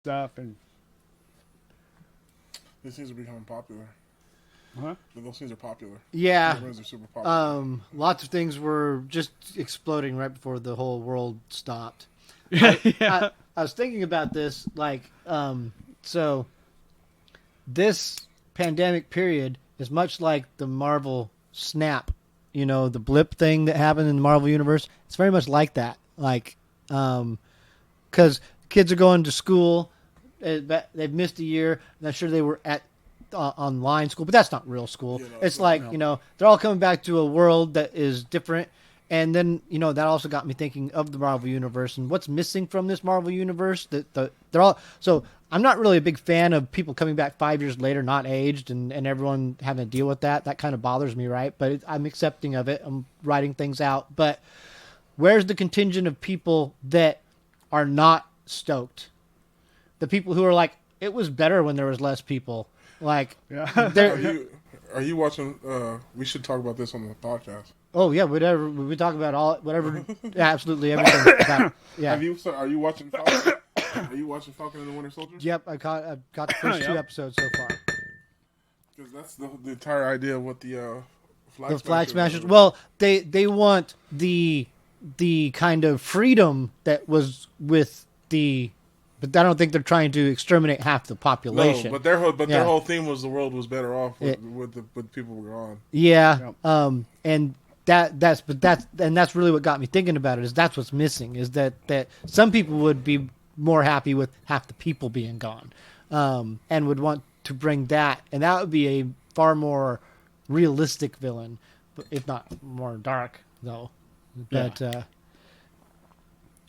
stuff, and these things are becoming popular. huh? Those things are popular. Yeah. Those are super popular. Lots of things were just exploding right before the whole world stopped. Yeah. I was thinking about this, so this pandemic period is much like the Marvel snap, the blip thing that happened in the Marvel universe. It's very much like that. Because kids are going to school, they've missed a year, and I'm sure they were at online school, but that's not real school. It's they're all coming back to a world that is different. And then, that also got me thinking of the Marvel Universe and what's missing from this Marvel Universe. They're all so. I'm not really a big fan of people coming back 5 years later, not aged, and everyone having to deal with that. That kind of bothers me, right? But I'm accepting of it. I'm writing things out. But where's the contingent of people that are not stoked? The people who are like, it was better when there was less people. Are you watching? We should talk about this on the podcast. Oh yeah, whatever. We talk about absolutely everything. Yeah. Are you watching Falcon? Are you watching Falcon and the Winter Soldier? Yep, I've got the first 2 episodes so far. Because that's the entire idea of what the Flag Smashers. Well, they want the kind of freedom that was with the. But I don't think they're trying to exterminate half the population. No, their whole theme was the world was better off with people were gone. Yeah. Yep. And that's really what got me thinking about it. Is that's what's missing? Is that some people would be more happy with half the people being gone, and would want to bring that, and that would be a far more realistic villain, if not more dark though. But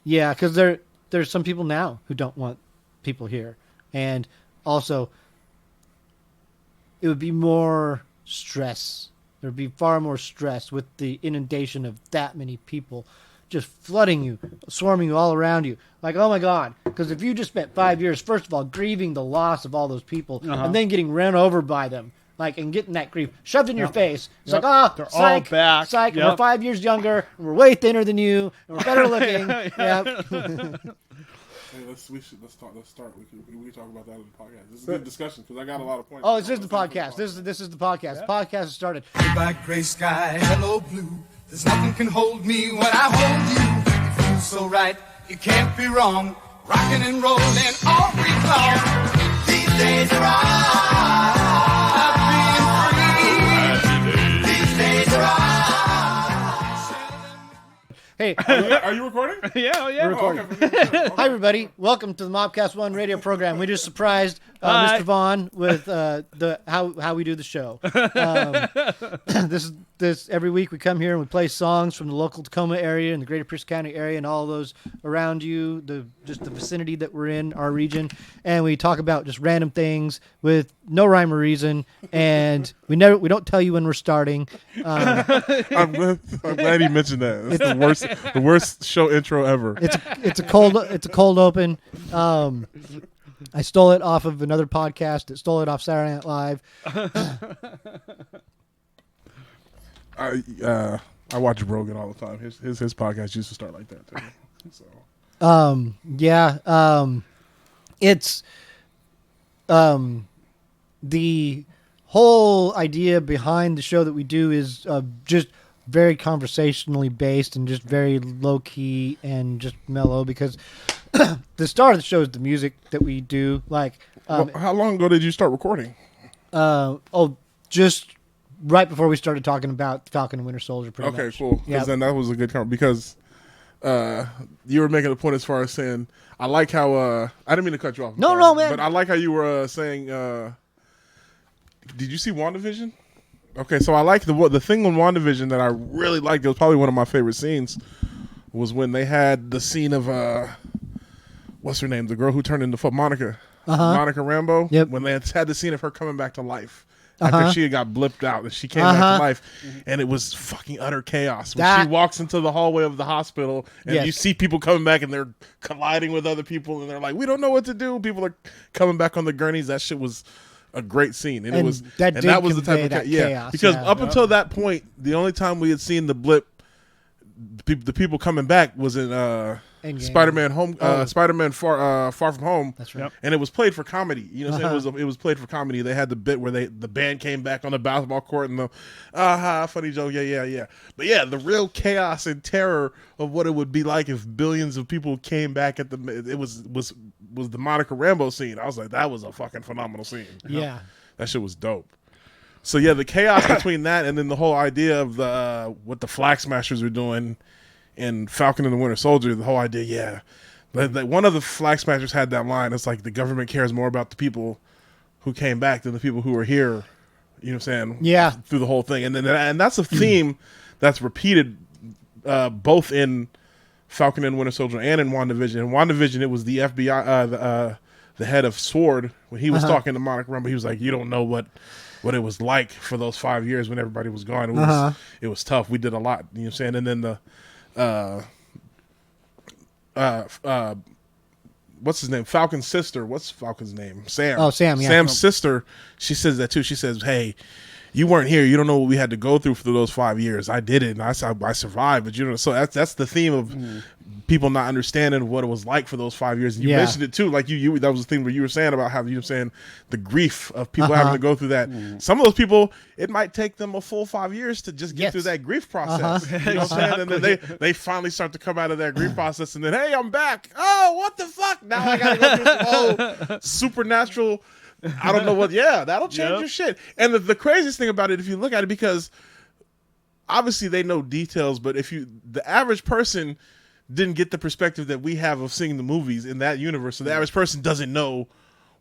because there's some people now who don't want people here. And also, it would be more stress. There would be far more stress with the inundation of that many people just flooding you, swarming you all around you. Like, oh my God. Because if you just spent 5 years, first of all, grieving the loss of all those people, and then getting run over by them, and getting that grief shoved in your face. It's like, they're psych, all back. Psych, we're 5 years younger, and we're way thinner than you, and we're better looking. Hey, let's start. We can talk about that in the podcast. This is a good discussion because I got a lot of points. Oh, this is the podcast. This is the podcast. Yeah. The podcast has started. Goodbye, gray sky, hello, blue. There's nothing can hold me when I hold you. It feels so right, it can't be wrong. Rocking and rolling all week long. These days are being free. These days are Hey, Are you recording? Yeah. We're recording. Okay. Hi, everybody. Welcome to the MAWPCAST 1 radio program. We just surprised Mr. Vaughn with how we do the show. This every week we come here and we play songs from the local Tacoma area and the greater Pierce County area and all those around you, just the vicinity that we're in, our region, and we talk about just random things with no rhyme or reason, and we don't tell you when we're starting. I'm glad he mentioned that. It's the worst show intro ever. It's a cold open. I stole it off of another podcast. It stole it off Saturday Night Live. I watch Rogan all the time. His podcast used to start like that too. So. It's the whole idea behind the show that we do is just very conversationally based and just very low key and just mellow because the star of the show is the music that we do. How long ago did you start recording? Just right before we started talking about Falcon and Winter Soldier. Pretty much. Okay, cool. Because then that was a good comment because you were making a point as far as saying I like how I didn't mean to cut you off. No, man. But I like how you were saying. Did you see WandaVision? Okay, so I like the thing on WandaVision that I really liked. It was probably one of my favorite scenes. Was when they had the scene of what's her name? The girl who turned into Monica. Monica Rambeau. Yep. When they had the scene of her coming back to life. After she got blipped out and she came back to life, and it was fucking utter chaos. When she walks into the hallway of the hospital and you see people coming back and they're colliding with other people and they're like, we don't know what to do. People are coming back on the gurneys. That shit was a great scene. And that was the type of chaos. Because up until that point, the only time we had seen the blip, the people coming back was in Spider-Man Far From Home. That's right. Yep. And it was played for comedy. You know what I'm saying? It was played for comedy. They had the bit where the band came back on the basketball court and funny joke, yeah. But yeah, the real chaos and terror of what it would be like if billions of people came back at it was the Monica Rambeau scene. I was like, that was a fucking phenomenal scene. Yeah. That shit was dope. So yeah, the chaos between that and then the whole idea of what the Flag Smashers were doing in Falcon and the Winter Soldier, the whole idea, one of the Flag Smashers had that line. It's like the government cares more about the people who came back than the people who were here. You know what I'm saying? Yeah. Through the whole thing, and that's a theme that's repeated both in Falcon and Winter Soldier and in WandaVision. In WandaVision, it was the FBI, the head of SWORD, when he was talking to Monica Rambeau. He was like, "You don't know what it was like for those 5 years when everybody was gone. It was tough. We did a lot." You know what I'm saying? And then what's his name? Falcon's sister. What's Falcon's name? Sam. Oh, Sam. Yeah. Sam's sister. She says that too. She says, "Hey, you weren't here. You don't know what we had to go through for those 5 years. I did it, and I survived." But you know, so that's the theme of people not understanding what it was like for those 5 years. And you mentioned it too, like you that was the thing where you were saying about how you were saying the grief of people having to go through that. Some of those people, it might take them a full 5 years to just get through that grief process. You know what I'm saying? And then they finally start to come out of that grief process, and then, hey, I'm back. Oh, what the fuck? Now I gotta go through some whole supernatural. I don't know what. Yeah, that'll change your shit. And the craziest thing about it, if you look at it, because obviously they know details, but the average person didn't get the perspective that we have of seeing the movies in that universe. So the average person doesn't know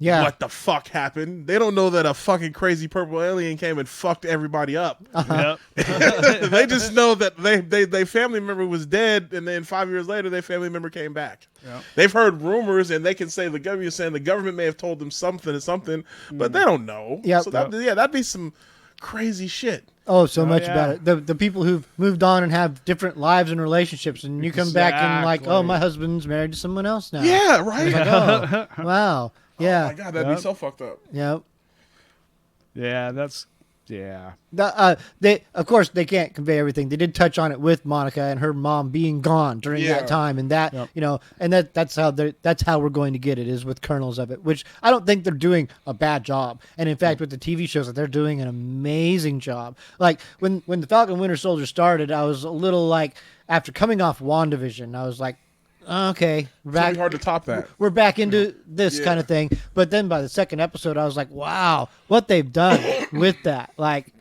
what the fuck happened. They don't know that a fucking crazy purple alien came and fucked everybody up. They just know that they family member was dead, and then 5 years later, their family member came back. They've heard rumors, and they can say the government may have told them something, but they don't know. So that'd be some crazy shit. Oh, so much about it. The people who've moved on and have different lives and relationships, and you come back and like, oh, my husband's married to someone else now. Yeah, right. Like, oh, wow. Yeah. Oh my God, that'd be so fucked up. Yep. Yeah, that's they, of course, they can't convey everything. They did touch on it with Monica and her mom being gone during that time, and that you know, and that's how we're going to get it, is with kernels of it, which I don't think they're doing a bad job. And in fact, with the TV shows, that they're doing an amazing job. Like when the Falcon Winter Soldier started, I was a little like, after coming off WandaVision, I was like, okay, It's gonna be hard to top that. We're back into this kind of thing. But then by the second episode, I was like, wow, what they've done with that. Like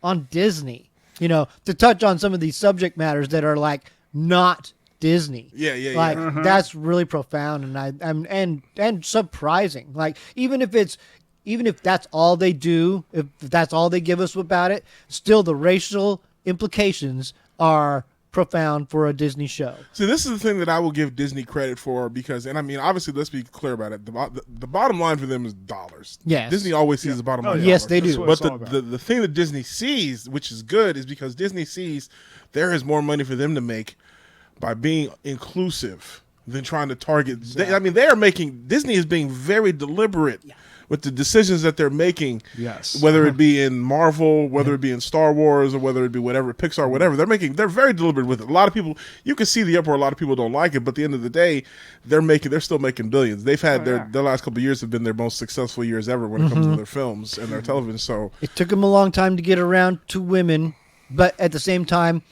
on Disney, you know, to touch on some of these subject matters that are like not Disney. Like that's really profound and surprising. Like even if that's all they do, if that's all they give us about it, still the racial implications are profound for a Disney show. See, this is the thing that I will give Disney credit for, because, and I mean, obviously, let's be clear about it. The bottom line for them is dollars. Yes. Disney always sees the bottom line. Yes, they do. But the thing that Disney sees, which is good, is because Disney sees there is more money for them to make by being inclusive than trying to target. Exactly. Disney is being very deliberate with the decisions that they're making. Yes. Whether it be in Marvel, whether it be in Star Wars, or whether it be whatever, Pixar, whatever, they're very deliberate with it. A lot of people, you can see the uproar, a lot of people don't like it, but at the end of the day, they're still making billions. They've had their last couple of years have been their most successful years ever when it comes to their films and their television. So it took them a long time to get around to women, but at the same time,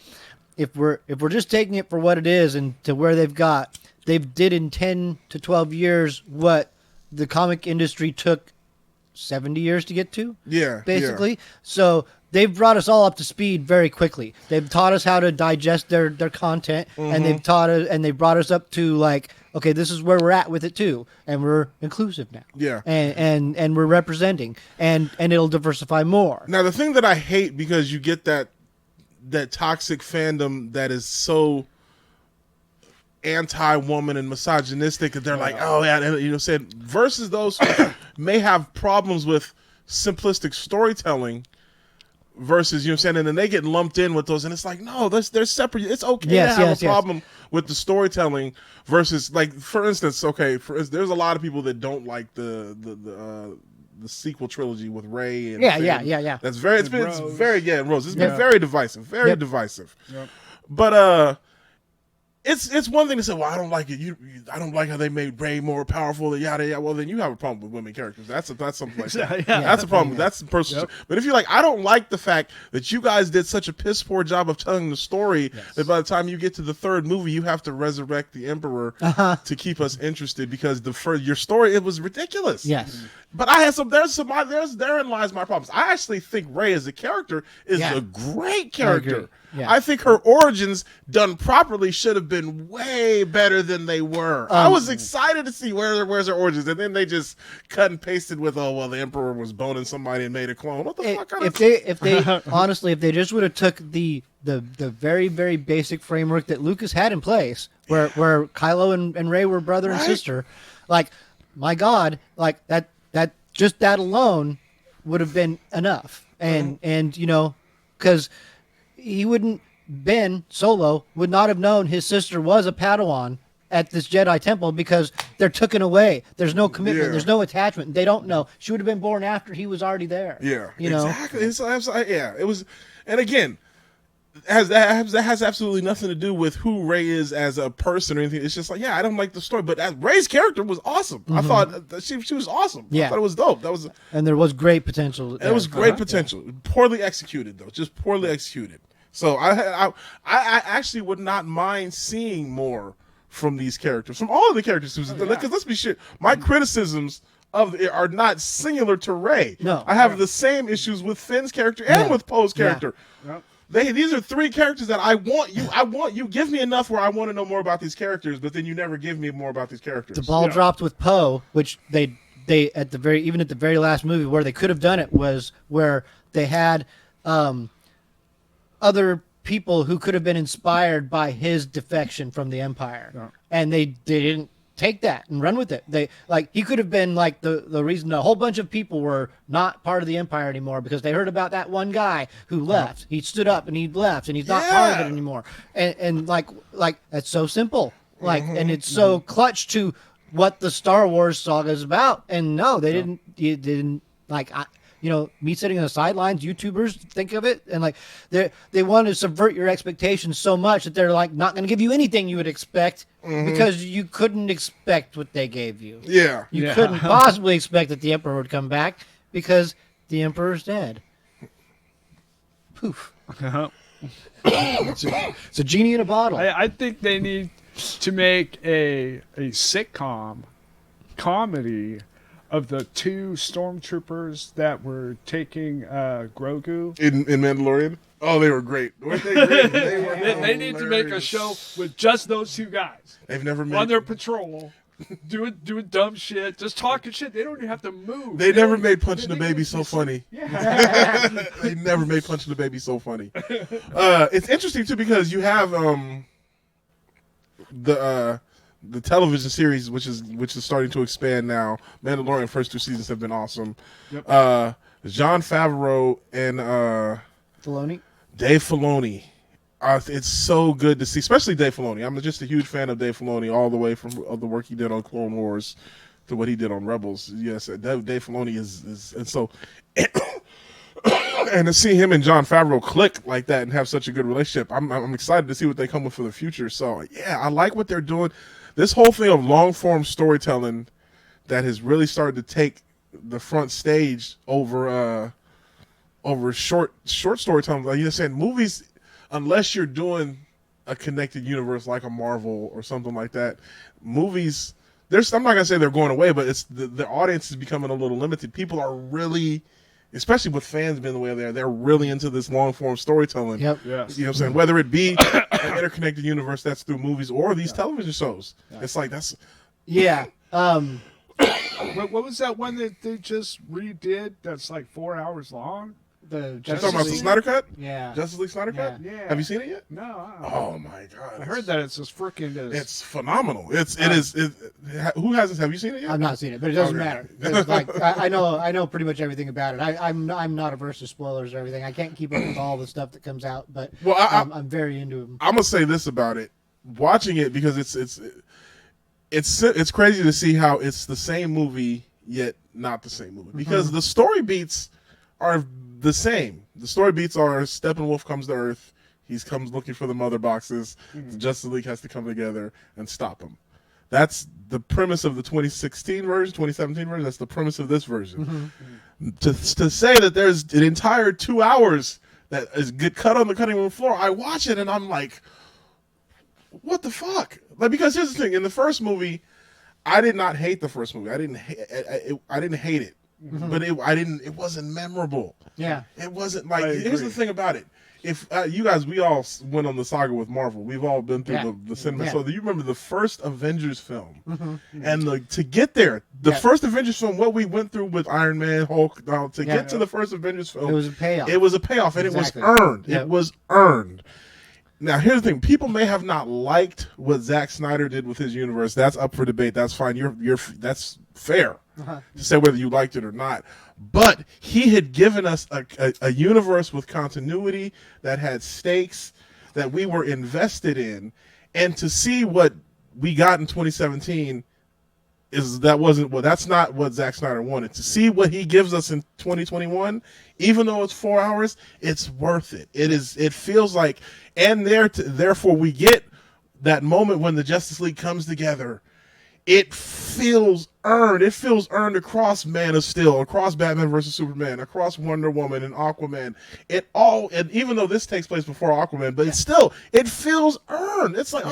if we're just taking it for what it is and to where they did in 10 to 12 years what the comic industry took 70 years to get to. Basically. Yeah. So they've brought us all up to speed very quickly. They've taught us how to digest their content, and they've taught us, and they've brought us up to like, okay, this is where we're at with it too, and we're inclusive now. Yeah. And we're representing, and it'll diversify more. Now the thing that I hate, because you get that toxic fandom that is so anti-woman and misogynistic that they're like, oh yeah, and, you know, said versus those who may have problems with simplistic storytelling versus, you know what I'm saying, and then they get lumped in with those, and it's like, no, they're separate. It's okay to have a problem with the storytelling versus, like, for instance, there's a lot of people that don't like the sequel trilogy with Rey and yeah. That's very it's very Rose. It's been very divisive, divisive. Yep. But it's one thing to say, well, I don't like it. I don't like how they made Rey more powerful. Yada yada. Well, then you have a problem with women characters. That's something like that. That's a problem. That's the personal. Yep. But if you're like, I don't like the fact that you guys did such a piss poor job of telling the story that by the time you get to the third movie, you have to resurrect the Emperor to keep us interested because your story, it was ridiculous. Yes. But therein lies my problems. I actually think Rey as a character is a great character. I think her origins done properly should have been way better than they were. I was excited to see where's her origins, and then they just cut and pasted with, oh well, the Emperor was boning somebody and made a clone. What the fuck? If they honestly, if they just would have took the very, very basic framework that Lucas had in place, where Kylo and Rey were brother and sister, like, my God, like that alone would have been enough, and because Ben Solo would not have known his sister was a Padawan at this Jedi temple because they're taken away. There's no commitment. There's no attachment. They don't know. She would have been born after he was already there. Yeah, exactly. It was, and again, that has absolutely nothing to do with who Rey is as a person or anything. It's just like, I don't like the story, but Rey's character was awesome. I thought that she was awesome. I thought it was dope. And there was great potential. It was great potential. Poorly executed though, just poorly executed. So I actually would not mind seeing more from these characters, from all of the characters. Because let's be shit, my criticisms of it are not singular to Rey. No, I have the same issues with Finn's character and with Poe's character. Yep. These are three characters that I want you give me enough where I want to know more about these characters, but then you never give me more about these characters. The ball dropped with Poe, which they at the very last movie where they could have done it was where they had other people who could have been inspired by his defection from the Empire, and they didn't take that and run with it. He could have been like the reason a whole bunch of people were not part of the Empire anymore because they heard about that one guy who left. He stood up and he left, and he's not part of it anymore. And like that's so simple. And it's so clutch to what the Star Wars saga is about. And no, they didn't. You didn't me sitting on the sidelines, YouTubers think of it, and they want to subvert your expectations so much that they're not going to give you anything you would expect because you couldn't expect what they gave you. You couldn't possibly expect that the Emperor would come back because the Emperor's dead. Poof. It's a genie in a bottle. I think they need to make a sitcom comedy of the two stormtroopers that were taking Grogu in Mandalorian. Oh, they were great. Weren't they great? They need to make a show with just those two guys. They've never made on their patrol, doing dumb shit, just talking shit. They don't even have to move. They never made Punching the Baby so funny. They never made Punching the Baby so funny. It's interesting too because you have the television series, which is starting to expand now. Mandalorian first 2 seasons have been awesome. Yep. Jon Favreau and Dave Filoni. It's so good to see, especially Dave Filoni. I'm just a huge fan of Dave Filoni, all the way from the work he did on Clone Wars to what he did on Rebels. Yes, Dave Filoni is and so. And to see him and Jon Favreau click like that and have such a good relationship, I'm excited to see what they come with for the future. So I like what they're doing. This whole thing of long form storytelling that has really started to take the front stage over short storytelling. Like you said, movies, unless you're doing a connected universe like a Marvel or something like that, movies. I'm not gonna say they're going away, but it's the audience is becoming a little limited. People are really, especially with fans being the way they're really into this long form storytelling. Yep. Yes. You know what I'm saying? Whether it be an interconnected universe that's through movies or these television shows. It's like that's. Yeah. What was that one that they just redid? That's like 4 hours long. You're talking about the Snyder Cut? Yeah. Justice League Snyder Cut? Yeah. Have you seen it yet? No. Oh my God! I heard that it's just freaking. It's phenomenal. Who hasn't? Have you seen it yet? I've not seen it, but it doesn't matter. I know pretty much everything about it. I'm not averse to spoilers or everything. I can't keep up with all the stuff that comes out, but I'm very into them. I'm gonna say this about it: watching it because it's crazy to see how it's the same movie yet not the same movie because the story beats are the same. The story beats are Steppenwolf comes to Earth. He comes looking for the mother boxes. The Justice League has to come together and stop him. That's the premise of the 2016 version, 2017 version. That's the premise of this version. To say that there's an entire 2 hours that is get cut on the cutting room floor, I watch it and I'm like, what the fuck? Like, because here's the thing: in the first movie, I did not hate the first movie. I didn't hate it, but it wasn't memorable. Yeah, it wasn't like. Here's the thing about it: if you guys, we all went on the saga with Marvel. We've all been through the cinema. Yeah. So you remember the first Avengers film, and to get there, the first Avengers film, what we went through with Iron Man, Hulk, to get to the first Avengers film, it was a payoff. It was a payoff, and it was earned. Yep. It was earned. Now, here's the thing. People may have not liked what Zack Snyder did with his universe. That's up for debate. That's fine. That's fair to say whether you liked it or not. But he had given us a universe with continuity that had stakes that we were invested in. And to see what we got in 2017 that's not what Zack Snyder wanted. To see what he gives us in 2021, even though it's 4 hours, it's worth it. It feels like, and therefore we get that moment when the Justice League comes together. It feels earned. It feels earned across Man of Steel, across Batman vs Superman, across Wonder Woman and Aquaman. And even though this takes place before Aquaman, but it feels earned. It's like,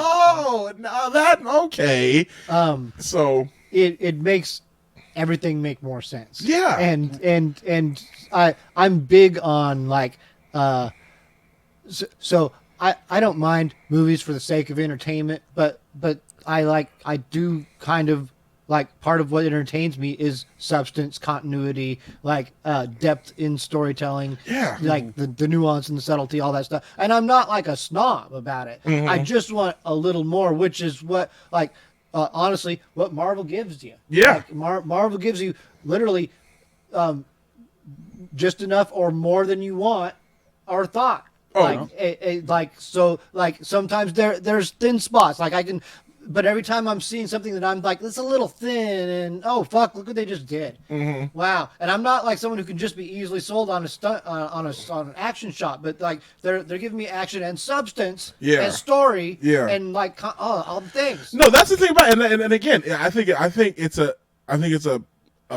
okay. So it makes everything make more sense. Yeah. And I'm big on like so I don't mind movies for the sake of entertainment, but I do kind of like, part of what entertains me is substance, continuity, like depth in storytelling, like the nuance and the subtlety, all that stuff. And I'm not like a snob about it. I just want a little more, which is what, like, honestly, what Marvel gives you. Yeah, like, Marvel gives you literally just enough or more than you want or thought. Like sometimes there's thin spots. Like I can. But every time I'm seeing something that I'm like, it's a little thin, and oh fuck, look what they just did! Wow! And I'm not like someone who can just be easily sold on a stunt, on an action shot, but like they're giving me action and substance, and story, and like all the things. No, that's the thing about it. And again, I think it's a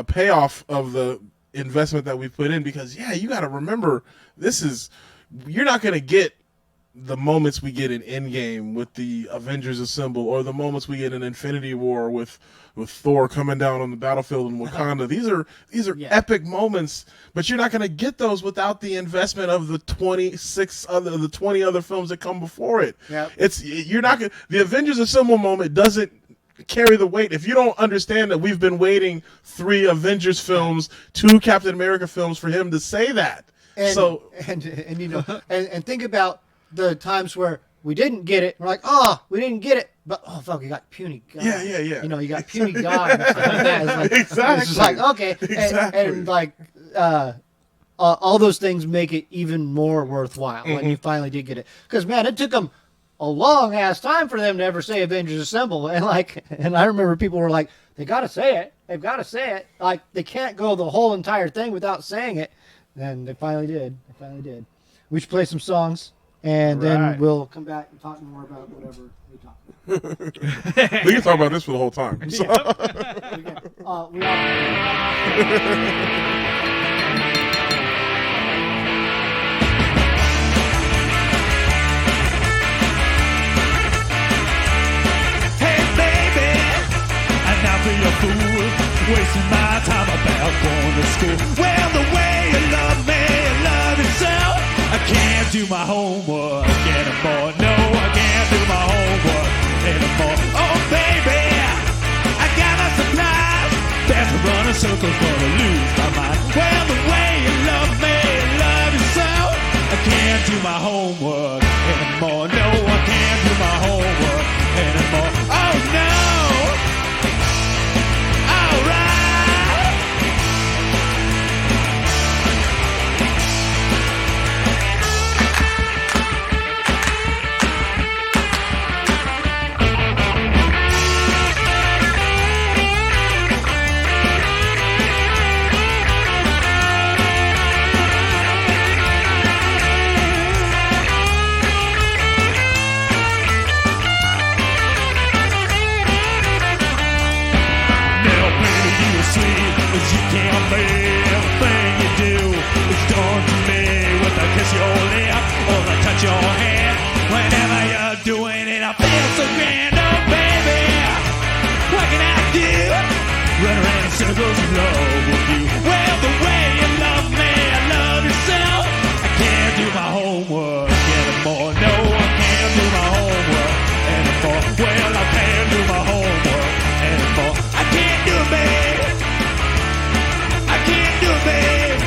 payoff of the investment that we put in, because you got to remember, you're not going to get the moments we get in Endgame with the Avengers Assemble, or the moments we get in Infinity War with Thor coming down on the battlefield in Wakanda. These are epic moments, but you're not going to get those without the investment of the 20 other films that come before it. The Avengers Assemble moment doesn't carry the weight if you don't understand that we've been waiting 3 Avengers films, 2 Captain America films for him to say that. And you know, and think about the times where we didn't get it. We're like, we didn't get it, but fuck, you got puny God. Yeah. You know, you got puny God. And stuff like that. It's like, exactly. It's just like, okay, exactly. and like all those things make it even more worthwhile when you finally did get it. Because man, it took them a long ass time for them to ever say Avengers Assemble, and I remember people were like, they got to say it. They've got to say it. Like they can't go the whole entire thing without saying it. And they finally did. We should play some songs. And then we'll come back and talk more about whatever we talk about. We can talk about this for the whole time. So. Hey, baby, I'm not being a fool, wasting my time about going to school. Well, the way you love me, you love yourself. I can't do my homework anymore. No, I can't do my homework anymore. Oh, baby, I got a surprise. That's a running circles, gonna lose my mind. Well, the way you love me, you love yourself. I can't do my homework anymore. No, I can't do my homework anymore. Oh, no. All right. your lip or I touch your hand. Whenever you're doing it, I feel so grand. Oh, baby, what can I do? Run around in circles in love with you. Well, the way you love me, I love yourself. I can't do my homework anymore. No, I can't do my homework anymore. Well, I can't do my homework anymore. I can't do it, babe. I can't do it, babe.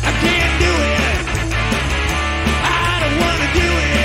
I can't do it. I don't want to do it.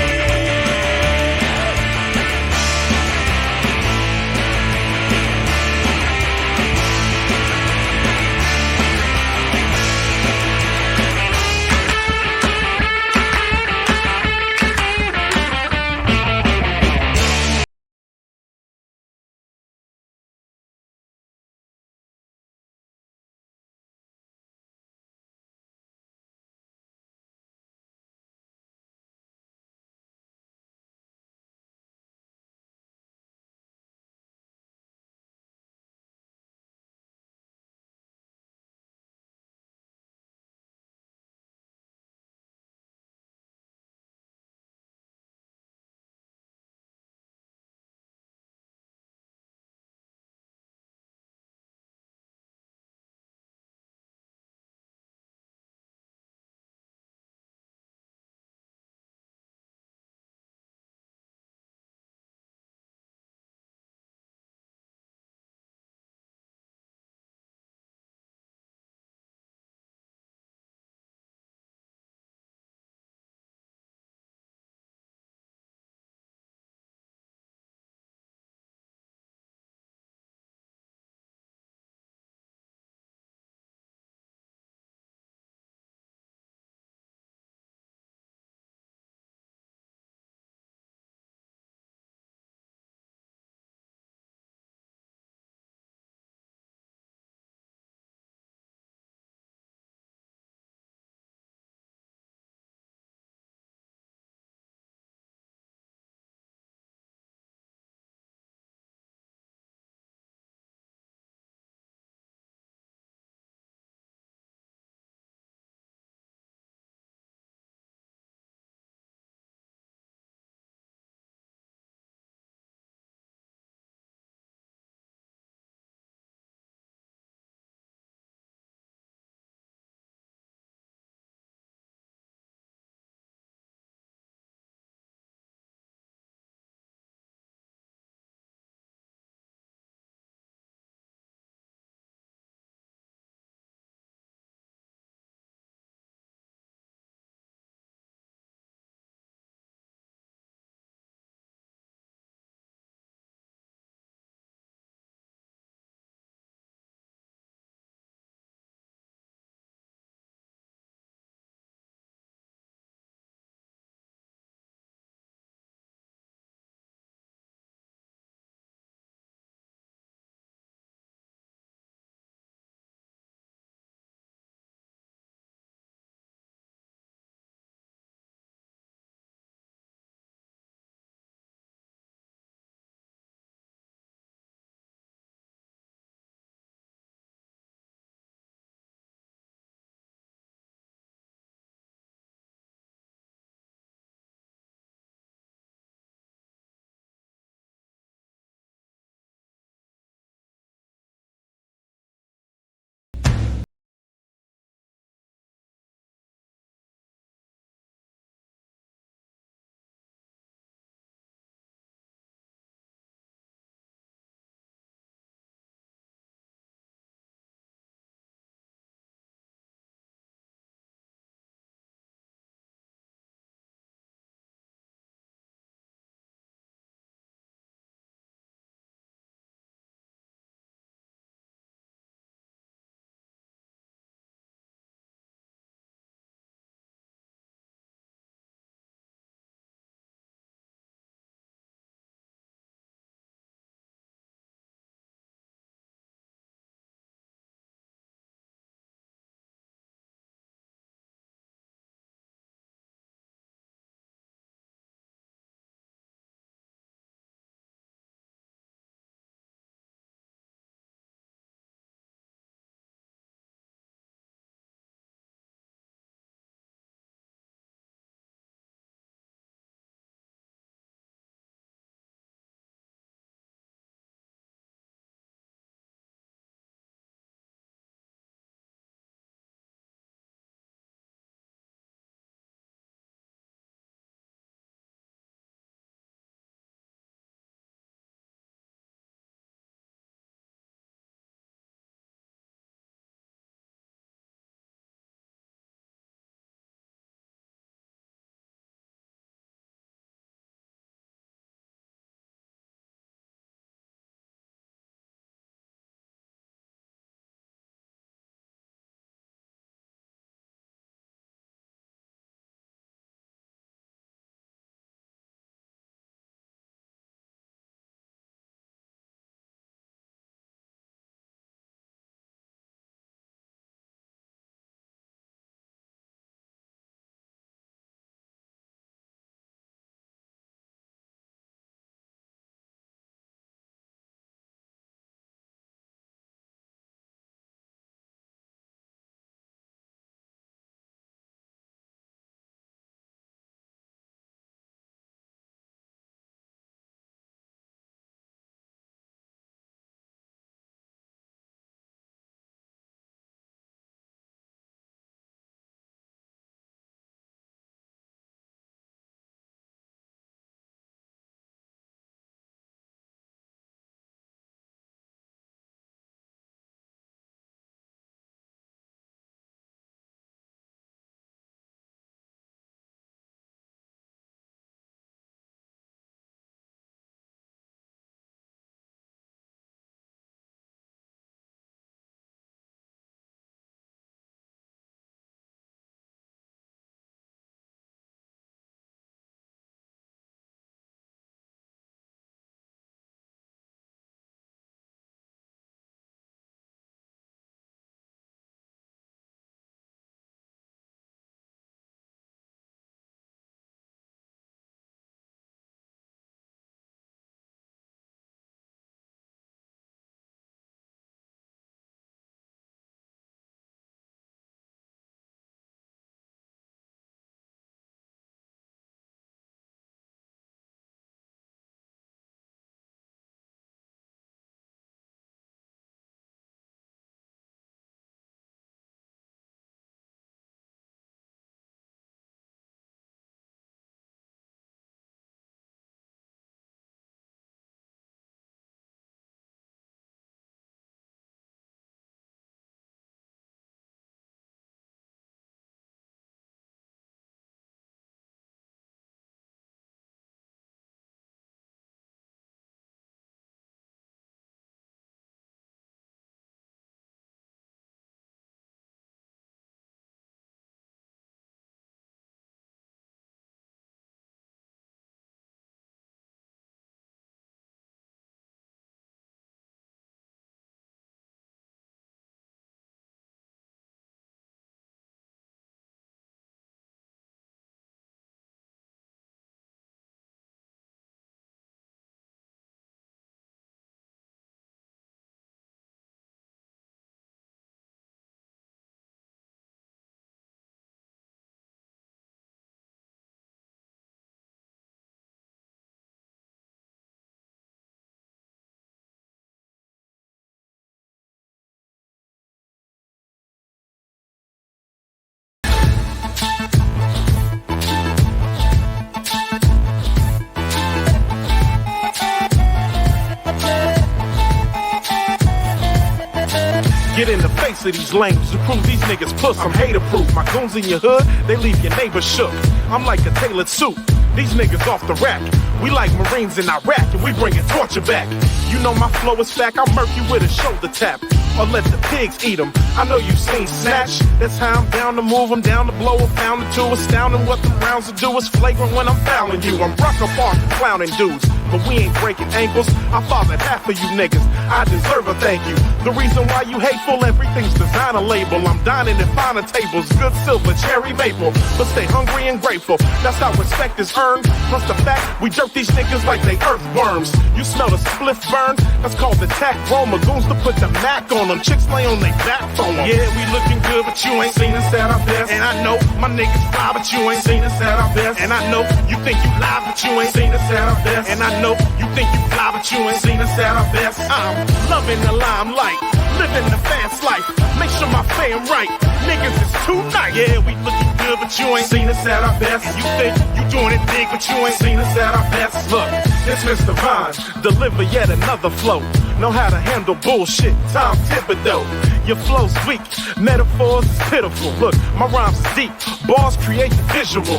Get in the face of these lames to prove these niggas puss. I'm hater proof. My goons in your hood, they leave your neighbor shook. I'm like a tailored suit. These niggas off the rack. We like Marines in Iraq and we bringin' torture back. You know my flow is fact. I'll murk you with a shoulder tap. Or let the pigs eat them. I know you seen Snatch. That's how I'm down to move them, down to blow a pound or two. Astounding what the rounds will do is flagrant when I'm fouling you. I'm Rucker Park clowning dudes, but we ain't breaking ankles. I fathered half of you niggas. I deserve a thank you. The reason why you hateful, everything's designer label. I'm dining at finer tables, good silver, cherry maple. But stay hungry and grateful. That's how respect is earned. Plus the fact we jerk these niggas like they earthworms. You smell the spliff burn? That's called the tack Roma. Goons to put the Mac on them. Chicks lay on their back for them. Yeah, we looking good, but you ain't seen us at our best. And I know my niggas fly, but you ain't seen us at our best. And I know you think you lie, but you ain't seen us at our best. And I know you think you fly, but you ain't seen us at our best. I'm loving the limelight, living the fast life. Make sure my fam right. Niggas is too nice. Yeah, we looking good, but you ain't seen us at our best. And you think you doing it big, but you ain't seen us at our best. Look, it's Mr. Vine, deliver yet another flow. Know how to handle bullshit, Tom Thibodeau. Your flow's weak, metaphors is pitiful. Look, my rhymes is deep, bars create the visual.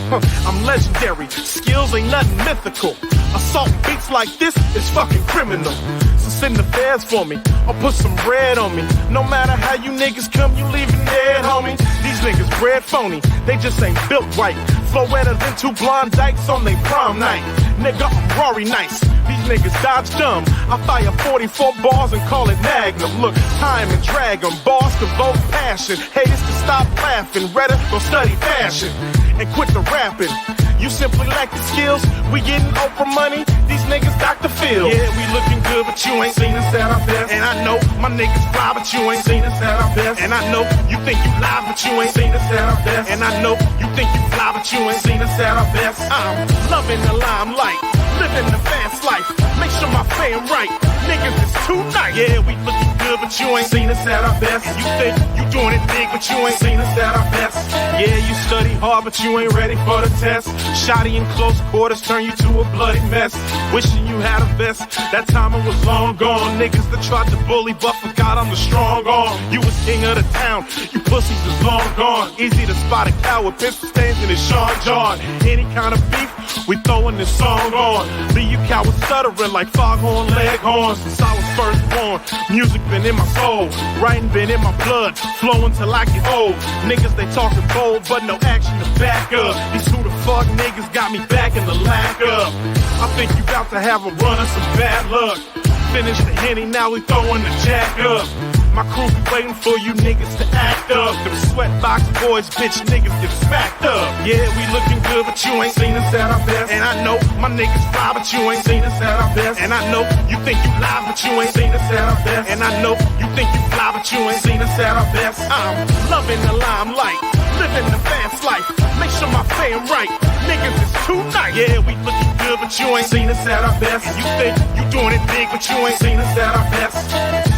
I'm legendary, skills ain't nothing mythical. Assault beats like this is fucking criminal. So send the feds for me, or put some bread on me. No matter how you niggas come, you leaving dead, homie. These niggas bred phony, they just ain't built right. Flow wetter than two blonde dykes on they prom night. Nigga, I'm Rory Nice. These niggas dodge dumb. I fire 44 bars and call it Magnum. Look, time and drag 'em. Bars to vote passion. Haters to stop laughing. Redder, go study fashion. And quit the rapping. You simply lack the skills. We getting Oprah money. These niggas Dr. Phil. Yeah, we looking good, but you ain't seen us at our best. And I know my niggas fly, but you ain't seen us at our best. And I know you think you lie, but you ain't seen us at our best. And I know you think you fly, but you ain't seen us at our best. I'm loving the limelight, living the fast life. Make sure my fam right. Niggas is too nice. Yeah, we looking good, but you ain't seen us at our best. And you think you doing it big, but you ain't seen us at our best. Yeah, you study hard, but you ain't ready for the test. Shotty in close quarters turn you to a bloody mess. Wishing you had a vest. That time it was long gone. Niggas that tried to bully, but forgot I'm the strong arm. You was king of the town. You pussies is long gone. Easy to spot a cow with pistol stains in his Sean John. Any kind of beef, we throwing this song on. Leave you cowards stuttering like foghorn leghorns. Since I was first born, music been in my soul. Writing been in my blood, flowing till I get old. Niggas they talking bold, but no action to back up. These who the fuck niggas got me back in the lack of. I think you about to have a run of some bad luck. Finish the Henny, now we throwing the jack up. My crew be waiting for you niggas to act up. Them sweatbox boys, bitch niggas get smacked up. Yeah, we looking good, but you ain't seen us at our best. And I know my niggas fly, but you ain't seen us at our best. And I know you think you lie, but you ain't seen us at our best. And I know you think you fly, but you ain't seen us at our best. I'm loving the limelight, living the fast life. Make sure my fam right. Niggas is too nice. Yeah, we looking good, but you ain't seen us at our best. And you think you doing it big, but you ain't seen us at our best.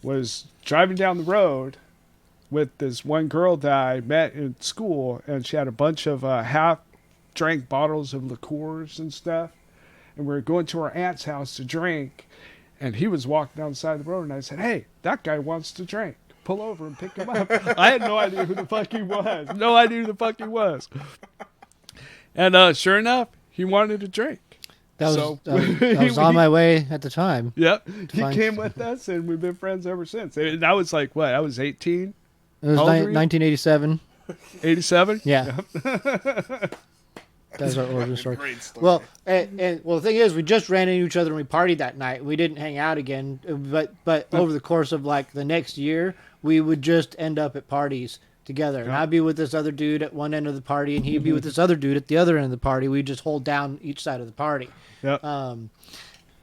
Was driving down the road with this one girl that I met in school, and she had a bunch of half-drank bottles of liqueurs and stuff, and we were going to our aunt's house to drink, and he was walking down the side of the road, and I said, "Hey, that guy wants to drink. Pull over and pick him up." I had no idea who the fuck he was. No idea who the fuck he was. And sure enough, he wanted to drink. That was on my way at the time. Yep. He came with us, and we've been friends ever since. And that was like, what? I was 18? It was 1987. 87? Yeah. That's our origin story. Great story. Well, and the thing is, we just ran into each other and we partied that night. We didn't hang out again, but over the course of like the next year, we would just end up at parties together. And I'd be with this other dude at one end of the party, and he'd be with this other dude at the other end of the party. We'd just hold down each side of the party. Yep.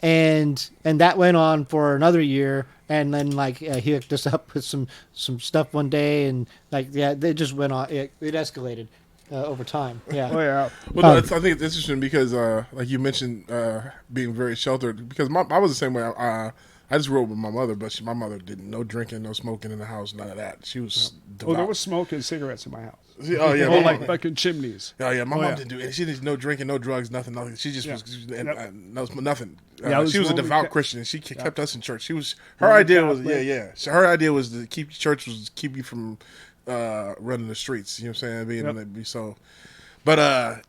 And that went on for another year, and then like he hooked us up with some stuff one day, and like it just went on. It escalated over time. Yeah. Oh yeah. Well, I think it's interesting because, like you mentioned, being very sheltered. Because I was the same way. I just grew up with my mother, but my mother didn't no drinking, no smoking in the house, none of that. She was devout. There was smoke and cigarettes in my house. Oh yeah, like fucking chimneys. Oh yeah, my mom didn't do it. She didn't no drinking, no drugs, nothing. She just was nothing. She was a devout Christian. And she kept us in church. Her idea was So her idea was to keep church was keep you from running the streets. You know what I'm saying? Be so. But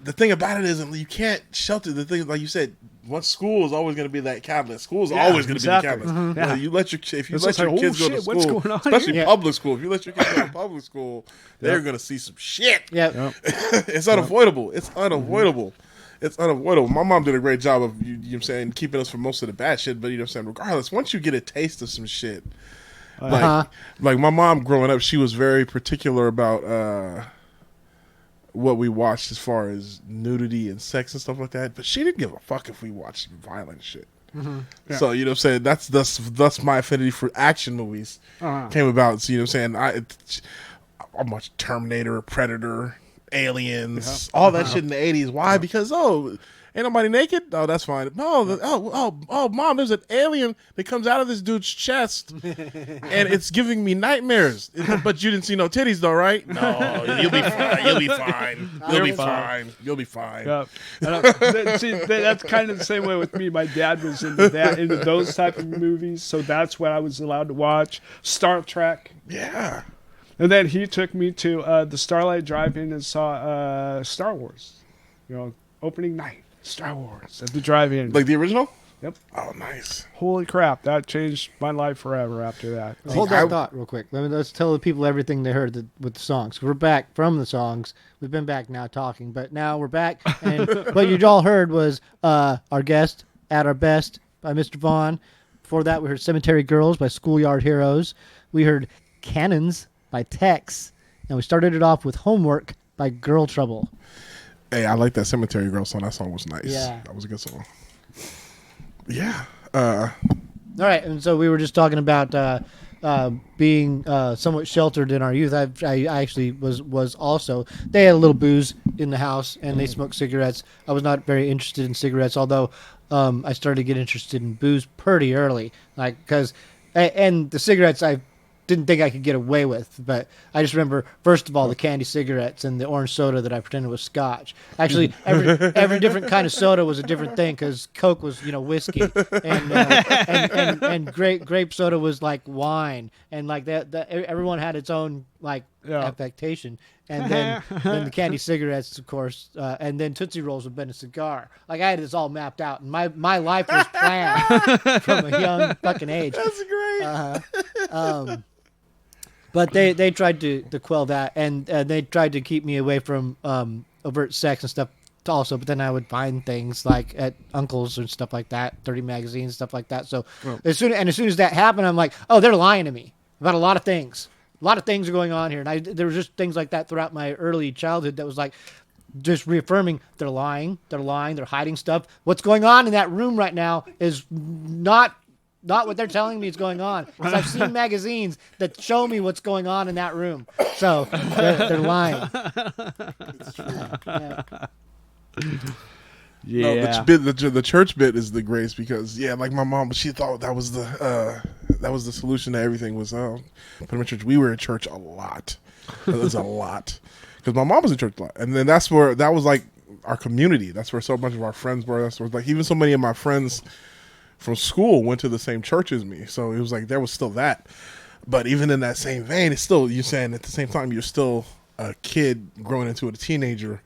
the thing about it is you can't shelter the thing. Like you said, once school is always going to be that catalyst. School is always going to be the catalyst. Mm-hmm. You let your kids go to school, especially public school. If you let your kids go to public school, they're going to see some shit. Yep. It's unavoidable. It's unavoidable. It's unavoidable. My mom did a great job of you know what I'm saying, keeping us from most of the bad shit. But you know what I'm saying, regardless, once you get a taste of some shit, like my mom growing up, she was very particular about what we watched as far as nudity and sex and stuff like that, but she didn't give a fuck if we watched violent shit. Mm-hmm. Yeah. So you know what I'm saying, that's my affinity for action movies came about. So you know what I'm saying, I watched Terminator, Predator, Aliens, all that shit in the 80s. Why? Because ain't nobody naked? Oh, that's fine. No, mom, there's an alien that comes out of this dude's chest, and it's giving me nightmares. But you didn't see no titties, though, right? No, you'll be fine. You'll be fine. You'll be fine. You'll be fine. Yep. See, that's kind of the same way with me. My dad was into those type of movies, so that's what I was allowed to watch. Star Trek. Yeah. And then he took me to the Starlight Drive-In and saw Star Wars. You know, opening night. Star Wars at the drive-in. Like the original? Yep. Oh, nice. Holy crap. That changed my life forever after that. Hold that thought real quick. Let's tell the people everything they heard with the songs. We're back from the songs. We've been back now talking, but now we're back. And what you all heard was our guest, At Our Best, by Mr. Vaughn. Before that, we heard Cemetery Girls by Schoolyard Heroes. We heard Cannons by Tex. And we started it off with Homework by Girl Trouble. Hey, I like that Cemetery Girl song. That song was nice. Yeah. That was a good song. Yeah. All right, and so we were just talking about being somewhat sheltered in our youth. I actually was also. They had a little booze in the house, and they smoked cigarettes. I was not very interested in cigarettes, although I started to get interested in booze pretty early. And the cigarettes I didn't think I could get away with, but I just remember, first of all, the candy cigarettes and the orange soda that I pretended was scotch. Actually, every different kind of soda was a different thing, because Coke was, whiskey, and grape soda was like wine, and like that everyone had its own affectation. And then the candy cigarettes, of course, and then Tootsie Rolls have been a cigar. Like, I had this all mapped out, and my life was planned from a young fucking age. That's great. But they tried to quell that, and they tried to keep me away from overt sex and stuff also. But then I would find things like at Uncle's and stuff like that, 30 magazines, stuff like that. So as soon as that happened, I'm like, oh, they're lying to me about a lot of things. A lot of things are going on here, and there was just things like that throughout my early childhood that was like just reaffirming they're lying, they're hiding stuff. What's going on in that room right now is not what they're telling me is going on. Because I've seen magazines that show me what's going on in that room. So they're lying. It's true. Yeah. No, the church bit is the grace, because like my mom, she thought that was the solution to everything was put in church. We were in church a lot. It was a lot, because my mom was in church a lot, and then that was like our community. That's where so much of our friends were. That's where, like, even so many of my friends from school went to the same church as me. So it was like there was still that. But even in that same vein, it's still, you're saying at the same time you're still a kid growing into a teenager,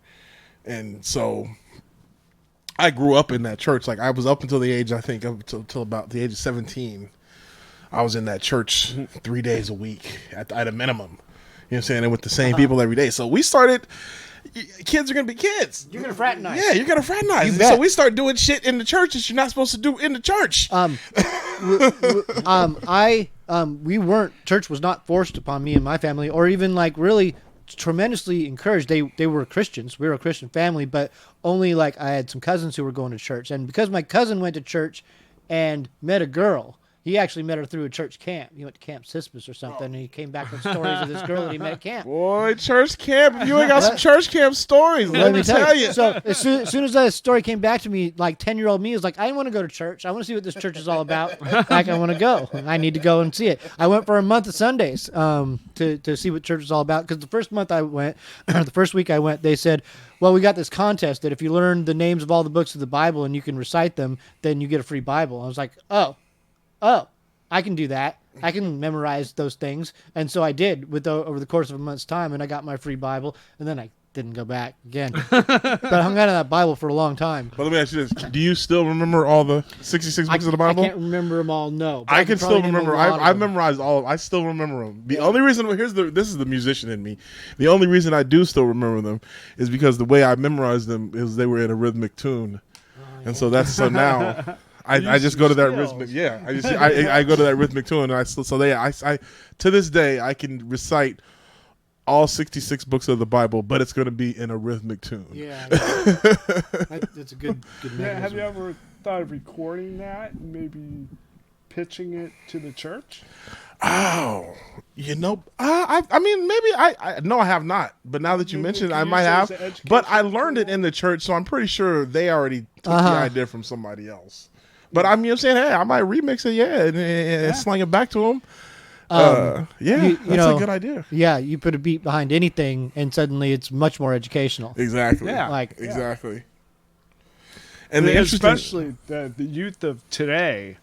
and so I grew up in that church. Like, I was up until the age, I think, until about the age of 17. I was in that church 3 days a week at a minimum. You know what I'm saying? And with the same people every day. So we started, kids are gonna be kids. You're gonna fraternize. Yeah, you're gonna fraternize. You bet. So we start doing shit in the church that you're not supposed to do in the church. Church was not forced upon me and my family, or even like really tremendously encouraged. They were Christians. We were a Christian family, but only like I had some cousins who were going to church, and because my cousin went to church and met a girl. He actually met her through a church camp. He went to Camp Sispus or something, and he came back with stories of this girl that he met at camp. Boy, church camp. If you ain't got some church camp stories, let me tell you. So as soon as that story came back to me, like 10-year-old me was like, I want to go to church. I want to see what this church is all about. Like, I want to go. I need to go and see it. I went for a month of Sundays to see what church is all about. Because the first month I went, or the first week I went, they said, well, we got this contest that if you learn the names of all the books of the Bible and you can recite them, then you get a free Bible. I was like, oh, I can do that. I can memorize those things. And so I did over the course of a month's time, and I got my free Bible, and then I didn't go back again. But I hung out of that Bible for a long time. But let me ask you this. Do you still remember all the 66 books of the Bible? I can't remember them all, no. I can still remember. I've memorized all of them. I still remember them. The only reason, this is the musician in me. The only reason I do still remember them is because the way I memorized them is they were in a rhythmic tune. And so now... I just go to that rhythmic. Yeah, I go to that rhythmic tune, and I to this day I can recite all 66 books of the Bible, but it's going to be in a rhythmic tune. Yeah, that's a good mechanism. Yeah, have you ever thought of recording that and maybe pitching it to the church? Oh, I mean, maybe I have not. But now that you mention it, I might have. But I learned it in the church, so I'm pretty sure they already took the idea from somebody else. But I'm saying, hey, I might remix it, and slang it back to them. That's a good idea. Yeah, you put a beat behind anything, and suddenly it's much more educational. Exactly. Yeah. Exactly. And especially the youth of today,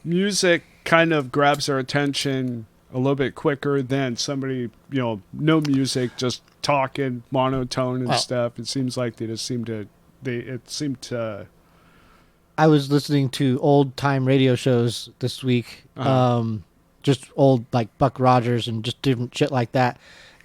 music kind of grabs their attention a little bit quicker than somebody, no music, just talking monotone and stuff. It seems like they just seemed to. I was listening to old time radio shows this week, just old like Buck Rogers and just different shit like that,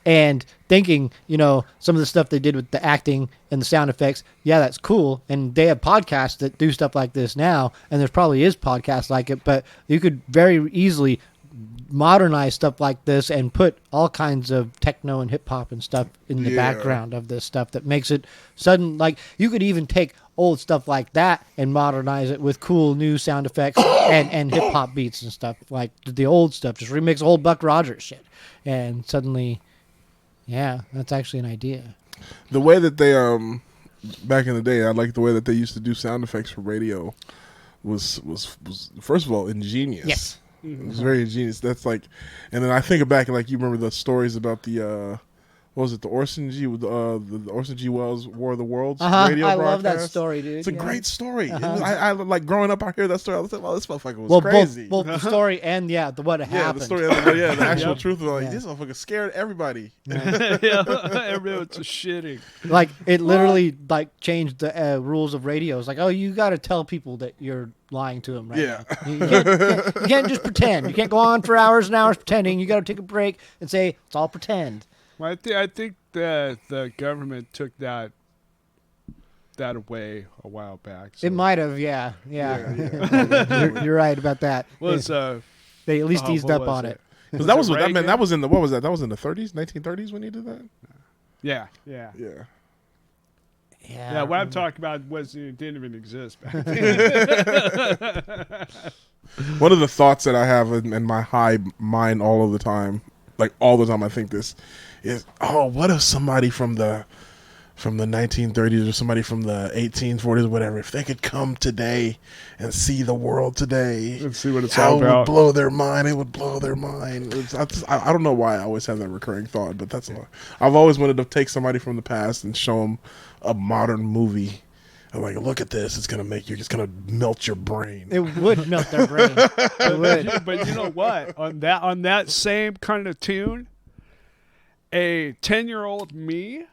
and thinking, some of the stuff they did with the acting and the sound effects, that's cool. And they have podcasts that do stuff like this now, and there probably is podcasts like it, but you could very easily modernize stuff like this and put all kinds of techno and hip hop and stuff in the background of this stuff that makes it sudden. Like you could even take old stuff like that and modernize it with cool new sound effects and hip hop beats and stuff like the old stuff. Just remix old Buck Rogers shit, and suddenly, that's actually an idea. The way that they back in the day, I like the way that they used to do sound effects for radio was first of all ingenious. Yes. It was very ingenious. That's like, and then I think back, like you remember the stories about the what was it, the Orson G. Welles War of the Worlds radio broadcast? Love that story, dude. It's a great story. I like growing up. I hear that story. I was like, well, this motherfucker was crazy. Both the story and what happened. The story, the actual truth of this motherfucker scared everybody. Everybody was just shitting. Like it literally changed the rules of radio. It's like, oh, you got to tell people that you're lying to them now. You can't just pretend. You can't go on for hours and hours pretending. You got to take a break and say it's all pretend. Well, I think that the government took that away a while back. So. It might have, yeah. You're right about that. They at least eased up on it. Because that was in the 30s, 1930s when he did that. Yeah. Yeah, what I'm talking about it didn't even exist back then. One of the thoughts that I have in my high mind all of the time, like all the time I think this, is, what if somebody from the 1930s or somebody from the 1840s or whatever, if they could come today and see the world today and see what it's all about, it would blow their mind. It would blow their mind. I don't know why I always have that recurring thought, but I've always wanted to take somebody from the past and show them a modern movie. I'm like, look at this. It's gonna melt your brain. It would melt their brain. It would. But you know what? On that same kind of tune, a 10-year-old me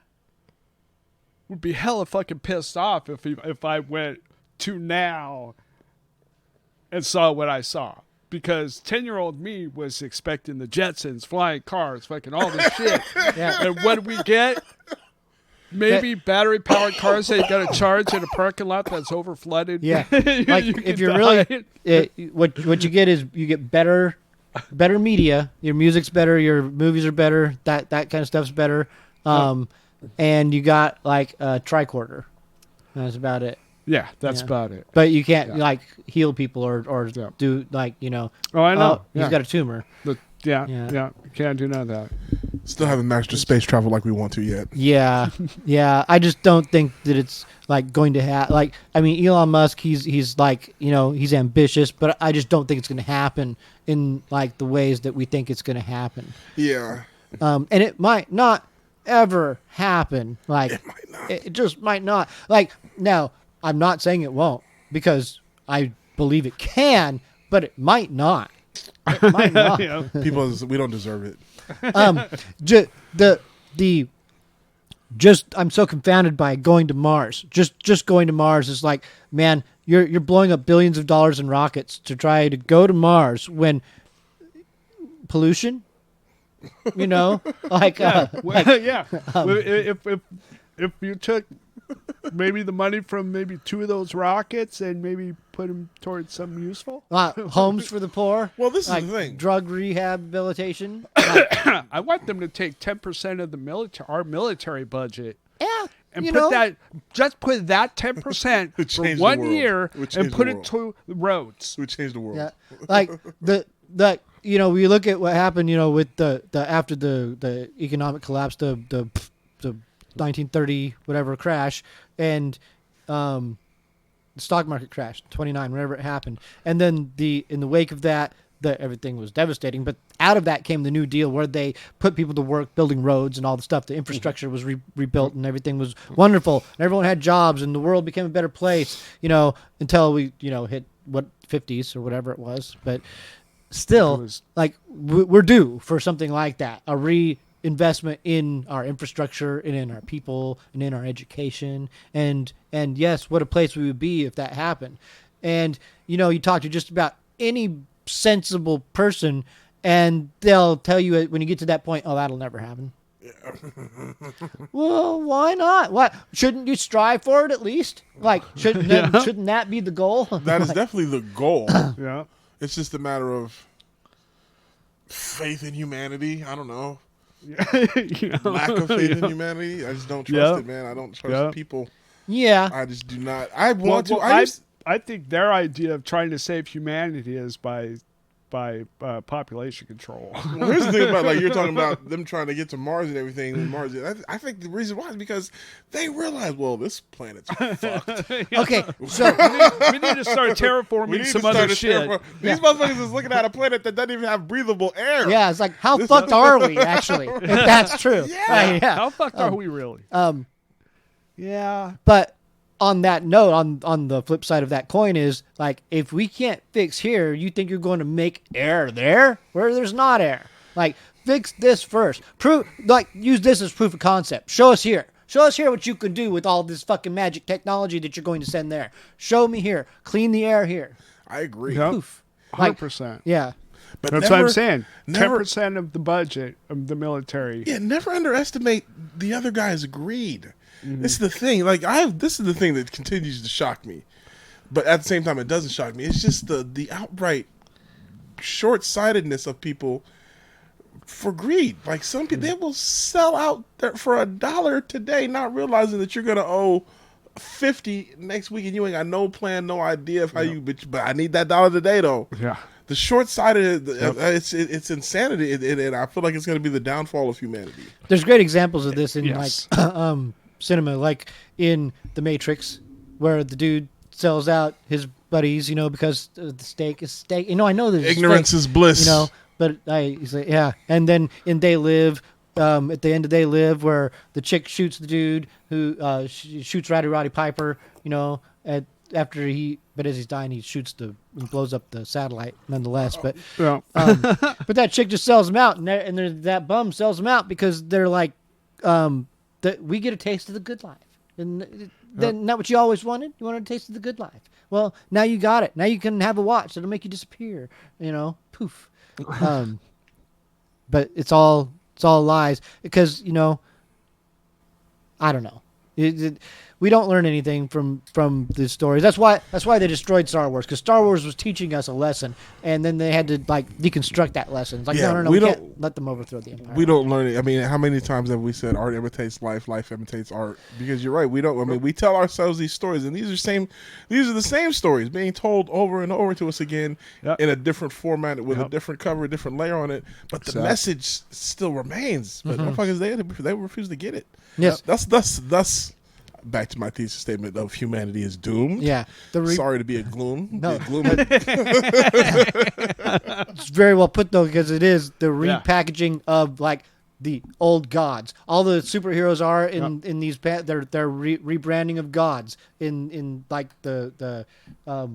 would be hella fucking pissed off if I went to now and saw what I saw. Because 10-year-old me was expecting the Jetsons, flying cars, fucking all this shit. And what did we get? maybe battery-powered cars that you got to charge in a parking lot that's overflooded. Yeah, like if you're really, what you get is you get better media. Your music's better. Your movies are better. That kind of stuff's better. And you got like a tricorder. That's about it. Yeah, that's about it. But you can't like heal people or do like Oh, I know. He's got a tumor. Yeah. You can't do none of that. Still haven't mastered space travel like we want to yet. Yeah, yeah. I just don't think that it's like going to happen. Like, I mean, Elon Musk, he's like, he's ambitious, but I just don't think it's going to happen in like the ways that we think it's going to happen. Yeah. And it might not ever happen. Like, It might not. It just might not. Like, now, I'm not saying it won't because I believe it can, but it might not. It might not. People, we don't deserve it. I'm so confounded by going to Mars. Just going to Mars is like, man, you're blowing up billions of dollars in rockets to try to go to Mars when pollution, like if you took maybe the money from maybe 2 of those rockets and maybe put them towards something useful. Homes for the poor. Well, this like is the thing. Drug rehabilitation. I want them to take 10% of the our military budget. Yeah. And put that 10% for 1 year and put it to the roads. We change the world. Yeah. Like we look at what happened, with the after the economic collapse, the 1930 whatever crash, and the stock market crashed 29 whenever it happened, and then in the wake of that, everything was devastating. But out of that came the New Deal, where they put people to work building roads and all the stuff. The infrastructure was rebuilt, and everything was wonderful, and everyone had jobs, and the world became a better place. Until we hit 50s or whatever it was. But still, like we're due for something like that, a reinvestment in our infrastructure and in our people and in our education. And yes, what a place we would be if that happened. And you talk to just about any sensible person and they'll tell you when you get to that point, oh, that'll never happen. Well, why not? What, shouldn't you strive for it at least? Like, shouldn't that be the goal? That is definitely the goal. Yeah. It's just a matter of faith in humanity. I don't know. Lack of faith in humanity. I just don't trust it, man. I don't trust people. Yeah. I just do not. I want to. I think their idea of trying to save humanity is by population control. Well, here's the thing about, like, you're talking about them trying to get to Mars and everything. And Mars, I think the reason why is because they realize, well, this planet's fucked. Okay, so we need to start terraforming some other shit. These motherfuckers is looking at a planet that doesn't even have breathable air. Yeah, it's like, how fucked are we, actually? If that's true. Yeah. How fucked are we really? Yeah. But on that note, on the flip side of that coin is, like, if we can't fix here, you think you're going to make air there where there's not air? Like, fix this first. Use this as proof of concept. Show us here. Show us here what you can do with all this fucking magic technology that you're going to send there. Show me here. Clean the air here. I agree. Yep. Poof. 100%. Yeah. But that's what I'm saying. 10% of the budget of the military. Yeah, never underestimate the other guy's greed. Mm-hmm. This is the thing. Like, this is the thing that continues to shock me, but at the same time, it doesn't shock me. It's just the outright short-sightedness of people for greed. Like, some people, they will sell out for $1 today, not realizing that you're gonna owe $50 next week, and you ain't got no plan, no idea of how you. But I need that $1 today, though. Yeah. The short-sighted, it's insanity, and I feel like it's going to be the downfall of humanity. There's great examples of this in Yes. cinema, like in The Matrix, where the dude sells out his buddies, because the steak is steak. I know there's ignorance is bliss. But he's like, yeah. And then in They Live, at the end of They Live, where the chick shoots the dude who shoots Roddy Piper, after but as he's dying, he shoots and blows up the satellite nonetheless. But but that chick just sells him out, and that bum sells him out because they're like, that we get a taste of the good life, and then not what you always wanted. You wanted a taste of the good life. Well, now you got it. Now you can have a watch that'll make you disappear. Poof. But it's all lies because I don't know. We don't learn anything from the stories. That's why they destroyed Star Wars, because Star Wars was teaching us a lesson, and then they had to like deconstruct that lesson. It's like no, we can't let them overthrow the empire. We don't learn it. I mean, how many times have we said art imitates life, life imitates art? Because you're right. We don't. I mean, we tell ourselves these stories, and these are the same stories being told over and over to us again in a different format with a different cover, a different layer on it. But the message still remains. But motherfuckers, they refuse to get it. Yes, that's. Back to my thesis statement of humanity is doomed. Yeah. Sorry to be a gloom. No. Be a gloom. It's very well put, though, because it is the repackaging of, like, the old gods. All the superheroes are in these... They're rebranding of gods in like, the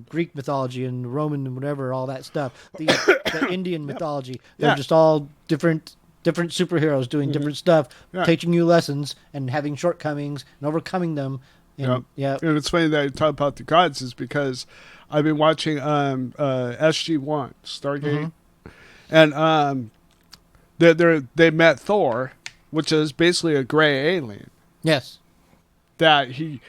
Greek mythology and Roman and whatever, all that stuff. The Indian mythology. They're just all different superheroes doing different stuff, teaching you lessons and having shortcomings and overcoming them. And, and it's funny that you talk about the gods is because I've been watching SG-1, Stargate, and they met Thor, which is basically a gray alien. Yes. That he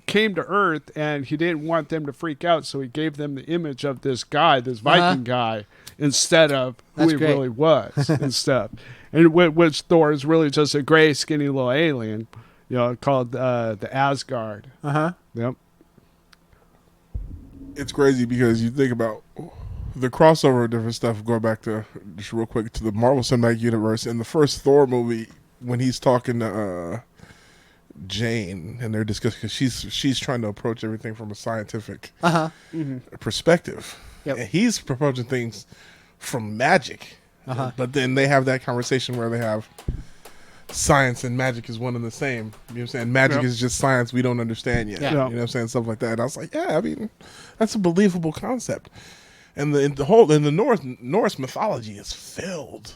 came to Earth and he didn't want them to freak out, so he gave them the image of this guy, this Viking guy, instead of who he really was and stuff. And which Thor is really just a gray, skinny little alien, called the Asgard. Yep. It's crazy because you think about the crossover of different stuff. Going back to just real quick to the Marvel Cinematic Universe in the first Thor movie when he's talking to Jane and they're discussing because she's trying to approach everything from a scientific perspective. Yep. And he's proposing things from magic. But then they have that conversation where they have science and magic is one and the same. You know what I'm saying? Magic is just science we don't understand yet. You know what I'm saying? Stuff like that. And I was like, I mean, that's a believable concept. And the Norse mythology is filled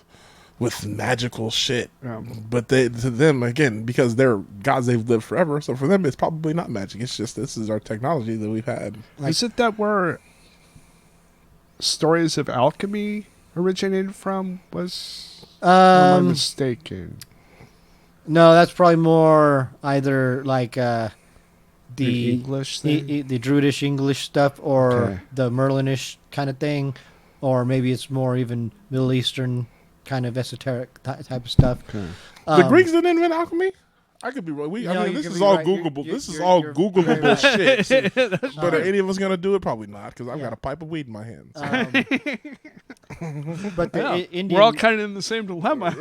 with magical shit. But to them, again, because they're gods, they've lived forever. So for them, it's probably not magic. It's just this is our technology that we've had. Is it that where stories of alchemy originated from? Or am I mistaken? No, that's probably more either like the English thing? the Druidish English stuff, or the Merlinish kind of thing, or maybe it's more even Middle Eastern kind of esoteric type of stuff. The Greeks didn't invent alchemy? I could be wrong. This is all Googleable. This is all Googleable shit. But are any of us going to do it? Probably not, because I've got a pipe of weed in my hands. But we're all kind of in the same dilemma.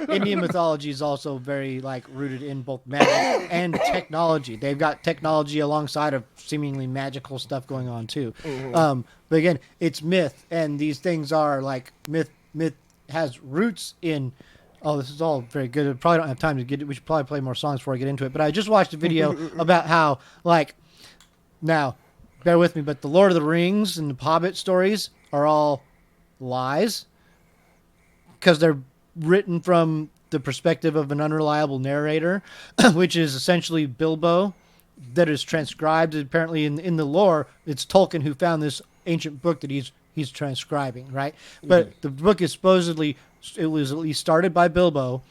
Indian mythology is also very rooted in both magic and technology. They've got technology alongside of seemingly magical stuff going on too. But again, it's myth, and these things are like myth. Myth has roots in. Oh, this is all very good. I probably don't have time to get it. We should probably play more songs before I get into it. But I just watched a video about how, now, bear with me, but the Lord of the Rings and the Hobbit stories are all lies because they're written from the perspective of an unreliable narrator, which is essentially Bilbo, that is transcribed. Apparently, in the lore, it's Tolkien who found this ancient book that he's transcribing, right? But the book is supposedly... It was at least started by Bilbo,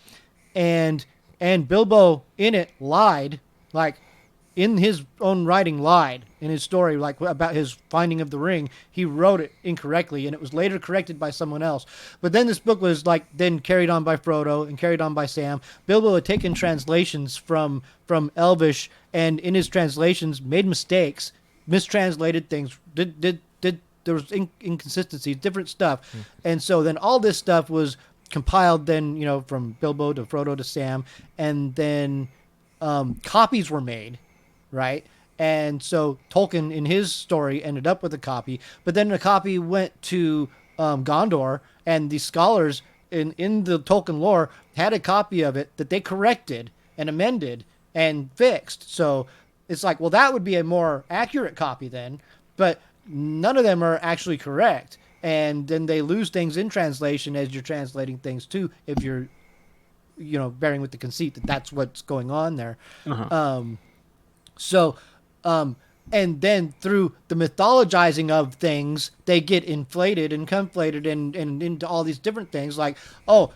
and Bilbo in it lied, in his own writing lied in his story, about his finding of the ring. He wrote it incorrectly, and it was later corrected by someone else. But then this book was then carried on by Frodo and carried on by Sam. Bilbo had taken translations from Elvish, and in his translations made mistakes, mistranslated things, there was inconsistencies, different stuff. And so then all this stuff was compiled then, from Bilbo to Frodo to Sam. And then copies were made, right? And so Tolkien, in his story, ended up with a copy. But then the copy went to Gondor, and the scholars in the Tolkien lore had a copy of it that they corrected and amended and fixed. So it's like, well, that would be a more accurate copy then. But... none of them are actually correct, and then they lose things in translation as you're translating things too, if you're bearing with the conceit that that's what's going on there. And then through the mythologizing of things, they get inflated and conflated and into all these different things, Sauron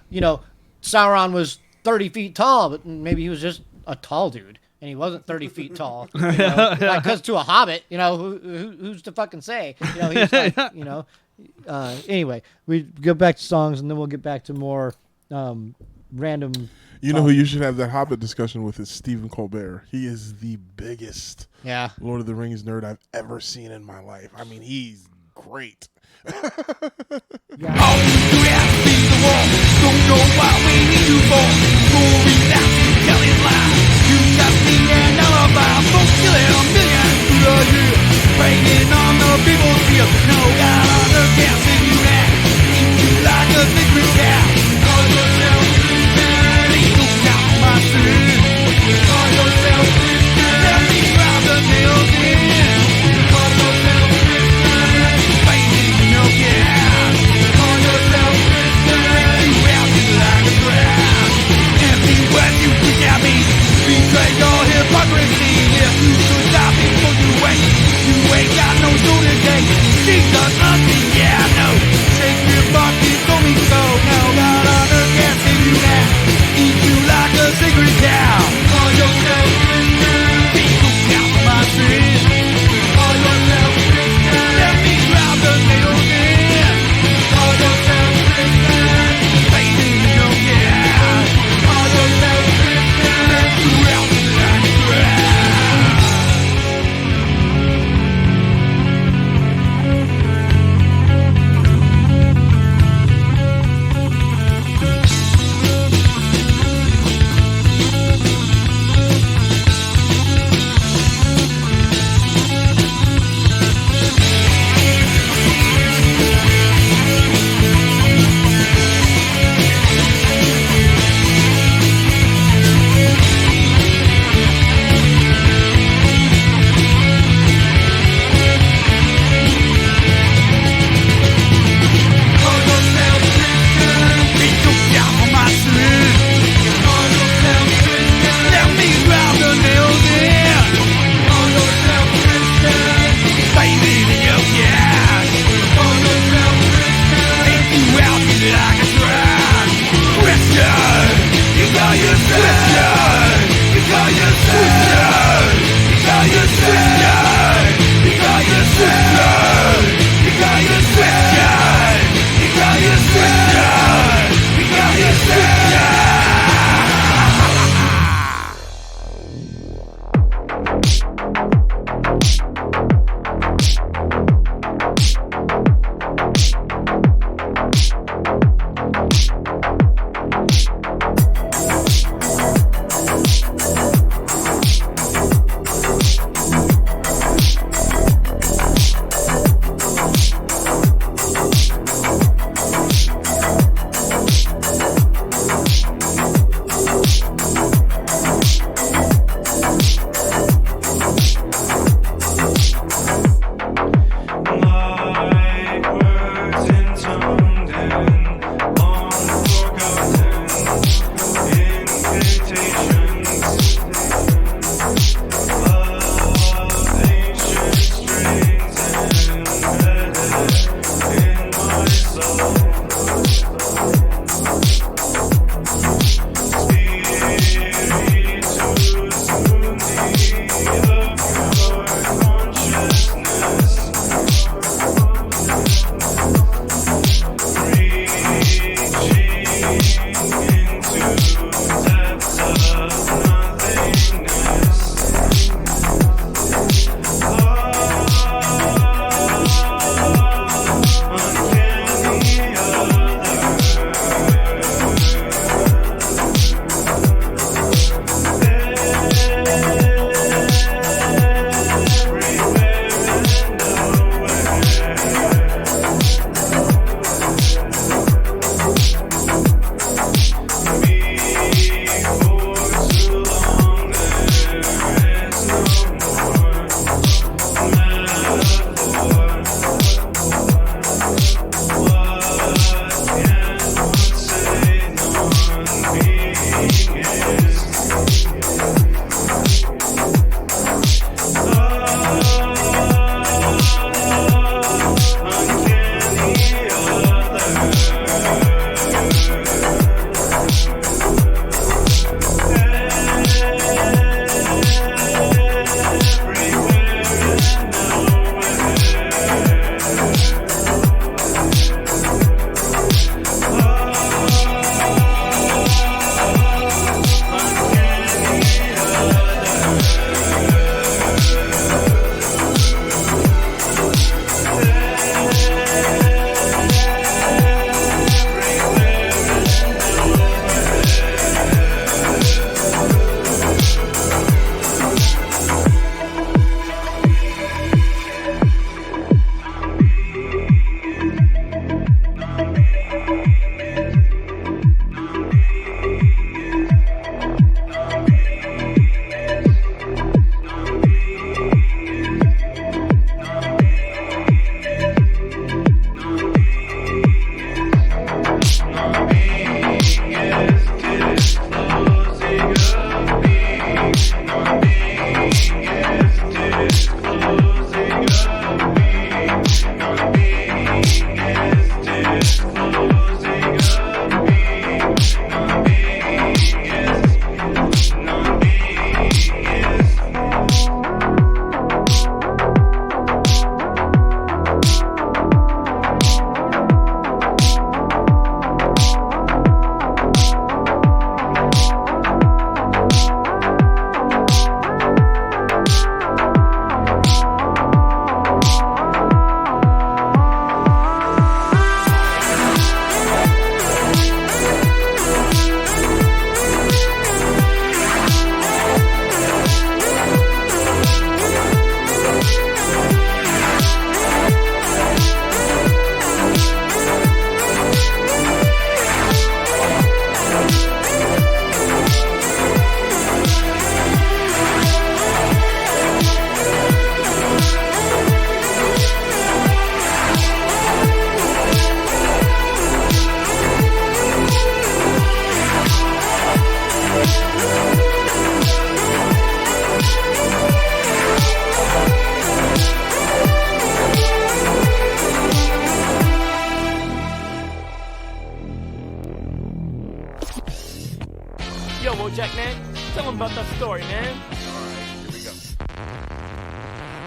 was 30 feet tall, but maybe he was just a tall dude. And he wasn't 30 feet tall. Because to a hobbit, who's to fucking say? He's like, anyway, we go back to songs, and then we'll get back to more random. You know who you should have that Hobbit discussion with is Stephen Colbert. He is the biggest Lord of the Rings nerd I've ever seen in my life. I mean, he's great. What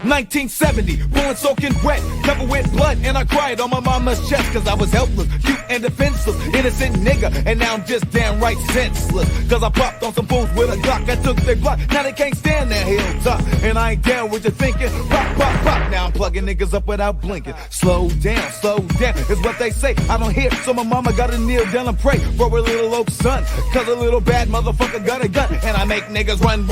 1970, born soaking wet, covered with blood, and I cried on my mama's chest, cause I was helpless, cute and defenseless, innocent nigga, and now I'm just damn right senseless, cause I popped on some fools with a Glock, I took their block, now they can't stand that hilltop, and I ain't down with your thinking, pop, pop, pop, now I'm plugging niggas up without blinking, slow down, is what they say, I don't hear, so my mama gotta kneel down and pray for her little old son, cause a little bad motherfucker got a gun, and I make niggas run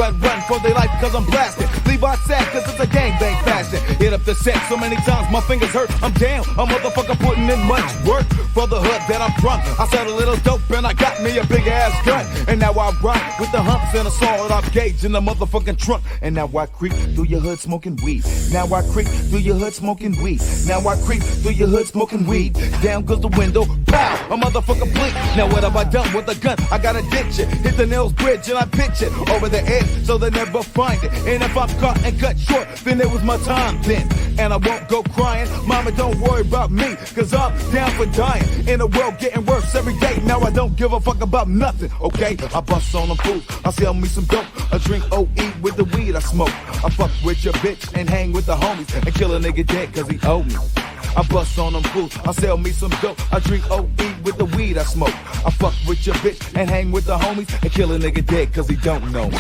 for their life, cause I'm blasted, leave out sad, cause it's a gang bang fashion. Hit up the set so many times my fingers hurt. I'm down, a motherfucker putting in much work for the hood that I'm from. I said a little dope and I got me a big ass gun. And now I rock with the humps and a solid off gauge in the motherfucking trunk. And now I creep through your hood smoking weed. Now I creep through your hood smoking weed. Now I creep through your hood smoking weed. Down goes the window, pow, a motherfucker blink. Now what have I done with the gun? I gotta ditch it. Hit the nails bridge and I pitch it over the edge so they never find it. And if I'm caught and cut short, then it was my time then. And I won't go crying. Mama, don't worry about me, cause I'm down for dying. In the world getting worse every day. Now I don't give a fuck about nothing, okay? I bust on them fools. I sell me some dope. I drink OE with the weed I smoke. I fuck with your bitch and hang with the homies and kill a nigga dead cause he owe me. I bust on them fools, I sell me some dope. I drink OE with the weed I smoke. I fuck with your bitch and hang with the homies and kill a nigga dead cause he don't know me.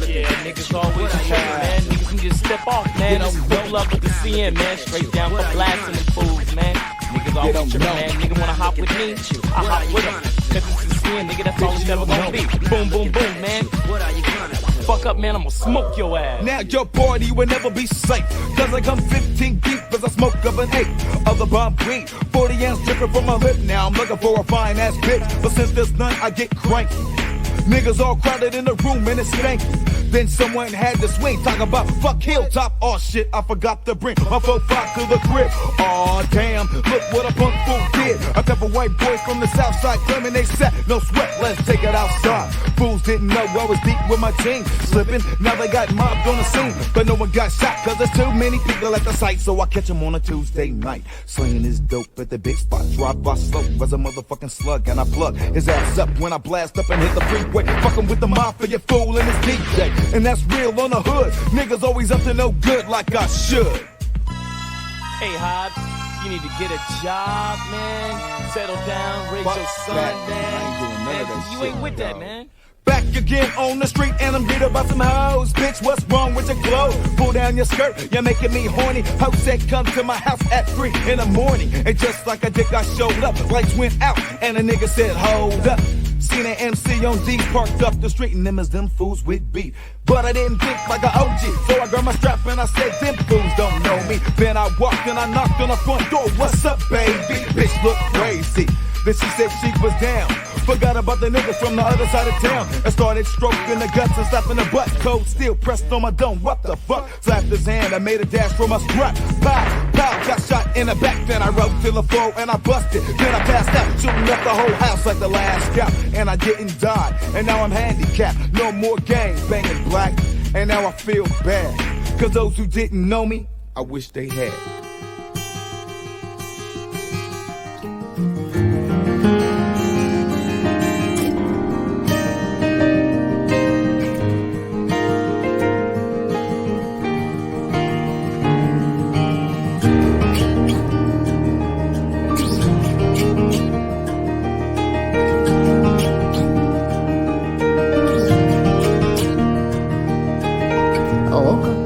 Yeah, niggas always try, man. Niggas can just step off, man. No love with the CN, man. Straight down for blasting them fools, man. Niggas always trippin', man. Nigga wanna hop with me? I hop with him. Cause it's the CN, nigga, that's all it's never gonna be. Boom, boom, boom, man. What are you gonna do? Fuck up, man, I'ma smoke your ass. Now your party will never be safe, cause I come 15 deep as I smoke up an eighth of the bomb weed. 40 ounce dripping from my lip, now I'm looking for a fine ass bitch, but since there's none, I get cranky. Niggas all crowded in the room and it's stanky. Then someone had to swing, talk about fuck hilltop. Oh shit, I forgot to bring my 4-5 to the crib. Aw damn, look what a punk fool did. A couple white boys from the south side claiming they set. No sweat, let's take it outside. Fools didn't know I was deep with my team. Slipping, now they got mobbed on the scene. But no one got shot cause there's too many people at the site. So I catch them on a Tuesday night. Slinging his dope at the big spot. Drive by slow as a motherfucking slug. And I plug his ass up when I blast up and hit the freeway. Fucking with the mafia fool and his DJ. And that's real on the hood. Niggas always up to no good like I should. Hey, Hobbs, you need to get a job, man. Settle down, raise your son, man. You ain't with that, man. Back again on the street and I'm beat about some hoes. Bitch, what's wrong with your clothes? Pull down your skirt, you're making me horny. Hope said come to my house at 3 in the morning. And just like a dick I showed up, lights went out and a nigga said hold up. Seen an MC on D parked up the street and them is them fools with beat. But I didn't think like an OG, so I grabbed my strap and I said them fools don't know me. Then I walked and I knocked on the front door. What's up, baby? Bitch look crazy. Then she said she was down. Forgot about the niggas from the other side of town. And started stroking the guts and slapping the butt. Cold steel pressed on my dome. What the fuck? Slapped his hand. I made a dash for my strap. Pow, pow. Got shot in the back. Then I rode to the floor and I busted. Then I passed out. Shooting up the whole house like the last scout. And I didn't die. And now I'm handicapped. No more gang banging black. And now I feel bad. Cause those who didn't know me, I wish they had.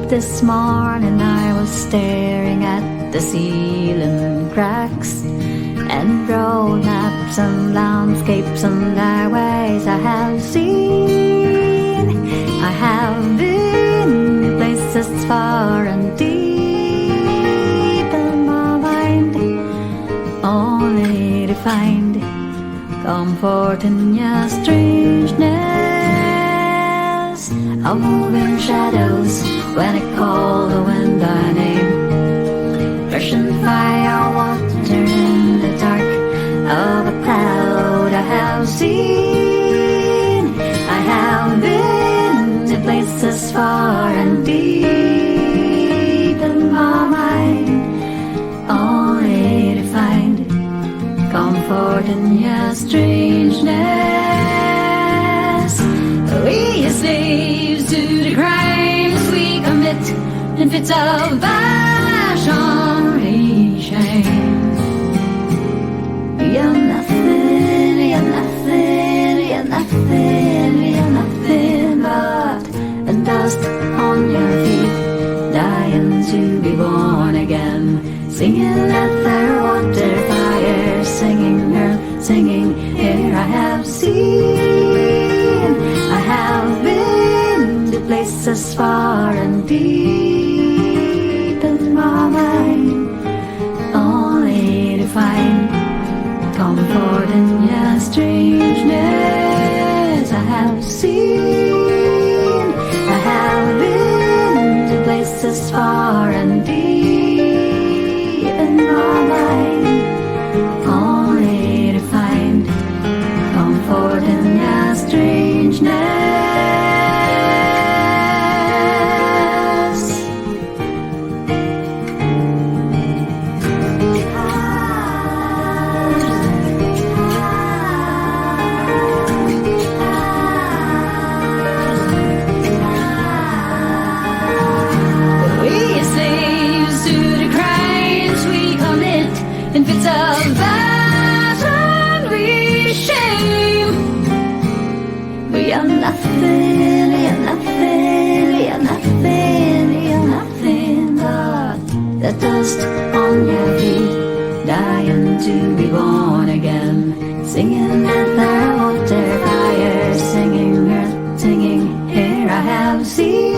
This morning I was staring at the ceiling cracks and road maps and landscapes and highways I have seen. I have been places far and deep in my mind, only to find comfort in your strangeness. Of moving shadows when I call the wind by name, rushing fire water in the dark of a cloud I have seen. I have been to places far and deep in my mind, only to find comfort in your strangeness. We are slaves to the crimes we commit, and fit fits of passion, shame. You're nothing, you're nothing, you're nothing, you're nothing but a dust on your feet, dying to be born again. Singing at their water fire, singing earth, singing here. I have seen, I have been to places far and deep in my mind, only to find comfort in your strangeness. I have seen, I have been to places far and deep in my mind, only to find comfort in your strangeness. We slaves to the crimes we commit, in fits of passion we shame. We are nothing, we are nothing, we are nothing, we are nothing but the dust on your feet, dying to be born again. Singing at the water fire, singing earth, singing here. I have seen,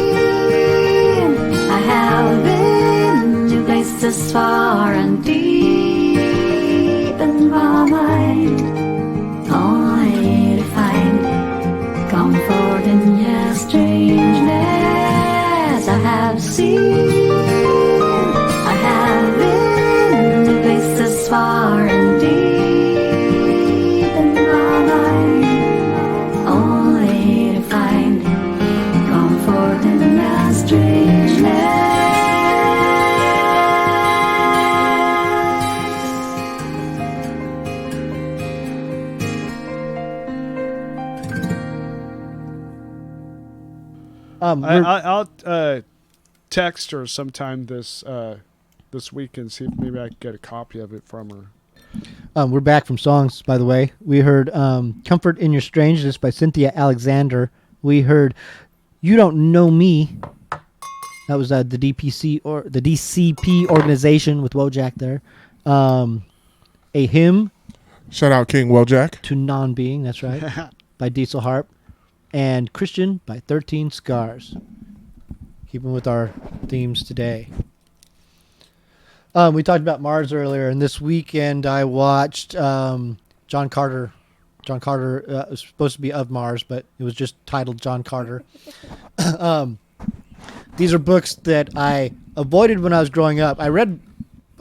I have been to places far and deep in my mind, only to find comfort in your strangeness. I have seen, I have been to places far and deep in my mind, only to find comfort in your strangeness. I'll text her sometime this week and see if maybe I can get a copy of it from her. We're back from songs, by the way. We heard Comfort in Your Strangeness by Cynthia Alexander. We heard You Don't Know Me. That was the DPC or the DCP organization with Wojak there. A Hymn Shout out King Wojak. to Non-Being, that's right, by Diesel Harp. And Christian by 13 Scars. Keeping with our themes today. We talked about Mars earlier, and this weekend I watched John Carter. John Carter was supposed to be of Mars, but it was just titled John Carter. These are books that I avoided when I was growing up. I read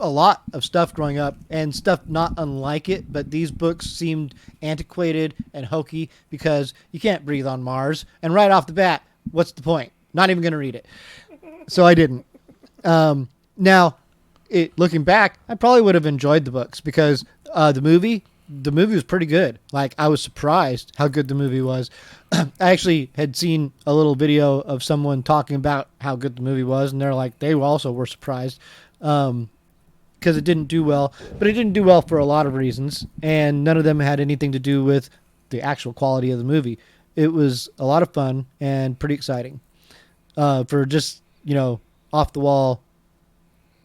a lot of stuff growing up and stuff not unlike it, but these books seemed antiquated and hokey because you can't breathe on Mars. And right off the bat, what's the point? Not even going to read it. So I didn't. Now, looking back, I probably would have enjoyed the books because the movie was pretty good. Like, I was surprised how good the movie was. I actually had seen a little video of someone talking about how good the movie was, and they're like, they also were surprised because it didn't do well. But it didn't do well for a lot of reasons, and none of them had anything to do with the actual quality of the movie. It was a lot of fun and pretty exciting for just, off-the-wall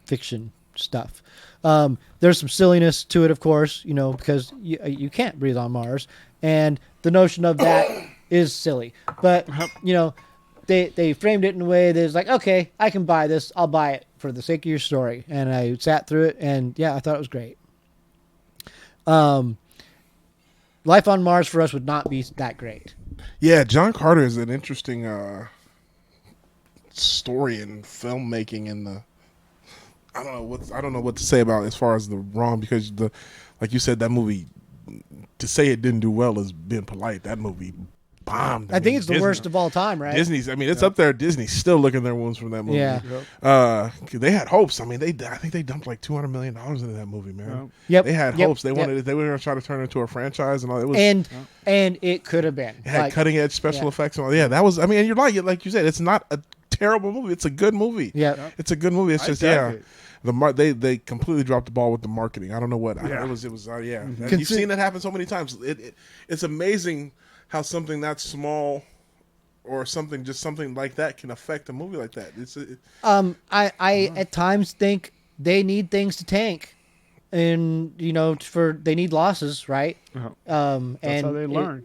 fiction stuff. There's some silliness to it, of course, because you can't breathe on Mars, and the notion of that is silly. But they framed it in a way that's like, okay, I can buy this. I'll buy it for the sake of your story. And I sat through it, and yeah, I thought it was great. Life on Mars for us would not be that great. Yeah, John Carter is an interesting story in filmmaking and the. I don't know what to say about as far as the wrong, because like you said, that movie, to say it didn't do well is being polite. That movie bombed. I think it's the worst of all time, right? Disney's. I mean, it's up there. Disney's still licking their wounds from that movie. Yeah. They had hopes. I mean, I think they dumped like $200 million into that movie, man. Yep. They had hopes. They wanted it. They were going to try to turn it into a franchise and all. It was, and it could have been. It had cutting edge special effects and all. Yeah, that was. I mean, and you're like you said, it's not a terrible movie. It's a good movie. Yeah, it's a good movie. It's just they completely dropped the ball with the marketing. I don't know what it was. You've seen it happen so many times. It's amazing how something that small or something like that can affect a movie like that. I at times think they need things to tank, and they need losses, right? That's how they learn.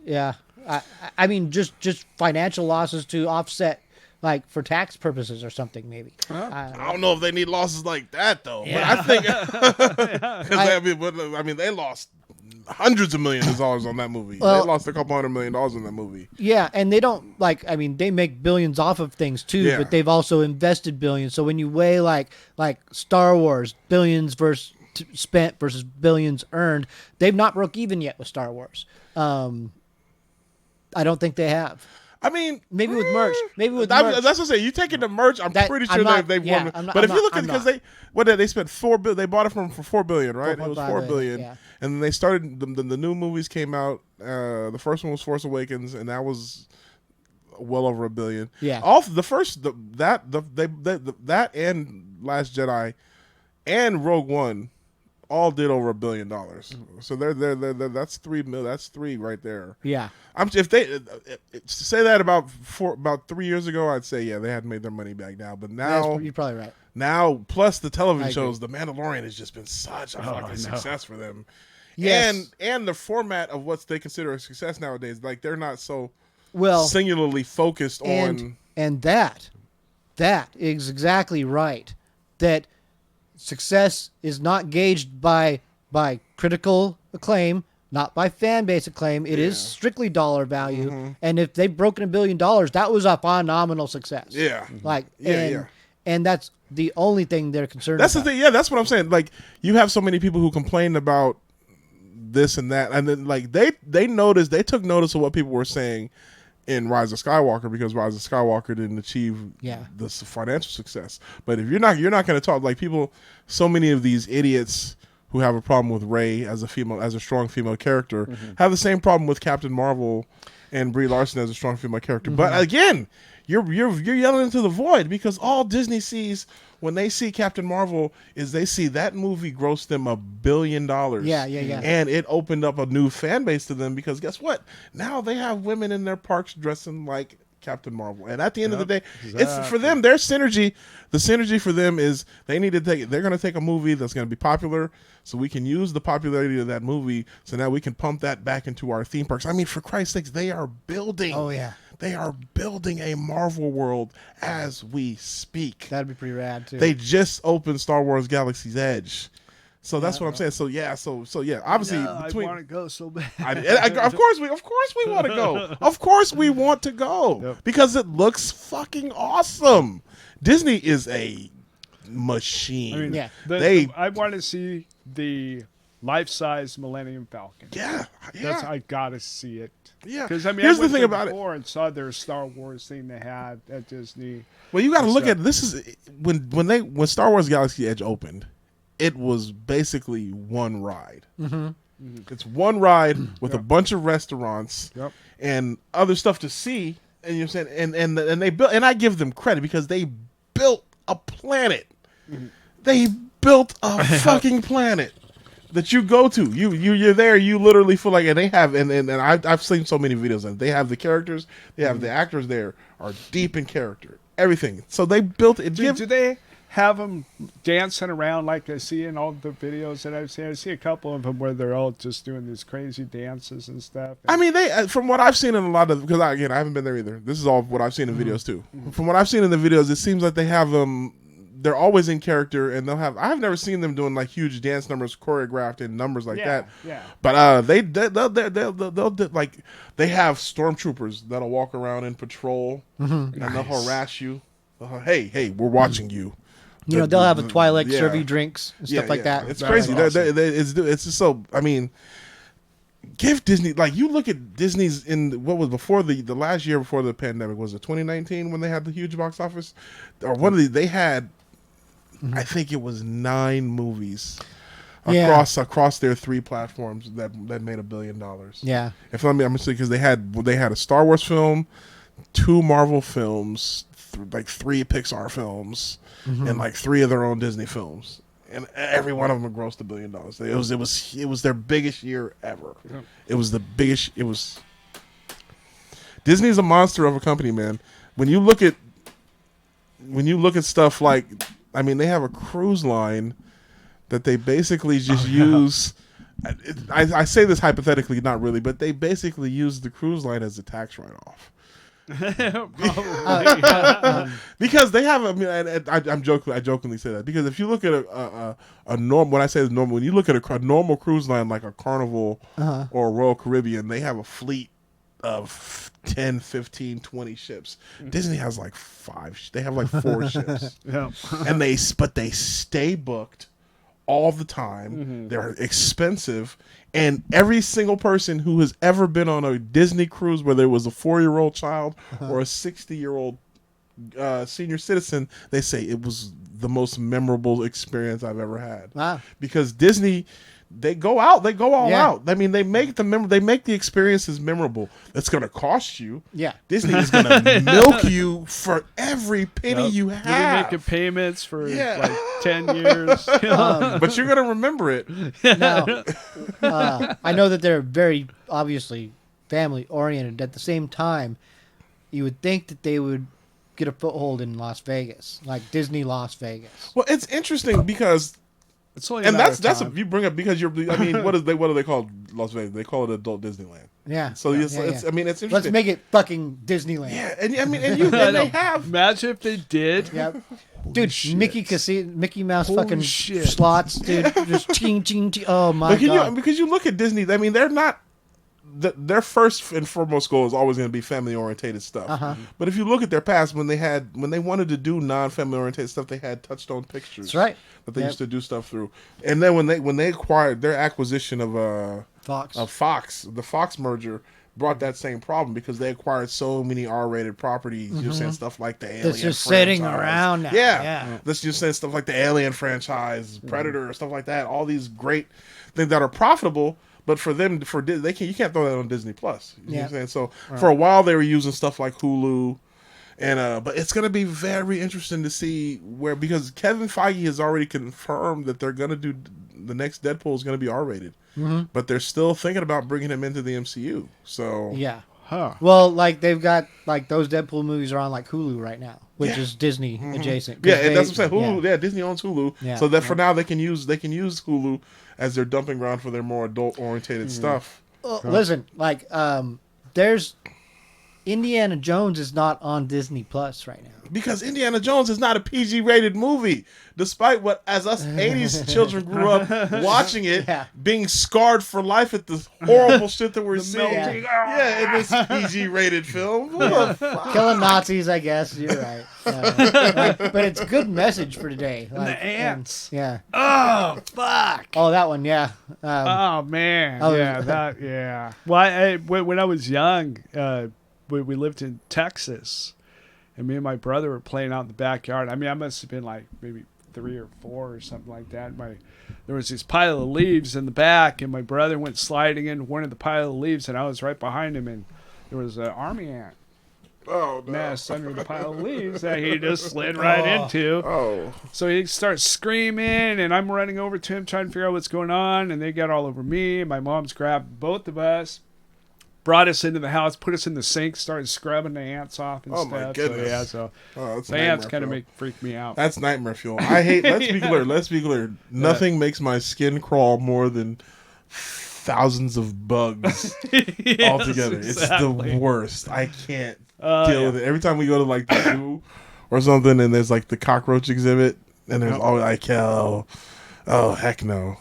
I mean, just financial losses to offset, like for tax purposes or something, maybe. I don't know if they need losses like that though. Yeah. But I think they lost hundreds of millions of dollars on that movie. They lost a couple $100 million on that movie. Yeah, and they don't they make billions off of things too, but they've also invested billions. So when you weigh like Star Wars, billions spent versus billions earned, they've not broke even yet with Star Wars. I don't think they have. I mean, maybe with merch. Merch. That's what I'm saying. You take it to merch. I'm pretty sure they've won. But if you look at because they spent $4 billion. They bought it for $4 billion, right? It was $4 billion. Yeah. And then they started. The new movies came out. The first one was Force Awakens, and that was well over $1 billion. Yeah. That and Last Jedi and Rogue One all did over $1 billion. So that's three right there. Yeah. If they say that about 3 years ago, I'd say they hadn't made their money back now. But now you're probably right. Now, plus the television shows, The Mandalorian has just been such a fucking success for them. Yes. And the format of what they consider a success nowadays, like they're not so singularly focused on. And that is exactly right. That success is not gauged by critical acclaim, not by fan base acclaim. It is strictly dollar value. Mm-hmm. And if they've broken $1 billion, that was a phenomenal success. Yeah. And that's the only thing they're concerned about. That's the thing. Yeah, that's what I'm saying. Like, you have so many people who complain about this and that, and then like they took notice of what people were saying in Rise of Skywalker, because Rise of Skywalker didn't achieve this financial success. But if you're not going to talk like people, so many of these idiots who have a problem with Rey as a strong female character, have the same problem with Captain Marvel and Brie Larson as a strong female character. But again, you're yelling into the void, because all Disney sees when they see Captain Marvel is they see that movie grossed them $1 billion. Yeah. And it opened up a new fan base to them, because guess what? Now they have women in their parks dressing like Captain Marvel. And at the end of the day, it's for them, their synergy. The synergy for them is they're going to take a movie that's going to be popular, so we can use the popularity of that movie, so now we can pump that back into our theme parks. I mean, for Christ's sakes, they are building. Oh yeah. They are building a Marvel world as we speak. That'd be pretty rad too. They just opened Star Wars Galaxy's Edge. So that's what I'm saying. So yeah, obviously I want to go so bad. Of course we want to go. Of course we want to go because it looks fucking awesome. Disney is a machine. I mean, I want to see the life-size Millennium Falcon. Yeah. I gotta see it. Yeah, because I mean, here's the thing about it. And saw their Star Wars thing they had at Disney. Well, you got to look at this. Is when Star Wars Galaxy Edge opened, it was basically one ride. It's one ride with a bunch of restaurants and other stuff to see. And you're saying, and they built, and I give them credit because they built a planet. They built a fucking planet that you go to. You're there. You literally feel like, and they have, and I've seen so many videos, and they have the characters, they have the actors there are deep in character, everything. So they built it. Do they have them dancing around like I see in all the videos that I've seen? I see a couple of them where they're all just doing these crazy dances and stuff. I mean, they, from what I've seen in a lot of, because I haven't been there either. This is all what I've seen in videos too. From what I've seen in the videos, it seems like they have them. They're always in character, and they'll have. I've never seen them doing like huge dance numbers choreographed in numbers like that. Yeah. But they'll like they have stormtroopers that'll walk around and patrol, and they'll harass you. Hey, we're watching you. You know, they'll have a Twi'lek serve you drinks and stuff like that. It's crazy. Awesome. It's just so. I mean, give Disney, like, you look at Disney's in what was before the last year before the pandemic, was it 2019 when they had the huge box office, or one of these they had. I think it was 9 movies across their 3 platforms that made $1 billion. Yeah. If I'm saying, because they had a Star Wars film, 2 Marvel films, like 3 Pixar films and like 3 of their own Disney films, and every one of them grossed $1 billion. It was their biggest year ever. It was the biggest. It was. Disney's a monster of a company, man. When you look at stuff like, I mean, they have a cruise line that they basically just use. I say this hypothetically, not really, but they basically use the cruise line as a tax write-off. Because they have, I mean, I'm joking. I jokingly say that because if you look at a normal, when I say normal, when you look at a normal cruise line like a Carnival or a Royal Caribbean, they have a fleet of 10, 15, 20 ships. Disney has like 5. They have like 4 ships, and they stay booked all the time. They're expensive, and every single person who has ever been on a Disney cruise, whether it was a 4-year-old child or a 60-year-old senior citizen, they say it was the most memorable experience I've ever had. Wow! Because Disney, they go all out. I mean, they make the experiences memorable. It's going to cost you. Yeah, Disney is going to milk you for every penny you have. You're making payments for like 10 years, but you're going to remember it. Now, I know that they're very obviously family oriented. At the same time, you would think that they would get a foothold in Las Vegas, like Disney Las Vegas. Well, it's interesting because. And that's a, you bring up because you're. I mean, what do they call Las Vegas? They call it Adult Disneyland. Yeah. So it's I mean, it's interesting. Let's make it fucking Disneyland. Yeah, and I mean, and they have. Imagine if they did. Yeah. Dude, Mickey Mouse fucking slots, dude. Just ching. Oh my god. Because you look at Disney, I mean, they're not. Their first and foremost goal is always going to be family orientated stuff. But if you look at their past, when they wanted to do non-family orientated stuff, they had Touchstone Pictures. That's right. That they used to do stuff through. And then when they acquired their acquisition of Fox, the Fox merger brought that same problem because they acquired so many R-rated properties. You're saying stuff like the Alien that's just franchise. sitting around now. Yeah. That's just saying stuff like the Alien franchise, Predator, stuff like that. All these great things that are profitable. But for them, you can't throw that on Disney Plus. You know what I'm saying? So for a while they were using stuff like Hulu, and but it's gonna be very interesting to see because Kevin Feige has already confirmed that they're gonna do the next Deadpool is gonna be R-rated, but they're still thinking about bringing him into the MCU. So well, like they've got like those Deadpool movies are on like Hulu right now, which is Disney adjacent. Yeah, and that's what I'm saying. Hulu, Disney owns Hulu, so that for now they can use Hulu as their dumping ground for their more adult-orientated stuff. Listen, like, there's Indiana Jones is not on Disney Plus right now. Because Indiana Jones is not a PG-rated movie, despite what, as us 80s children grew up watching it, being scarred for life at the horrible shit that we're seeing. In this PG-rated film. Killing Nazis, I guess. You're right. But it's a good message for today. Like, the ants. Oh, fuck. Oh, that one, oh, man. Well, when I was young, we lived in Texas. And me and my brother were playing out in the backyard. I mean, I must have been like maybe 3 or 4 or something like that. There was this pile of leaves in the back, and my brother went sliding into one of the pile of leaves, and I was right behind him, and there was an army ant nest under the pile of leaves that he just slid right into. So he starts screaming, and I'm running over to him trying to figure out what's going on, and they got all over me. My mom's grabbed both of us, brought us into the house, put us in the sink, started scrubbing the ants off and stuff. My goodness. So the ants kind of freak me out. That's nightmare fuel. I hate, let's be clear. Nothing makes my skin crawl more than thousands of bugs altogether. Exactly. It's the worst. I can't deal with it. Every time we go to like the zoo or something and there's like the cockroach exhibit and there's always like, heck no.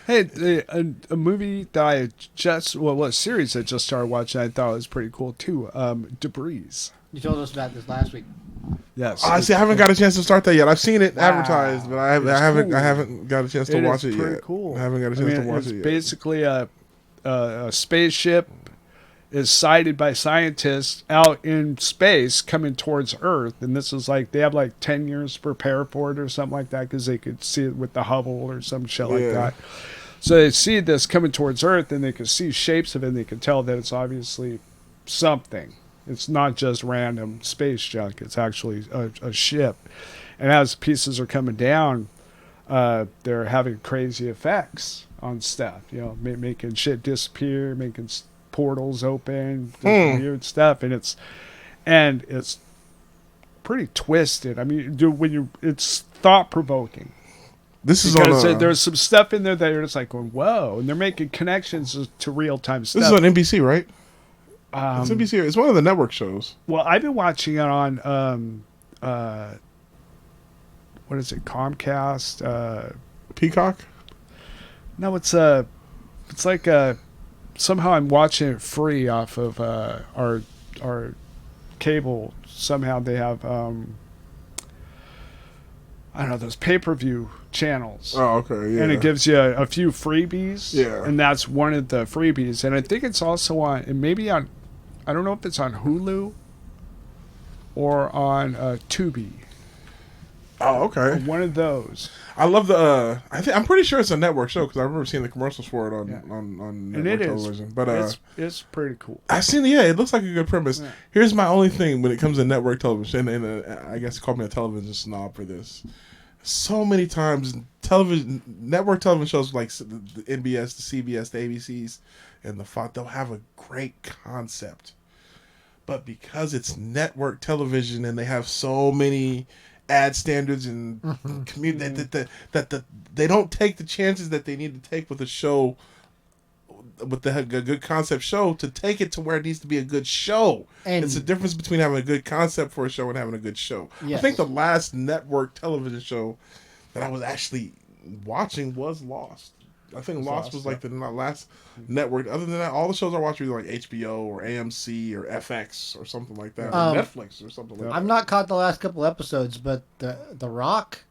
Hey, a movie that I a series I just started watching I thought was pretty cool too. Debris. You told us about this last week. Yes. I haven't got a chance to start that yet. I've seen it advertised, but I haven't got a chance to watch it yet. Pretty cool. I haven't got a chance to watch it yet. Basically, a spaceship is sighted by scientists out in space coming towards Earth, and this is like they have like 10 years to prepare for it or something like that because they could see it with the Hubble or some shit like that. So they see this coming towards Earth, and they can see shapes of it, and they can tell that it's obviously something. It's not just random space junk. It's actually a ship. And as pieces are coming down, they're having crazy effects on stuff. You know, making shit disappear, making portals open, weird stuff, and it's pretty twisted. I mean, it's thought provoking. This is because there's some stuff in there that you're just like going, whoa, and they're making connections to real time stuff. This is on NBC, right? It's NBC. It's one of the network shows. Well, I've been watching it on what is it, Comcast? Peacock? No, it's like somehow I'm watching it free off of our cable. Somehow they have I don't know, those pay-per-view channels. Oh, okay, yeah. And it gives you a few freebies. Yeah. And that's one of the freebies. And I think it's also on, and maybe on, I don't know if it's on Hulu or on Tubi. Oh, okay. One of those. I love the. I'm pretty sure it's a network show because I remember seeing the commercials for it on network television. But it's pretty cool. I've seen it. Yeah, it looks like a good premise. Yeah. Here's my only thing when it comes to network television, and I guess call me a television snob for this. So many times, network television shows like the NBS, the CBS, the ABCs, and the Fox, they'll have a great concept, but because it's network television and they have so many ad standards and community that they don't take the chances that they need to take with a show, with a good concept show, to take it to where it needs to be a good show. And it's a difference between having a good concept for a show and having a good show. Yes. I think the last network television show that I was actually watching was Lost. I think Lost was like the last network. Other than that, all the shows I watch are either like HBO or AMC or FX or something like that, or Netflix or something like that. I've not caught the last couple episodes, but the Rock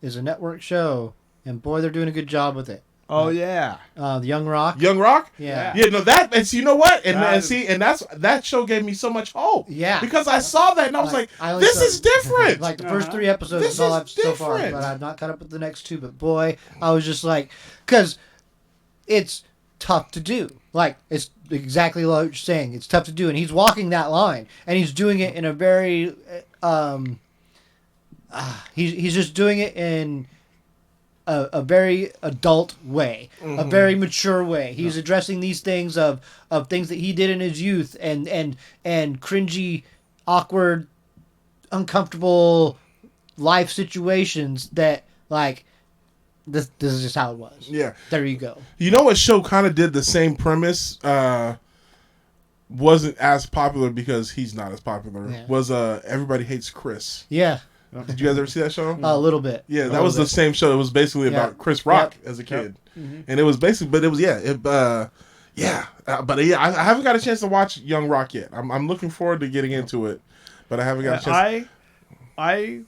is a network show, and boy, they're doing a good job with it. Oh yeah, the Young Rock. Young Rock. Yeah. No, that, and you know what, and that show gave me so much hope. Yeah, because I saw that and I was like, this is different. Like the first 3 episodes is all I've so far, but I've not caught up with the next 2. But boy, I was just like, because it's tough to do. Like, it's exactly what you're saying. It's tough to do, and he's walking that line, and he's doing it in a very he's just doing it in a very adult way, a very mature way. He's addressing these things of things that he did in his youth, and cringy, awkward, uncomfortable life situations that, like, this is just how it was. Yeah. There you go. You know what show kind of did the same premise, wasn't as popular because he's not as popular, was Everybody Hates Chris. Yeah. Did you guys ever see that show? A little bit. Yeah, that was the same show. It was basically about Chris Rock as a kid. Yep. And it was basically, but it was, but I haven't got a chance to watch Young Rock yet. I'm looking forward to getting into it, but I haven't got a chance. I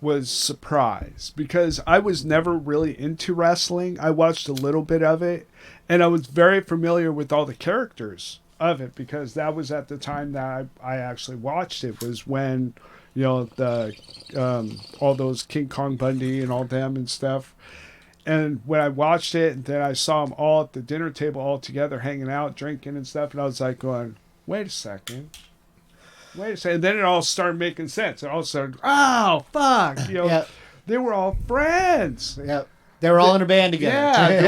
was surprised because I was never really into wrestling. I watched a little bit of it, and I was very familiar with all the characters of it because that was at the time that I actually watched it, was when, you know, the all those King Kong Bundy and all them and stuff. And when I watched it, and then I saw them all at the dinner table all together hanging out, drinking and stuff, and I was like going, wait a second. And then it all started making sense. It all started, oh, fuck. You know, they were all friends. Yep. They were all in a band together. Yeah,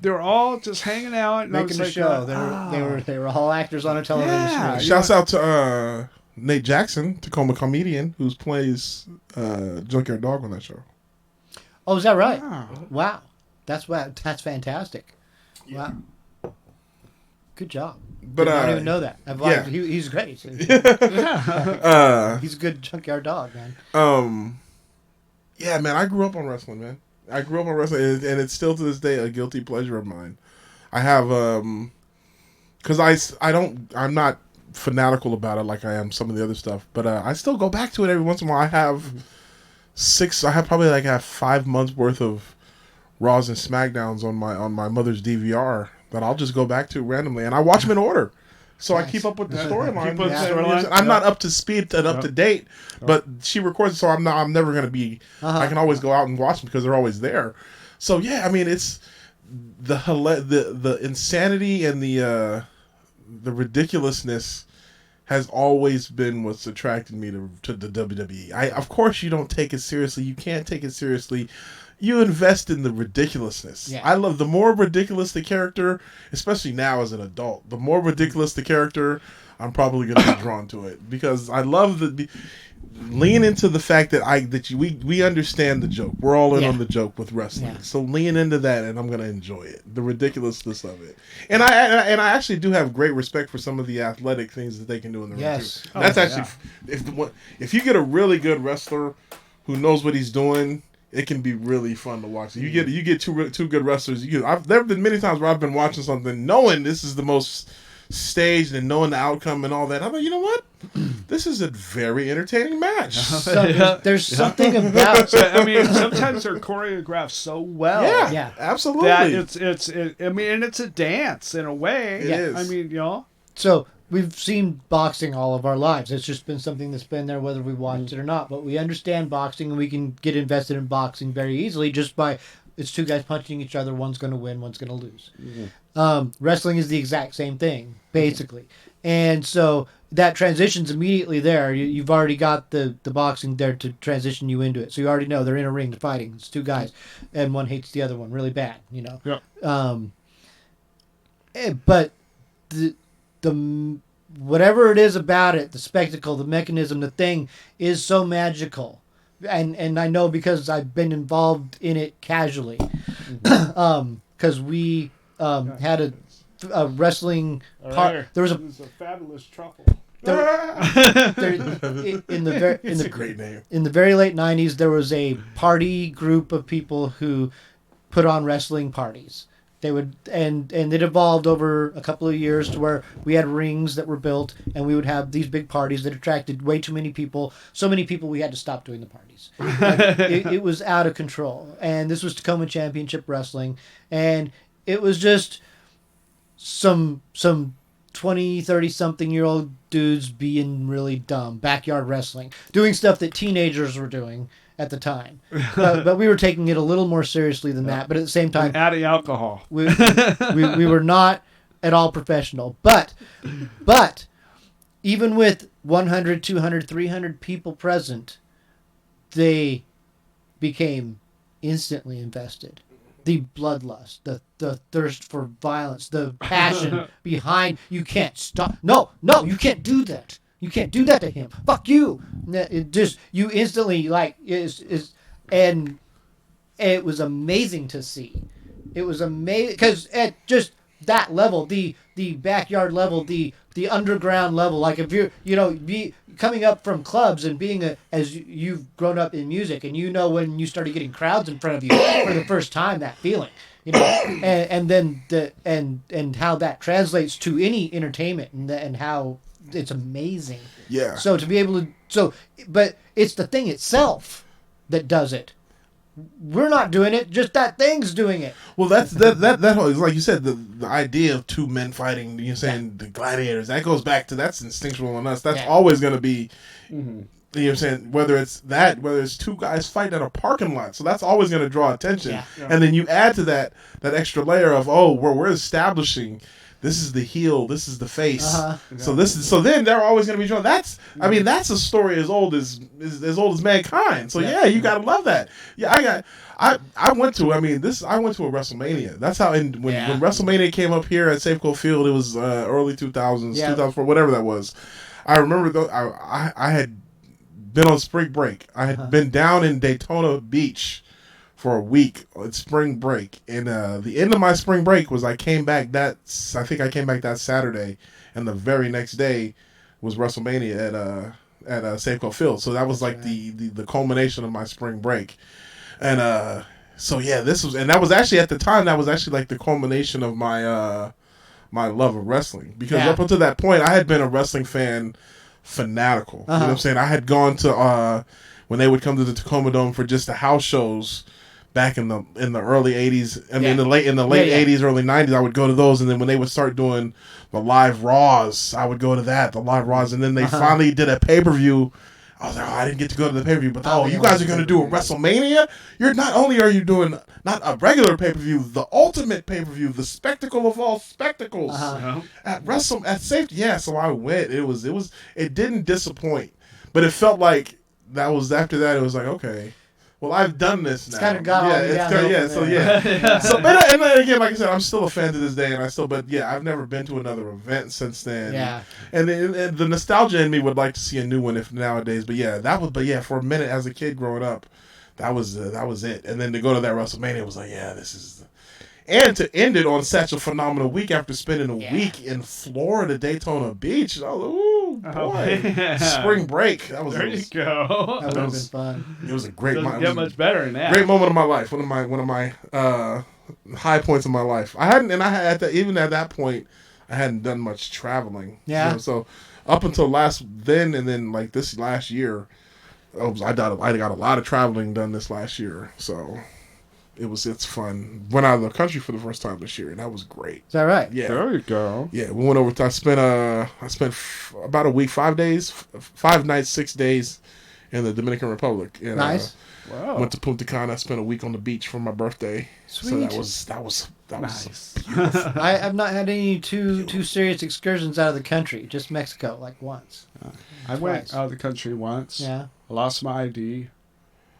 they were all just hanging out and making a show. They were all actors on a television screen. Shouts out to Nate Jackson, Tacoma comedian, who plays Junkyard Dog on that show. Oh, is that right? Wow. That's fantastic. Wow. Good job. But I don't even know that. He's great. He's a good junkyard dog, man. Yeah, man, I grew up on wrestling, man. And it's still to this day a guilty pleasure of mine. I have because I'm not fanatical about it like I am some of the other stuff, but I still go back to it every once in a while. I have 5 months worth of Raws and SmackDowns on my mother's DVR that I'll just go back to randomly, and I watch them in order, so I keep up with the storyline. I'm not up to speed and up to date, but she records it, so I'm never gonna be. I can always go out and watch them because they're always there. So yeah, I mean, it's the insanity and the ridiculousness has always been what's attracted me to the WWE. Of course, you don't take it seriously. You can't take it seriously. You invest in the ridiculousness. Yeah. I love the more ridiculous the character, especially now as an adult. The more ridiculous the character, I'm probably going to be drawn to it because I love lean into the fact that we understand the joke. We're all in on the joke with wrestling. Yeah. So lean into that, and I'm going to enjoy it. The ridiculousness of it, and I actually do have great respect for some of the athletic things that they can do in the ring. Too. That's actually if you get a really good wrestler who knows what he's doing, it can be really fun to watch. You get two good wrestlers. There have been many times where I've been watching something knowing this is the most staged and knowing the outcome and all that. I'm like, you know what? This is a very entertaining match. There's something about. I mean, sometimes they're choreographed so well. Yeah, absolutely. That it's a dance in a way. It is. I mean, So we've seen boxing all of our lives. It's just been something that's been there whether we watched it or not. But we understand boxing, and we can get invested in boxing very easily just by it's two guys punching each other. One's going to win, one's going to lose. Mm-hmm. Wrestling is the exact same thing, basically. And so that transition's immediately there. You've already got the boxing there to transition you into it. So you already know they're in a ring, they're fighting. It's two guys, and one hates the other one really bad, Yeah. But the whatever it is about it, the spectacle, the mechanism, the thing is so magical. And I know because I've been involved in it casually. Because we had a wrestling part. There was a fabulous truffle. It's a great name. In the very late 90s, there was a party group of people who put on wrestling parties. They would and it evolved over a couple of years to where we had rings that were built, and we would have these big parties that attracted way too many people. So many people we had to stop doing the parties. It was out of control. And this was Tacoma Championship Wrestling, and it was just some 20, 30-something-year-old dudes being really dumb, backyard wrestling, doing stuff that teenagers were doing at the time. But we were taking it a little more seriously than that. But at the same time, adding alcohol. We were not at all professional. But even with 100, 200, 300 people present, they became instantly invested. The bloodlust, the thirst for violence, the passion behind, you can't stop. No, you can't do that. You can't do that to him. Fuck you. It just, you instantly, and it was amazing to see. It was amazing, because at just that level, the backyard level, the underground level, like if you're, be coming up from clubs and being as you've grown up in music, and when you started getting crowds in front of you for the first time, that feeling, and then and how that translates to any entertainment, and how it's amazing. Yeah. So to be able to, but it's the thing itself that does it. We're not doing it; just that thing's doing it. Well, that whole, like you said, the idea of two men fighting. You're saying the gladiators. That goes back to that's instinctual in us. That's always going to be. Mm-hmm. You know what I'm saying? Whether it's two guys fighting at a parking lot, so that's always going to draw attention. Yeah. And then you add to that extra layer of we're establishing. This is the heel. This is the face. Uh-huh. So then they're always going to be drawn. That's a story as old as mankind. So you got to love that. Yeah, I went to a WrestleMania. That's how when WrestleMania came up here at Safeco Field, it was early 2000s, 2004, whatever that was. I remember I had been on spring break. I had been down in Daytona Beach for a week on spring break, and the end of my spring break was I came back that Saturday, and the very next day was WrestleMania at Safeco Field. So that was like the culmination of my spring break, and that was actually at the time like the culmination of my my love of wrestling, because up until that point I had been a wrestling fan fanatical. You know what I'm saying? I had gone to when they would come to the Tacoma Dome for just the house shows. Back in the early 80s, in the late 80s, early 90s, I would go to those, and then when they would start doing the live Raws, I would go to the live Raws, and then they finally did a pay-per-view. I was like, oh, I didn't get to go to the pay-per-view, but you guys are going to do a WrestleMania? You're not only are you doing not a regular pay-per-view, the ultimate pay-per-view, the spectacle of all spectacles at Safety. Yeah, so I went. It didn't disappoint, but it felt like that was after that. It was like, okay. Well, I've done this now. It's kind of got all the downhill from there. So, but and then again, like I said, I'm still a fan to this day, and I've never been to another event since then. Yeah. And the nostalgia in me would like to see a new one if nowadays. But for a minute as a kid growing up, that was it. And then to go to that WrestleMania, it was like, this is. And to end it on such a phenomenal week after spending a week in Florida, Daytona Beach. I was like, ooh, boy. Spring break. That There you go. That would have been fun. It was a great Doesn't get much better than that. Great moment of my life. One of my high points of my life. Even at that point, I hadn't done much traveling. Yeah. So up until then and then like this last year, I got a lot of traveling done this last year. So it's fun. Went out of the country for the first time this year, and that was great. Is that right? Yeah. There you go. Yeah, we went over. I spent about a week, 5 days, 5 nights, 6 days in the Dominican Republic. And, Nice. Wow. Went to Punta Cana. Spent a week on the beach for my birthday. Sweet. So that was Nice. beautiful. I've not had any too serious excursions out of the country. Just Mexico, like once. I went out of the country once. Yeah. I lost my ID.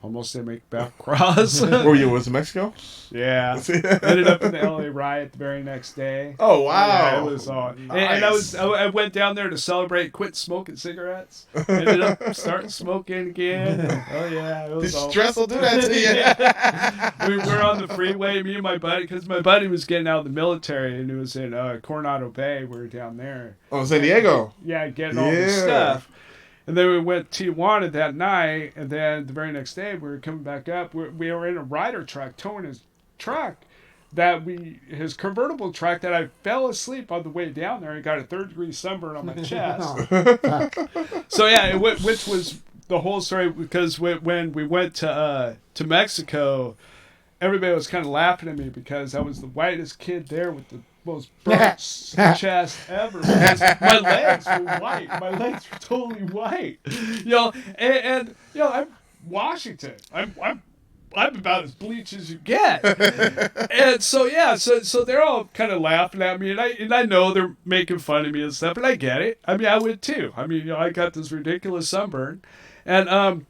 Almost didn't make back cross. Where you was in Mexico? Yeah. Ended up in the LA riot the very next day. Oh wow! Yeah, it was all. Nice. And I went down there to celebrate, quit smoking cigarettes. Ended up starting smoking again. Oh yeah, it was all. Stress will do that to you. Yeah. We were on the freeway, me and my buddy, because my buddy was getting out of the military and he was in Coronado Bay. We were down there. Oh, San Diego. Yeah, getting all this stuff. And then we went to Tijuana that night, and then the very next day we were coming back up. We were in a rider truck, towing his truck, his convertible truck that I fell asleep on the way down there. I got a 3rd-degree sunburn on my chest. So yeah, which was the whole story, because when we went to Mexico, everybody was kind of laughing at me because I was the whitest kid there with the most burnt chest ever. My legs were white. My legs were totally white. And I'm Washington. I'm about as bleach as you get. And so so they're all kind of laughing at me, and I know they're making fun of me and stuff, and I get it. I mean, I would too. I mean, I got this ridiculous sunburn, and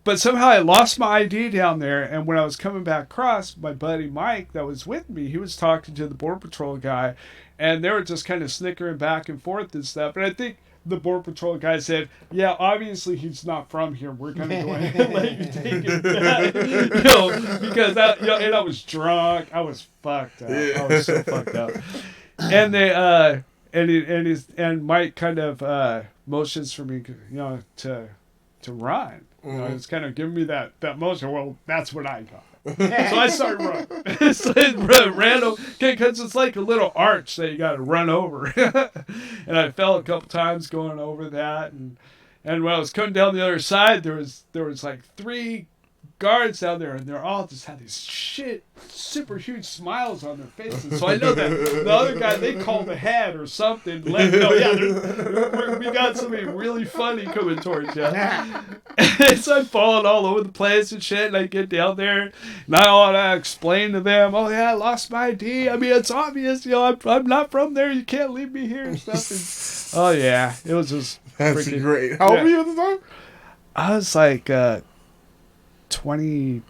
but somehow I lost my ID down there, and when I was coming back across, my buddy Mike that was with me, he was talking to the Border Patrol guy, and they were just kind of snickering back and forth and stuff. And I think the Border Patrol guy said, yeah, obviously he's not from here. We're going to go ahead and let you take it back. Because and I was drunk. I was fucked up. I was so fucked up. And they and Mike kind of motions for me, to run. It's kind of giving me that motion. Well, that's what I got. So I started running. So I ran over, because it's like a little arch that you got to run over. And I fell a couple times going over that. And when I was coming down the other side, there was like 3 guards down there, and they're all just had these super huge smiles on their faces. So I know that the other guy, they called ahead or something to let me know, we got something really funny coming towards you. And so I'm falling all over the place and shit, and I get down there, and I want to explain to them, oh yeah, I lost my ID. I mean, it's obvious, I'm not from there. You can't leave me here and stuff. And, oh yeah, it was just That's great. How old were you at the time? I was like 20.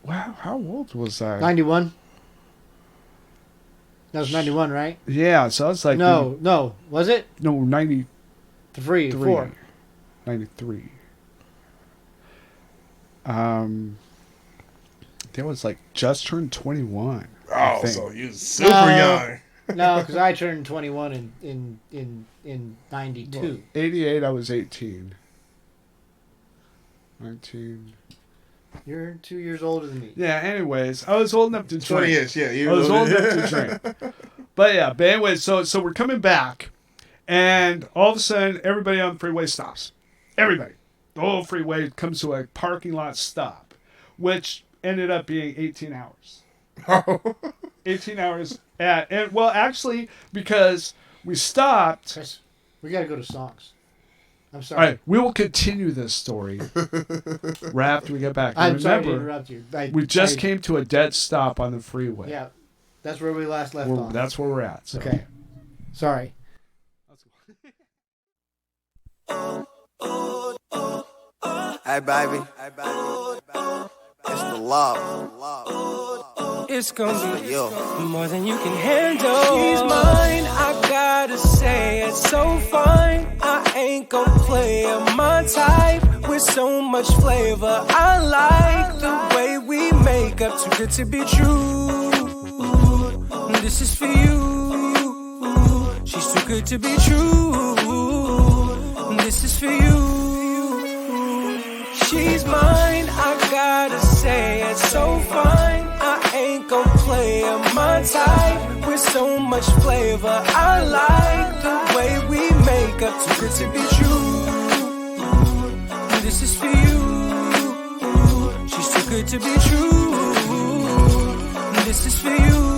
Wow, how old was I? 91. That was 91, right? Yeah, so I was like... No. Was it? No, 93. 4. 93. That was like just turned 21. Oh, so you was super young. No, because I turned 21 in 92. Well, 88, I was 18. 19... You're 2 years older than me. Yeah, anyways, I was old enough to drink. 20 years, yeah. I was old enough to drink. But anyways, so we're coming back, and all of a sudden, everybody on the freeway stops. Everybody. The whole freeway comes to a parking lot stop, which ended up being 18 hours. 18 hours. Actually, because we stopped. Chris, we got to go to songs. I'm sorry. All right, we will continue this story right after we get back. I'm sorry to interrupt you. We just came to a dead stop on the freeway. Yeah, that's where we last left off. That's where we're at. So. Okay. Sorry. Hey, baby. It's the love. It's gonna be you. more than you can handle. She's mine, I gotta say it's so fine. I ain't gonna play my type with so much flavor. I like the way we make up, too good to be true. This is for you. She's too good to be true. This is for you. She's mine, I gotta say it's so fine. I ain't gon' play my type with so much flavor. I like the way we make up, too good to be true. This is for you. She's too good to be true. This is for you.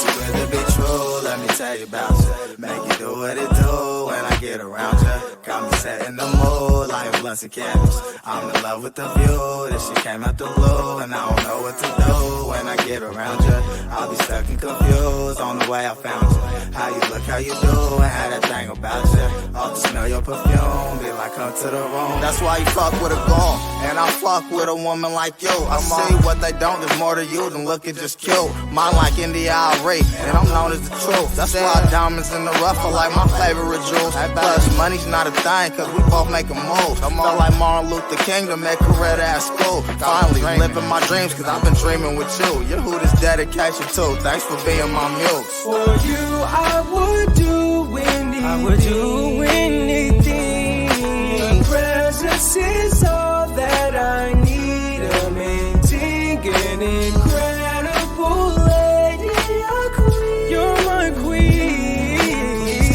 Too good to be true, let me tell you about you. Make you do what it do when I get around you. Got me set in the mood like blunts and candles. I'm in love with the view, this shit came out the blue. And I don't know what to do when I get around you. I'll be stuck and confused on the way I found you. How you look, how you do, and how that thing about you. Off to smell your perfume, be like come to the room. That's why you fuck with a girl, and I fuck with a woman like you. I see what they don't, there's more to you than looking just cute. Mine like India Ari, and I'm known as the truth. That's why diamonds in the rough are like my favorite jewels. Plus money's not a thing, cause we both making moves. Felt like Martin Luther King to make Coretta at school. Finally living my dreams, cause I've been dreaming with you. You're who this dedication to. Thanks for being my muse. For you, I would do anything. I would do anything. Your presence is all that I need. Amazing and incredible lady, you're my queen.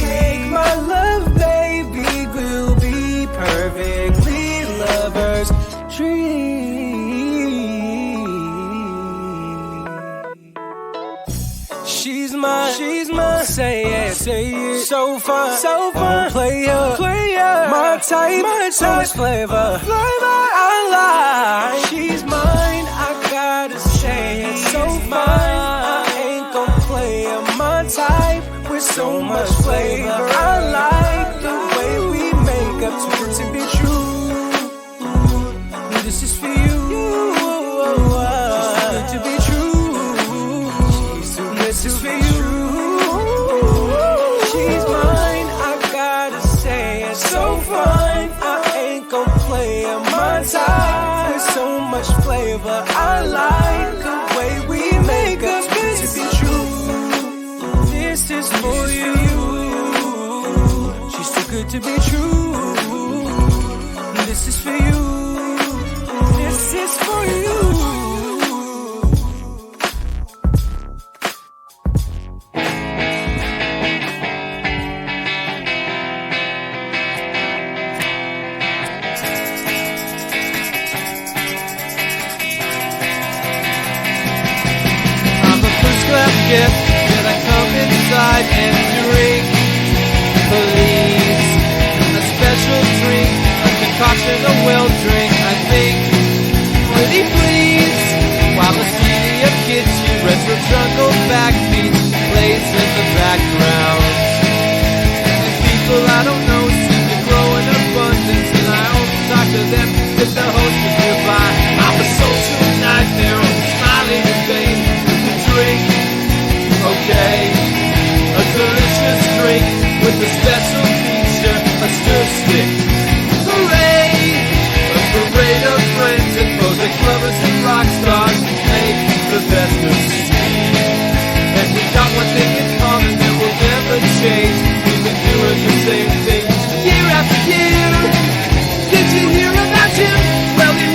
Take my love, baby, we'll be perfectly lovers. She's mine, say it, so fun, play her, my type, so much flavor, I like. She's mine, I gotta say it, so fine, I ain't gon' play her, my type, with so much flavor, I like the way we make up, too good to be true. This is for you. She's too good to be true. This is for you. She's mine, I gotta say it's so fine. I ain't gon' play my time with so much flavor. I like the way we make up, too good to be true. This is for you. She's too good to be true. This is for you. This is for you. I'm a first class gift. Can I come inside and drink, please? A special drink, a concoction, a well drink, I think. Pretty please. While a city of kids, you retro jungle backbeats plays in the background. And people I don't know seem to grow in abundance, and I only talk to them if the host is nearby. I'm a social nightmare, I'm smiling in vain with a drink, okay. A delicious drink with a special feature, a stir stick. Hooray! A parade of friends and foes, like lovers and rock stars, make the best of scene. And we got one thing in common that will never change. We've been doing the same thing year after year. Did you hear about him? Well, he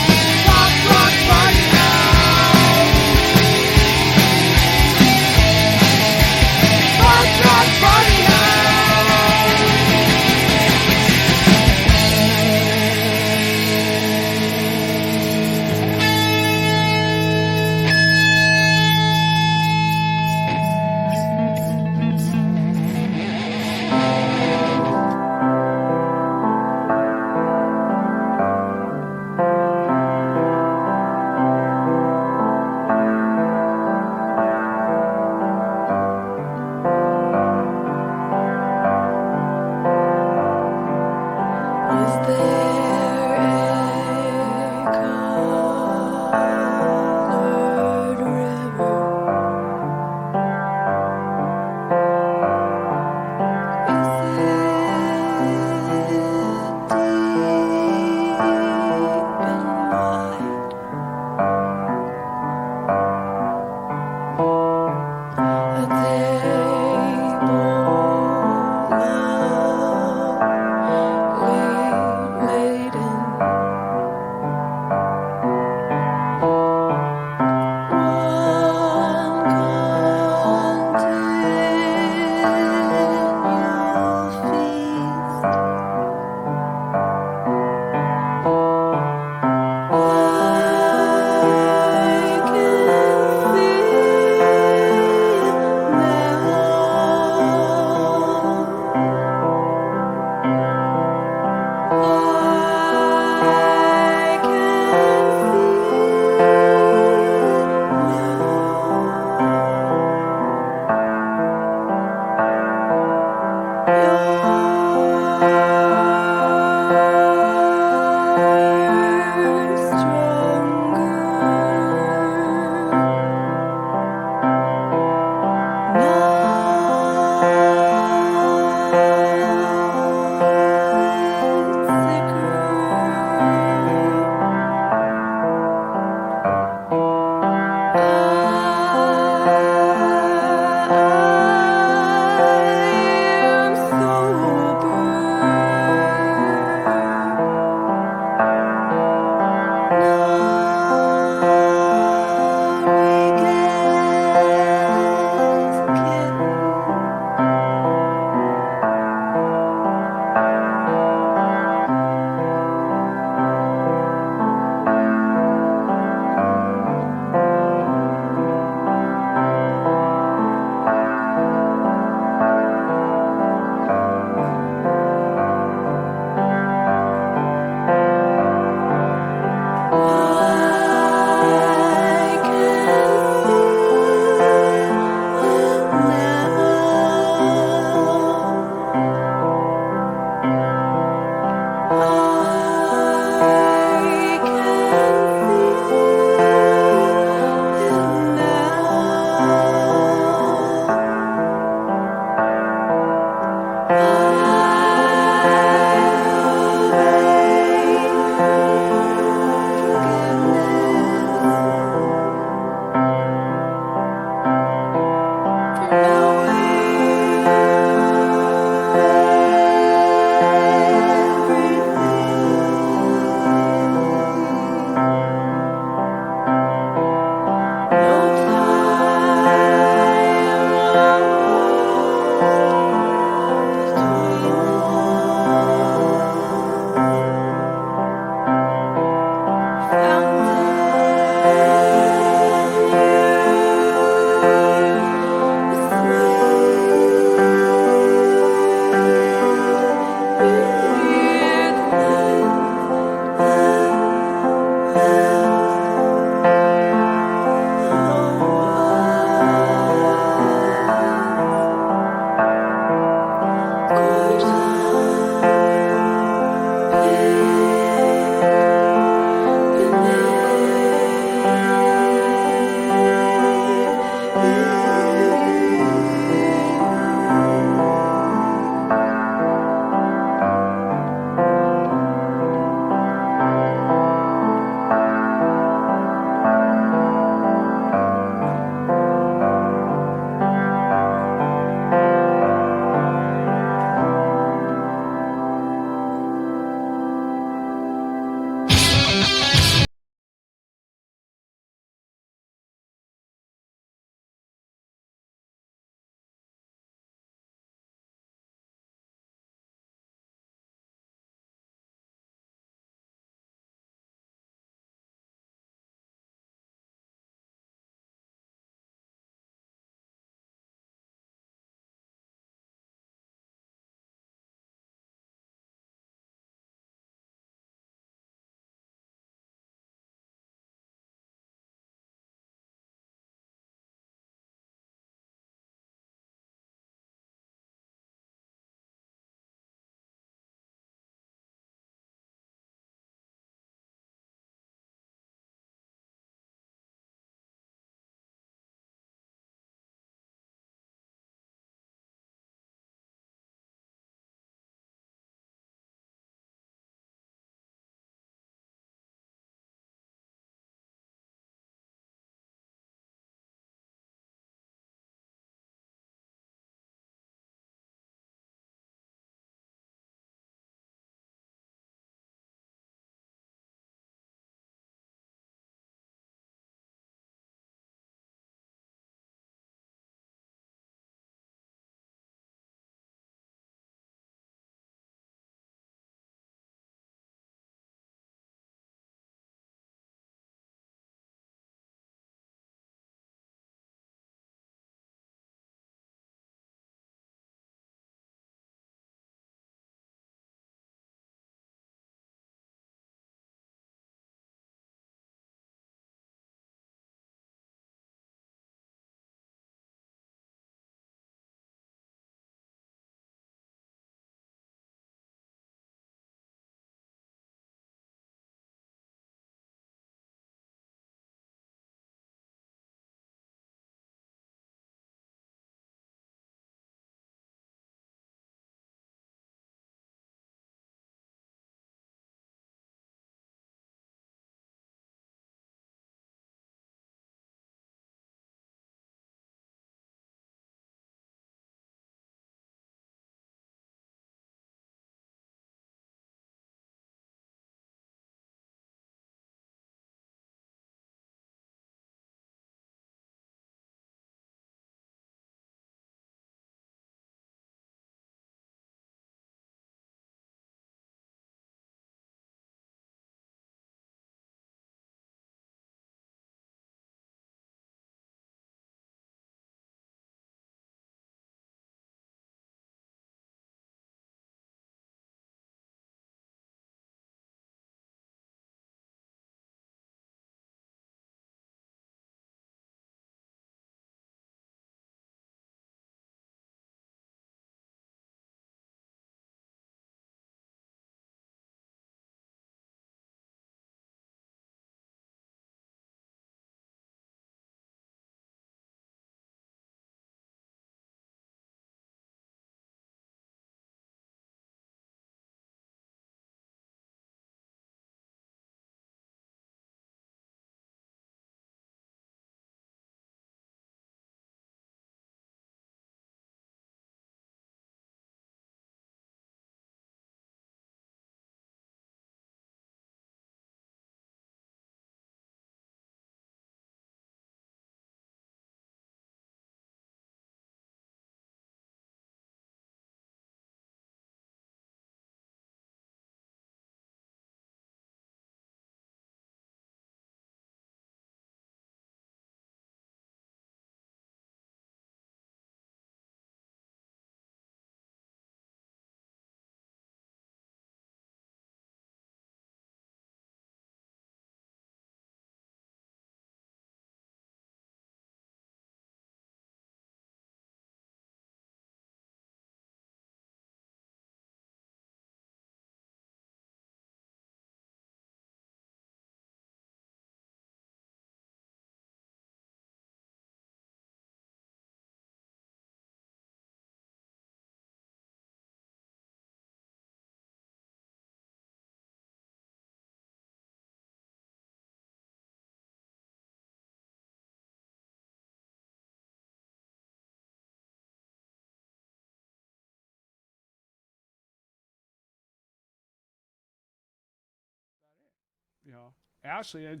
Ashley, and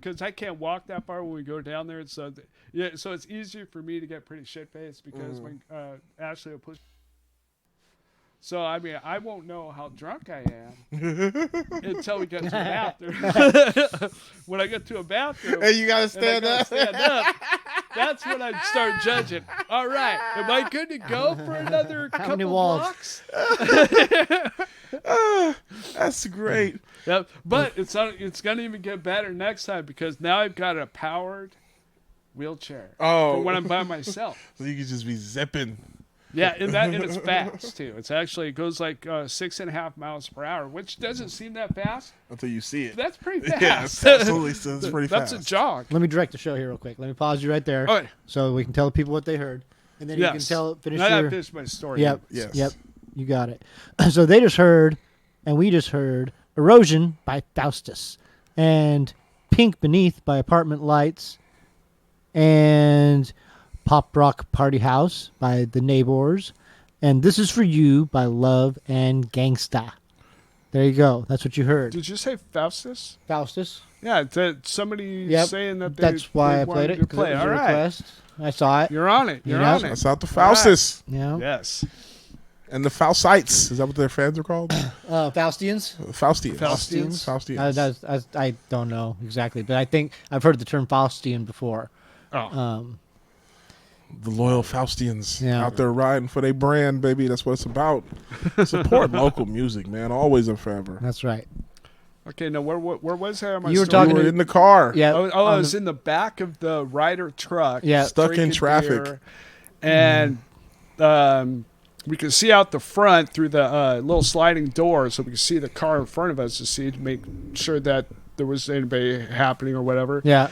because I can't walk that far when we go down there, so so it's easier for me to get pretty shit faced because when Ashley will push. So I mean, I won't know how drunk I am until we get to the bathroom. When I get to a bathroom, hey, you gotta stand up. That's when I start judging. All right, am I good to go for another couple blocks? That's great. Yep, but it's gonna even get better next time because now I've got a powered wheelchair. Oh, for when I'm by myself, so you can just be zipping. Yeah, and it's fast too. It goes like 6.5 miles per hour, which doesn't seem that fast until you see it. That's pretty fast. Yeah, absolutely, it's pretty fast. That's a jog. Let me direct the show here real quick. Let me pause you right there, right. so we can tell the people what they heard, and then you can finish I your. finish my story. Yep. Yes. Yep. You got it. So they just heard, and we just heard, "Erosion" by Faustus, and "Pink Beneath" by Apartment Lights, and "Pop Rock Party House" by The Neighbors, and "This Is For You" by Love and Gangsta. There you go. That's what you heard. Did you say Faustus? Faustus. Yeah, somebody saying that that's why I played it. To play. It was all a right. request. I saw it. You're on it. You're on it. That's out the Faustus. Right. Yeah. Yes. And the Faustites. Is that what their fans are called? Faustians? Faustians. I don't know exactly, but I think I've heard the term Faustian before. Oh. The loyal Faustians out there riding for their brand, baby. That's what it's about. Support local music, man. Always and forever. That's right. Okay, now where was I on my You were story? talking in the car. Yeah. I was in the back of the Ryder truck. Yeah. Stuck in drinking traffic. beer, and we could see out the front through the little sliding door, so we could see the car in front of us to make sure that there was anybody happening or whatever. Yeah.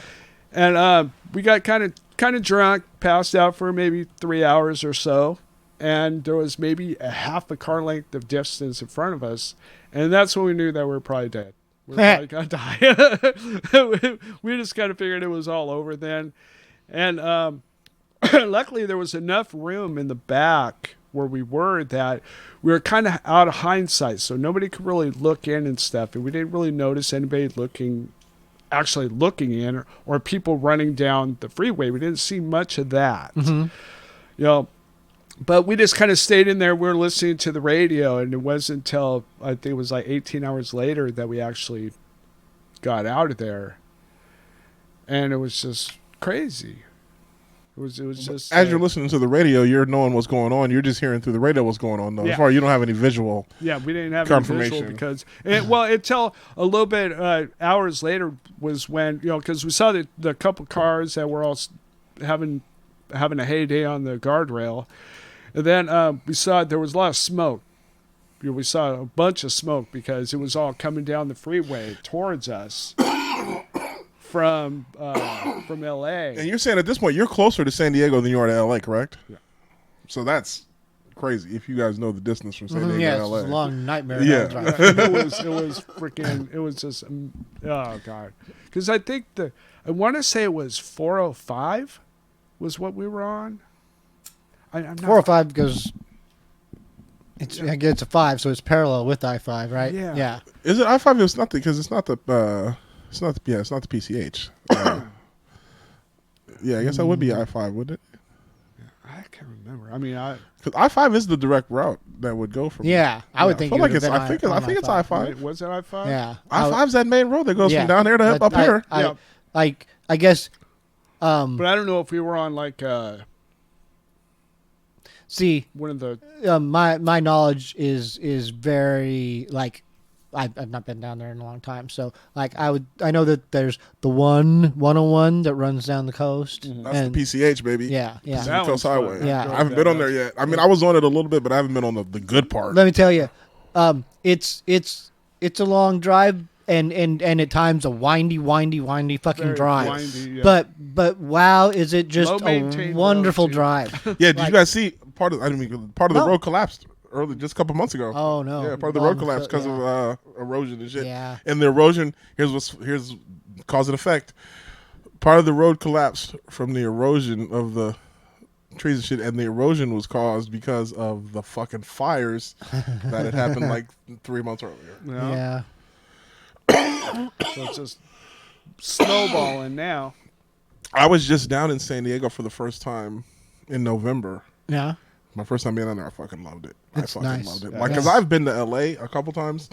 And we got kind of drunk, passed out for maybe 3 hours or so, and there was maybe a half a car length of distance in front of us, and that's when we knew that we were probably dead. We were probably gonna die. We just kind of figured it was all over then, and luckily there was enough room in the back where we were that we were kind of out of hindsight, so nobody could really look in and stuff, and we didn't really notice anybody actually looking in or people running down the freeway. We didn't see much of that. But we just kind of stayed in there. We were listening to the radio, and it wasn't until I think it was like 18 hours later that we actually got out of there, and it was just crazy. It was just as you're listening to the radio, you're knowing what's going on. You're just hearing through the radio what's going on, though. As far as you don't have any visual. Yeah, we didn't have any visual because until a little bit hours later was when because we saw the couple cars that were all having a heyday on the guardrail, and then we saw there was a lot of smoke. We saw a bunch of smoke because it was all coming down the freeway towards us. From L.A. And you're saying at this point you're closer to San Diego than you are to L.A., correct? Yeah. So that's crazy if you guys know the distance from San Diego to L.A. It's a long nightmare. Yeah. It was just oh god. Because I think I want to say it was 405 was what we were on. I'm not 405 because it's a 5, so it's parallel with I-5, right? Yeah. Is it I-5? It's not because it's not the. It's not the PCH. Yeah, I guess that would be I-5, wouldn't it? I can't remember. I mean, because I-5 is the direct route that would go from. Yeah, I would think. I think it's I-5. Was it I-5? Yeah, I-5's that main road that goes from down there to up here. I guess. But I don't know if we were on like. See, one of the. My knowledge is very like. I've not been down there in a long time, so like I know that there's the 101 that runs down the coast. Mm-hmm. That's the PCH, baby. Yeah. Pacific Coast Highway. Yeah, I haven't been on there yet. I mean, I was on it a little bit, but I haven't been on the good part. Let me tell you, it's a long drive and at times a windy fucking Very drive. windy, yeah. But wow, is it just a wonderful drive? Yeah, did you guys see part of the road collapsed? Just a couple months ago. Oh no! Yeah, part of the road collapsed because of erosion and shit. Yeah. And the erosion here's cause and effect. Part of the road collapsed from the erosion of the trees and shit, and the erosion was caused because of the fucking fires that had happened like 3 months earlier. Yeah. So it's just snowballing now. I was just down in San Diego for the first time in November. Yeah. My first time being down there, I fucking loved it. I fucking loved it. Yeah. Like, because I've been to LA a couple times,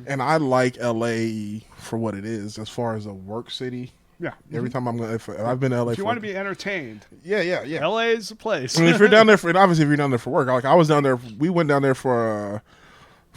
and I like LA for what it is as far as a work city. Yeah. Every time if I've been to LA, If you want to be entertained, yeah. LA is the place. I mean, if you're down there for, and obviously if you're down there for work, like I was down there, we went down there for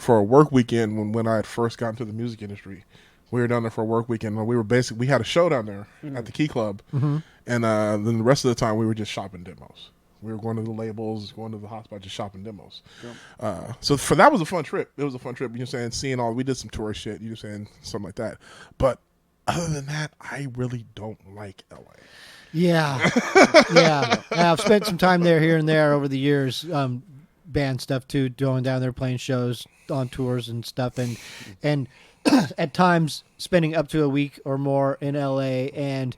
a work weekend when I had first gotten to the music industry. We were down there for a work weekend. We had a show down there at the Key Club, and then the rest of the time we were just shopping demos. We were going to the labels, going to the hotspot, just shopping demos. Yep. So that was a fun trip. It was a fun trip. You know what I'm saying? Seeing we did some tourist shit, you know what I'm saying? Something like that. But other than that, I really don't like LA. Yeah. Yeah. I've spent some time there, here and there over the years, band stuff too, going down there, playing shows on tours and stuff. And at times spending up to a week or more in LA, and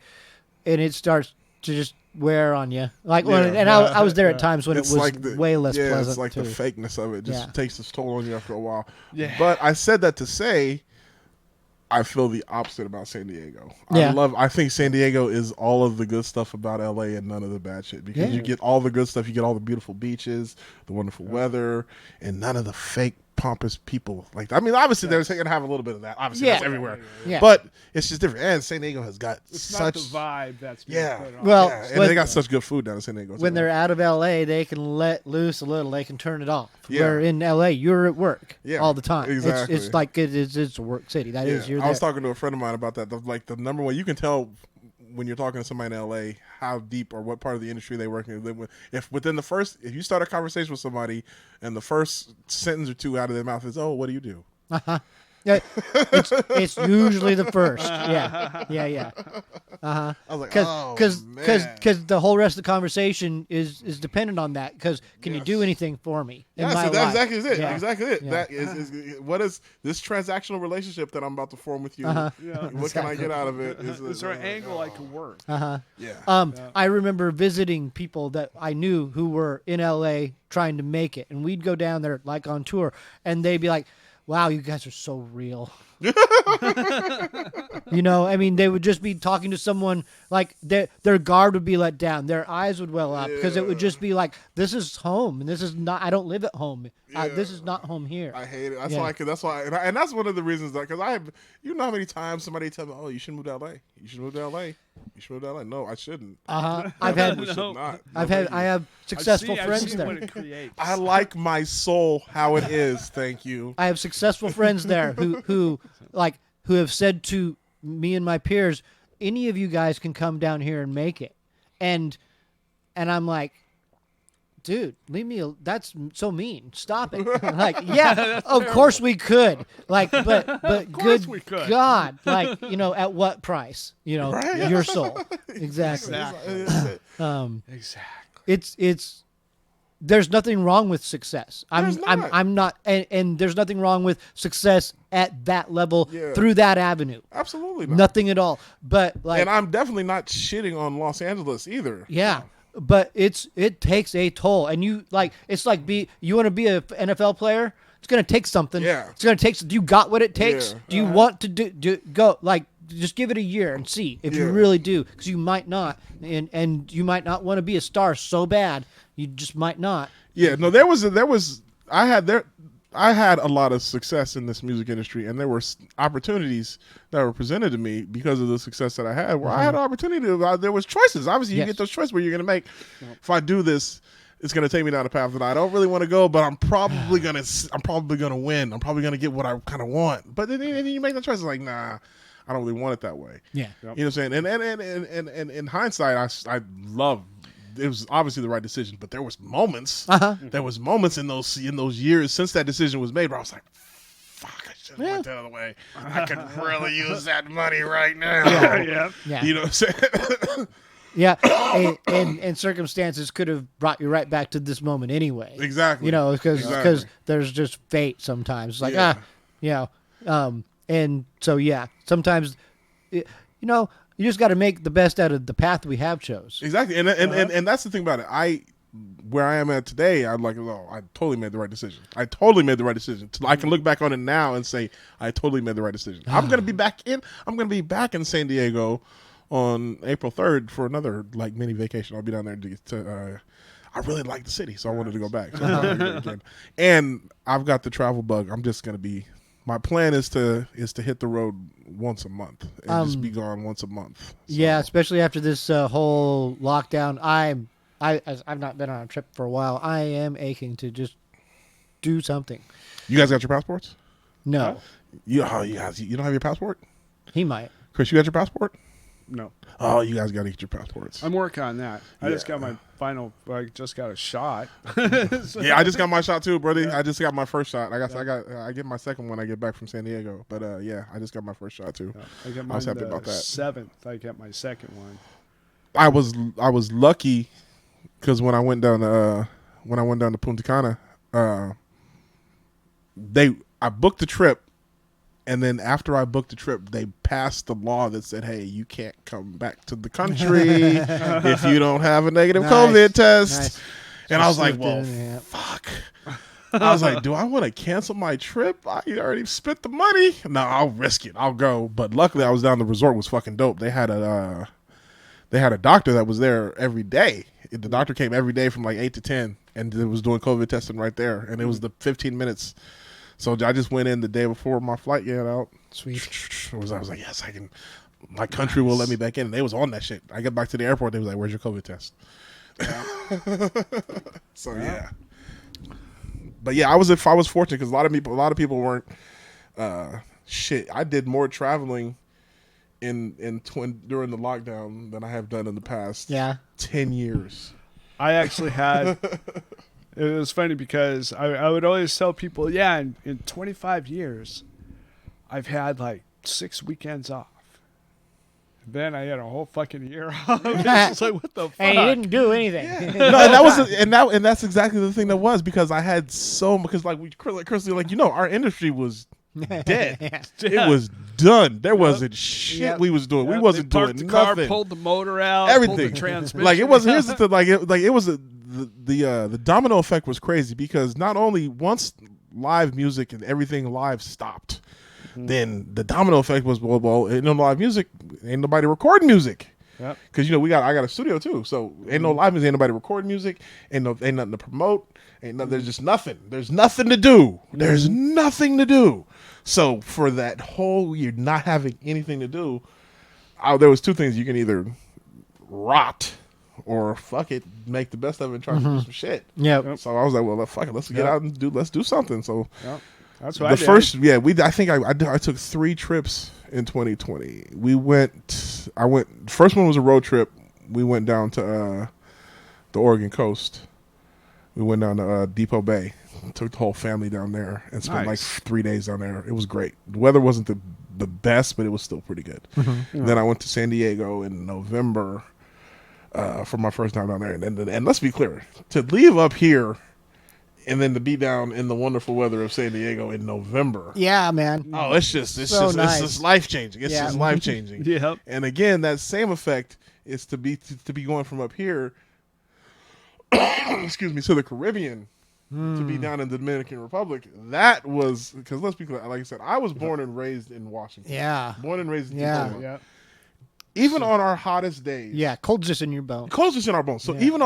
it starts to just wear on you. Like I was there at times when it's it was like way less pleasant. It's like too. the fakeness of it just takes its toll on you after a while. Yeah. But I said that to say I feel the opposite about San Diego. Yeah. I think San Diego is all of the good stuff about LA and none of the bad shit, because you get all the good stuff. You get all the beautiful beaches, the wonderful weather, and none of the fake pompous people. Like, I mean, obviously they're going to have a little bit of that. Obviously, that's everywhere. Yeah. But it's just different. And San Diego has got It's not the vibe that's being put on. Well, and they got such good food down in San Diego. When they're out of LA, they can let loose a little. They can turn it off. Yeah. Where in LA, you're at work all the time. Exactly. It's like it's a work city. That is. You're I was talking to a friend of mine about that. The number one, you can tell when you're talking to somebody in LA how deep or what part of the industry they work in. If you start a conversation with somebody and the first sentence or two out of their mouth is, "Oh, what do you do?" Yeah, it's usually the first. Yeah. I was like, because the whole rest of the conversation is dependent on that. Because can you do anything for me? Yeah, so that's exactly it. Yeah. Exactly it. Yeah. That is what is this transactional relationship that I'm about to form with you? What can I get out of it? Is there an angle I can work? Yeah. I remember visiting people that I knew who were in LA trying to make it, and we'd go down there like on tour, and they'd be like, "Wow, you guys are so real." You know, I mean, they would just be talking to someone like their guard would be let down, their eyes would well up, because it would just be like, "This is home, and this is not. I don't live at home. This is not home here." I hate it. That's why, and that's one of the reasons that, because you know how many times somebody tell me, "Oh, you should move to LA. You should move to LA. You should move to LA." No, I shouldn't. I have successful friends there. I like my soul how it is. Thank you. I have successful friends there who have said to me and my peers, "Any of you guys can come down here and make it," and I'm like, "Dude, leave me. That's so mean. Stop it." Like, yeah, of course we could. Like, but good God, like, you know, at what price? You know, your soul. Exactly. It's. There's nothing wrong with success. I'm not, and there's nothing wrong with success at that level through that avenue. Absolutely not. Nothing at all. But like, and I'm definitely not shitting on Los Angeles either. Yeah. But it takes a toll, and you want to be an NFL player? It's going to take something. Yeah. It's going to take. Do you got what it takes? Yeah. Do you want to go like? Just give it a year and see if you really do, because you might not, and you might not want to be a star so bad. You just might not. Yeah. No, I had a lot of success in this music industry, and there were opportunities that were presented to me because of the success that I had, where I had an opportunity there was choices. Obviously, you get those choices where you're going to make, if I do this, it's going to take me down a path that I don't really want to go, but I'm probably going to win. I'm probably going to get what I kind of want. But then you make the choice, like, nah, I don't really want it that way. Yeah. You know what I'm saying? And in hindsight, I love. It was obviously the right decision, but there was moments. There was moments in those years since that decision was made where I was like, "Fuck, I should have went the other way. I could really use that money right now." Yeah. You know what I'm saying? Yeah, and circumstances could have brought you right back to this moment anyway. Exactly. You know, because there's just fate sometimes. It's like and so sometimes, you know. You just got to make the best out of the path we have chose. Exactly, and that's the thing about it. where I am at today, I'm like, oh, I totally made the right decision. I totally made the right decision. I can look back on it now and say I totally made the right decision. I'm gonna be back in San Diego on April 3rd for another like mini vacation. I'll be down there to I really like the city, so I wanted to go back. So again. And I've got the travel bug. I'm just gonna be. My plan is to hit the road once a month and just be gone once a month. So. Yeah, especially after this whole lockdown. I've not been on a trip for a while. I am aching to just do something. You guys got your passports? No. You don't have your passport? He might. Chris, you got your passport? No. Oh, you guys got to get your passports. I'm working on that. I just got my final. I just got a shot. Yeah, I just got my shot too, brother. Yeah. I just got my first shot. I get my second one. I get back from San Diego, but yeah, I just got my first shot too. I got I was happy about that. 7th. I got my second one. I was lucky because when I went down to Punta Cana, I booked the trip. And then after I booked the trip, they passed the law that said, hey, you can't come back to the country if you don't have a negative COVID test. Nice. And I was like, well, fuck. I was like, do I want to cancel my trip? I already spent the money. No, I'll risk it. I'll go. But luckily, I was down the resort. It was fucking dope. They had a doctor that was there every day. The doctor came every day from like 8 to 10 and it was doing COVID testing right there. And it was the 15 minutes. So I just went in the day before my flight got out. Sweet. I was like, yes, I can. My country will let me back in. And they was on that shit. I get back to the airport. They was like, where's your COVID test? Yeah. So yeah. But yeah, I was fortunate because a lot of people weren't. Shit, I did more traveling during the lockdown than I have done in the past 10 years. I actually had. It was funny because I would always tell people, in 25 years, I've had like 6 weekends off. Then I had a whole fucking year off. It's like, what the fuck? And you didn't do anything. Yeah. No, and that's exactly the thing that was because I had because like Chris, like our industry was dead. It was done. There wasn't shit we was doing. We wasn't doing the nothing. Car, pulled the motor out, everything. Pulled the transmission. Like it wasn't. Here's the thing. It was the domino effect was crazy because not only once live music and everything live stopped, then the domino effect was well ain't no live music, ain't nobody recording music. Because I got a studio too, so ain't no live music, ain't nobody recording music, ain't nothing to promote, there's just nothing. There's nothing to do. There's nothing to do. So for that whole year not having anything to do, there was 2 things: you can either rot or fuck it, make the best of it and try to do some shit. Yeah. So I was like, well, fuck it, let's get out and let's do something. So that's what I took 3 trips in 2020. First one was a road trip. We went down to the Oregon coast. We went down to Depot Bay. Took the whole family down there and spent like 3 days down there. It was great. The weather wasn't the best, but it was still pretty good. Then I went to San Diego in November for my first time down there. And let's be clear, to leave up here and then to be down in the wonderful weather of San Diego in November. Yeah, man. Oh, it's just life changing. It's just life changing. Yeah. And again, that same effect is to be going from up here, excuse me, to the Caribbean. To be down in the Dominican Republic, that was because let's be clear. Like I said, I was born and raised in Washington. Yeah, born and raised in Tacoma. Yeah. Even on our hottest days, cold's just in your bones. Cold's just in our bones. So even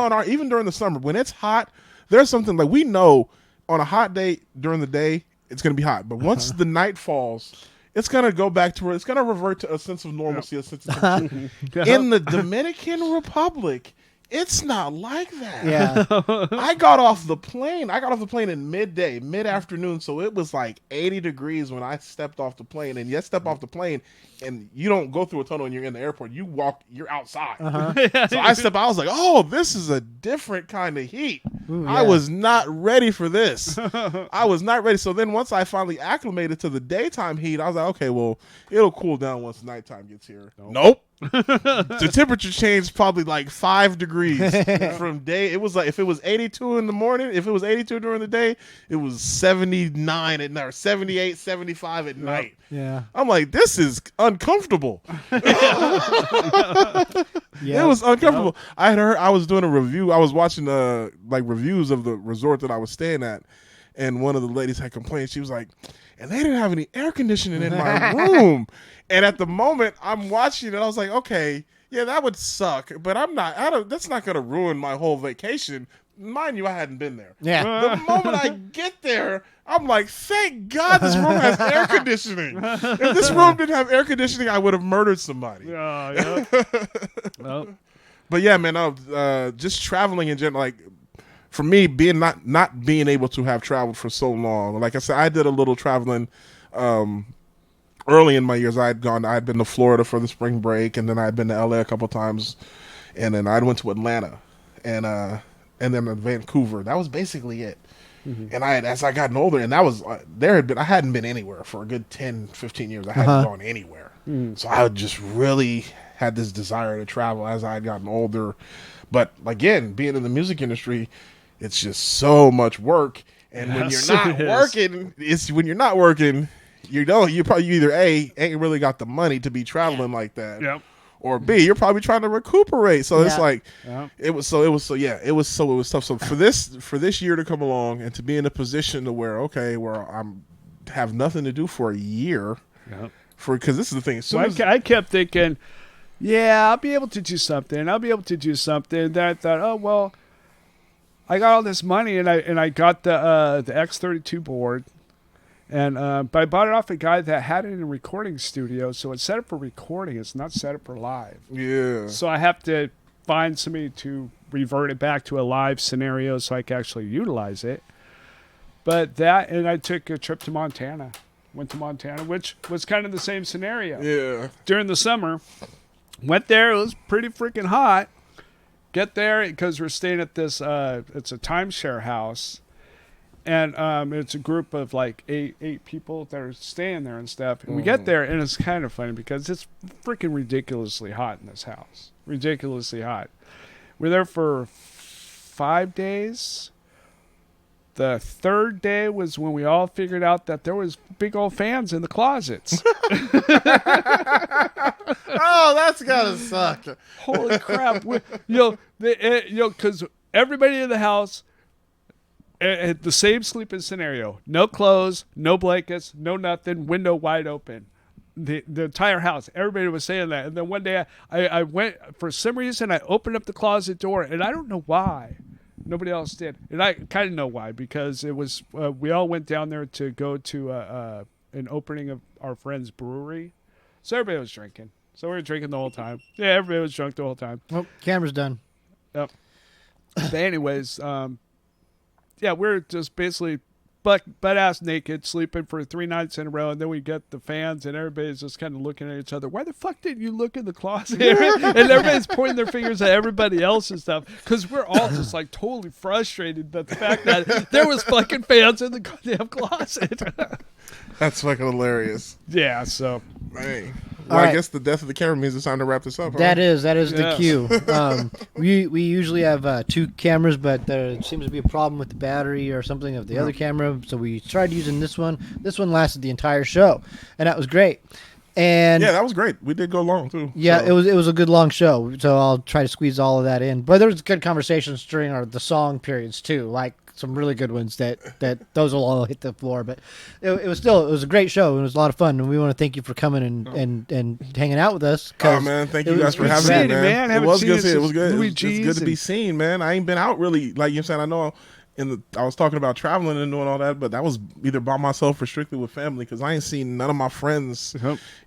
during the summer when it's hot, there's something like we know on a hot day during the day it's gonna be hot, but once the night falls, it's gonna go back to where it's gonna revert to a sense of normalcy, a sense of temperature. In the Dominican Republic. It's not like that. Yeah. I got off the plane in mid-afternoon, so it was like 80 degrees when I stepped off the plane. And you step off the plane, and you don't go through a tunnel when you're in the airport. You're outside. So I was like, oh, this is a different kind of heat. Ooh, I was not ready for this. I was not ready. So then once I finally acclimated to the daytime heat, I was like, okay, well, it'll cool down once nighttime gets here. Nope. The temperature changed probably like 5 degrees from day. It was like if it was 82 in the morning, if it was 82 during the day, it was 79 at night, or 78, 75 at night. Yeah. I'm like, this is uncomfortable. Yeah. It was uncomfortable. I had heard, I was doing a review. I was watching like reviews of the resort that I was staying at, and one of the ladies had complained. She was like, and they didn't have any air conditioning in my room. And at the moment I'm watching it, I was like, okay, yeah, that would suck, but that's not going to ruin my whole vacation. Mind you, I hadn't been there. Yeah. The moment I get there, I'm like, thank God this room has air conditioning. If this room didn't have air conditioning, I would have murdered somebody. Yeah. Well. But yeah, man, just traveling in general, like, for me, being not being able to have traveled for so long. Like I said, I did a little traveling early in my years. I had been to Florida for the spring break, and then I had been to LA a couple times, and then I went to Atlanta, and then to Vancouver. That was basically it. Mm-hmm. And as I gotten older, and that was I hadn't been anywhere for a good 10, 15 years. I hadn't gone anywhere. Mm. So I just really had this desire to travel as I had gotten older. But again, being in the music industry, it's just so much work, and when you're not working, you either A, ain't really got the money to be traveling like that, yep, or B, you're probably trying to recuperate. So it's like, it was tough. So for this year to come along and to be in a position to where I'm have nothing to do for a year, because this is the thing. I kept thinking, yeah, I'll be able to do something. Then I thought, oh well, I got all this money, and I got the X32 board, and but I bought it off a guy that had it in a recording studio, so it's set up for recording. It's not set up for live. Yeah. So I have to find somebody to revert it back to a live scenario so I can actually utilize it. But and I took a trip to Montana. Went to Montana, which was kind of the same scenario. Yeah. During the summer, went there. It was pretty freaking hot. Get there because we're staying at this. It's a timeshare house, and it's a group of like eight people that are staying there and stuff. And we get there, and it's kind of funny because it's freaking ridiculously hot in this house. Ridiculously hot. We're there for 5 days. The third day was when we all figured out that there was big old fans in the closets. Oh, that's gotta suck. Holy crap. Because everybody in the house had the same sleeping scenario. No clothes, no blankets, no nothing, window wide open. The entire house. Everybody was saying that. And then one day I went, for some reason, I opened up the closet door, and I don't know why. Nobody else did. And I kind of know why, because it was, we all went down there to go to an opening of our friend's brewery. So everybody was drinking. So we were drinking the whole time. Yeah, everybody was drunk the whole time. Well, camera's done. Yep. But anyways, we're just basically butt-ass naked, sleeping for 3 nights in a row, and then we get the fans, and everybody's just kind of looking at each other. Why the fuck didn't you look in the closet? And everybody's pointing their fingers at everybody else and stuff, because we're all just like totally frustrated at the fact that there was fucking fans in the goddamn closet. That's fucking hilarious. Yeah, so. Hey. Well, I guess the death of the camera means it's time to wrap this up. That is the cue. We usually have 2 cameras, but there seems to be a problem with the battery or something of the other camera, so we tried using this one. This one lasted the entire show, and that was great. And yeah, that was great. We did go long too. Yeah, so. It was a good long show, so I'll try to squeeze all of that in. But there was good conversations during the song periods too, like some really good ones that those will all hit the floor. But it was a great show. It was a lot of fun, and we want to thank you for coming and hanging out with us. Oh man, thank you guys for having me, man. It was good. It was good. It's good to be seen, man. I ain't been out really, like you said. I know. I was talking about traveling and doing all that, but that was either by myself or strictly with family, because I ain't seen none of my friends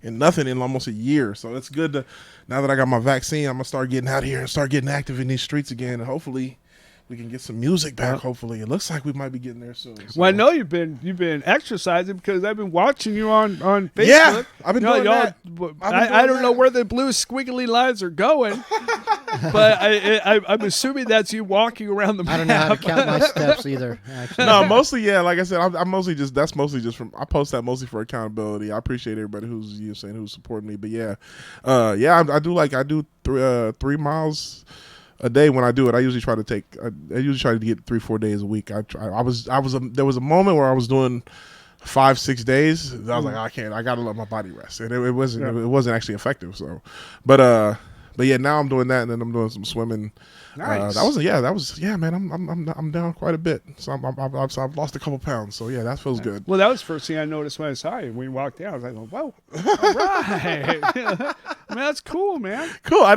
in almost a year. So it's good to, now that I got my vaccine, I'm gonna start getting out here and start getting active in these streets again, and hopefully we can get some music back. Hopefully, it looks like we might be getting there soon. So. Well, I know you've been exercising because I've been watching you on Facebook. Yeah, I've been doing that. I don't know where the blue squiggly lines are going, but I'm assuming that's you walking around the map. I don't know how to count my steps either. Actually. No, mostly like I said, I'm mostly just from. I post that mostly for accountability. I appreciate everybody who's supporting me. But I do 3 miles a day when I do it. I usually try to get 3-4 days a week. There was a moment where I was doing 5-6 days. I was like, I can't. I gotta let my body rest, and it wasn't actually effective. So, but yeah, now I'm doing that, and then I'm doing some swimming. Nice. Man. I'm down quite a bit. So I've lost a couple pounds. So yeah, that feels good. Well, that was the first thing I noticed when I saw you. When you walked out, I was like, whoa, all right. Man, that's cool, man. Cool. I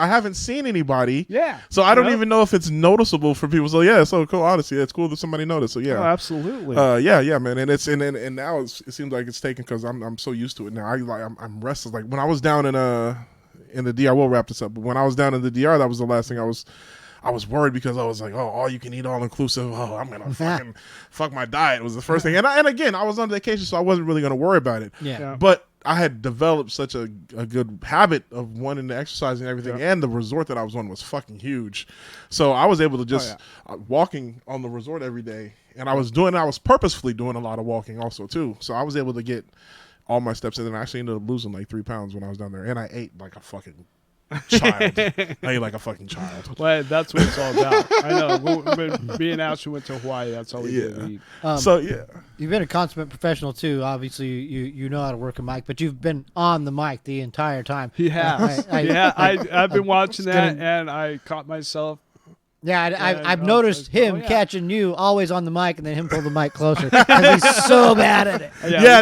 haven't seen anybody. Yeah. So I don't even know if it's noticeable for people. So yeah, so cool. Honestly, it's cool that somebody noticed. So yeah. Oh, absolutely. Yeah, man. And now it seems like it's taken because I'm so used to it now. I'm restless. Like when I was down in the DR, we'll wrap this up. But when I was down in the DR, that was the last thing I was worried because I was like, oh, all you can eat, all inclusive. Oh, I'm gonna fucking fuck my diet was the first thing. And again, I was on vacation, so I wasn't really gonna worry about it. Yeah. But I had developed such a good habit of wanting to exercise and everything, and the resort that I was on was fucking huge. So I was able to just walking on the resort every day, and I was purposefully doing a lot of walking also too. So I was able to get all my steps in, and I actually ended up losing like 3 pounds when I was down there, and I ate like a fucking child. I ate like a fucking child. Well, that's what it's all about. I know. When me and Ashley went to Hawaii, that's all we did. Eat. So yeah, you've been a consummate professional too. Obviously, you know how to work a mic, but you've been on the mic the entire time. He has. I've been watching that, and I caught myself. Yeah, I've noticed him catching you always on the mic, and then him pull the mic closer because he's so bad at it.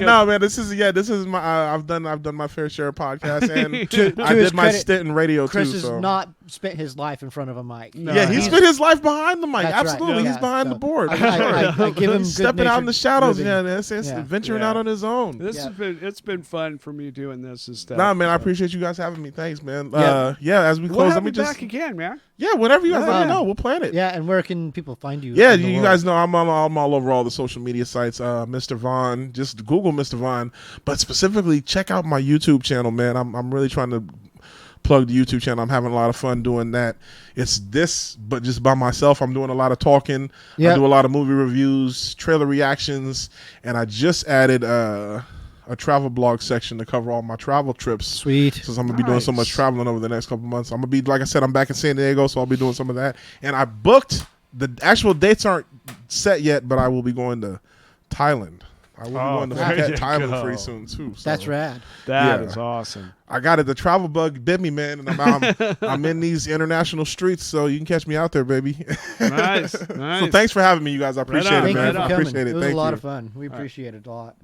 Man, this is my I've done my fair share of podcasts, and I did my stint in radio Chris too. Chris has not spent his life in front of a mic. No, he spent his life behind the mic. Absolutely, right. He's behind the board. I give him stepping out in the shadows. Living. Venturing out on his own. It's been fun for me doing this and stuff. Nah, man, I appreciate you guys having me. Thanks, man. As we close, let me just back again, man. Yeah, whenever you guys let me know, we'll plan it. Yeah, and where can people find you? Yeah, you guys know I'm all over all the social media sites. Mr. Vaughn, just Google Mr. Vaughn, but specifically check out my YouTube channel, man. I'm really trying to plug the YouTube channel. I'm having a lot of fun doing that. It's this, but just by myself. I'm doing a lot of talking. Yep. I do a lot of movie reviews, trailer reactions, and I just added a travel blog section to cover all my travel trips. Sweet. Since I'm going to be doing so much traveling over the next couple months. I'm going to be, like I said, I'm back in San Diego, so I'll be doing some of that. And I booked, the actual dates aren't set yet, but I will be going to Thailand. I will be going to Thailand pretty soon, too. So. That's rad. That is awesome. I got it. The travel bug bit me, man, and I'm in these international streets, so you can catch me out there, baby. Nice. So thanks for having me, you guys. I appreciate it, man. I appreciate it. It was a lot of fun. We appreciate it a lot.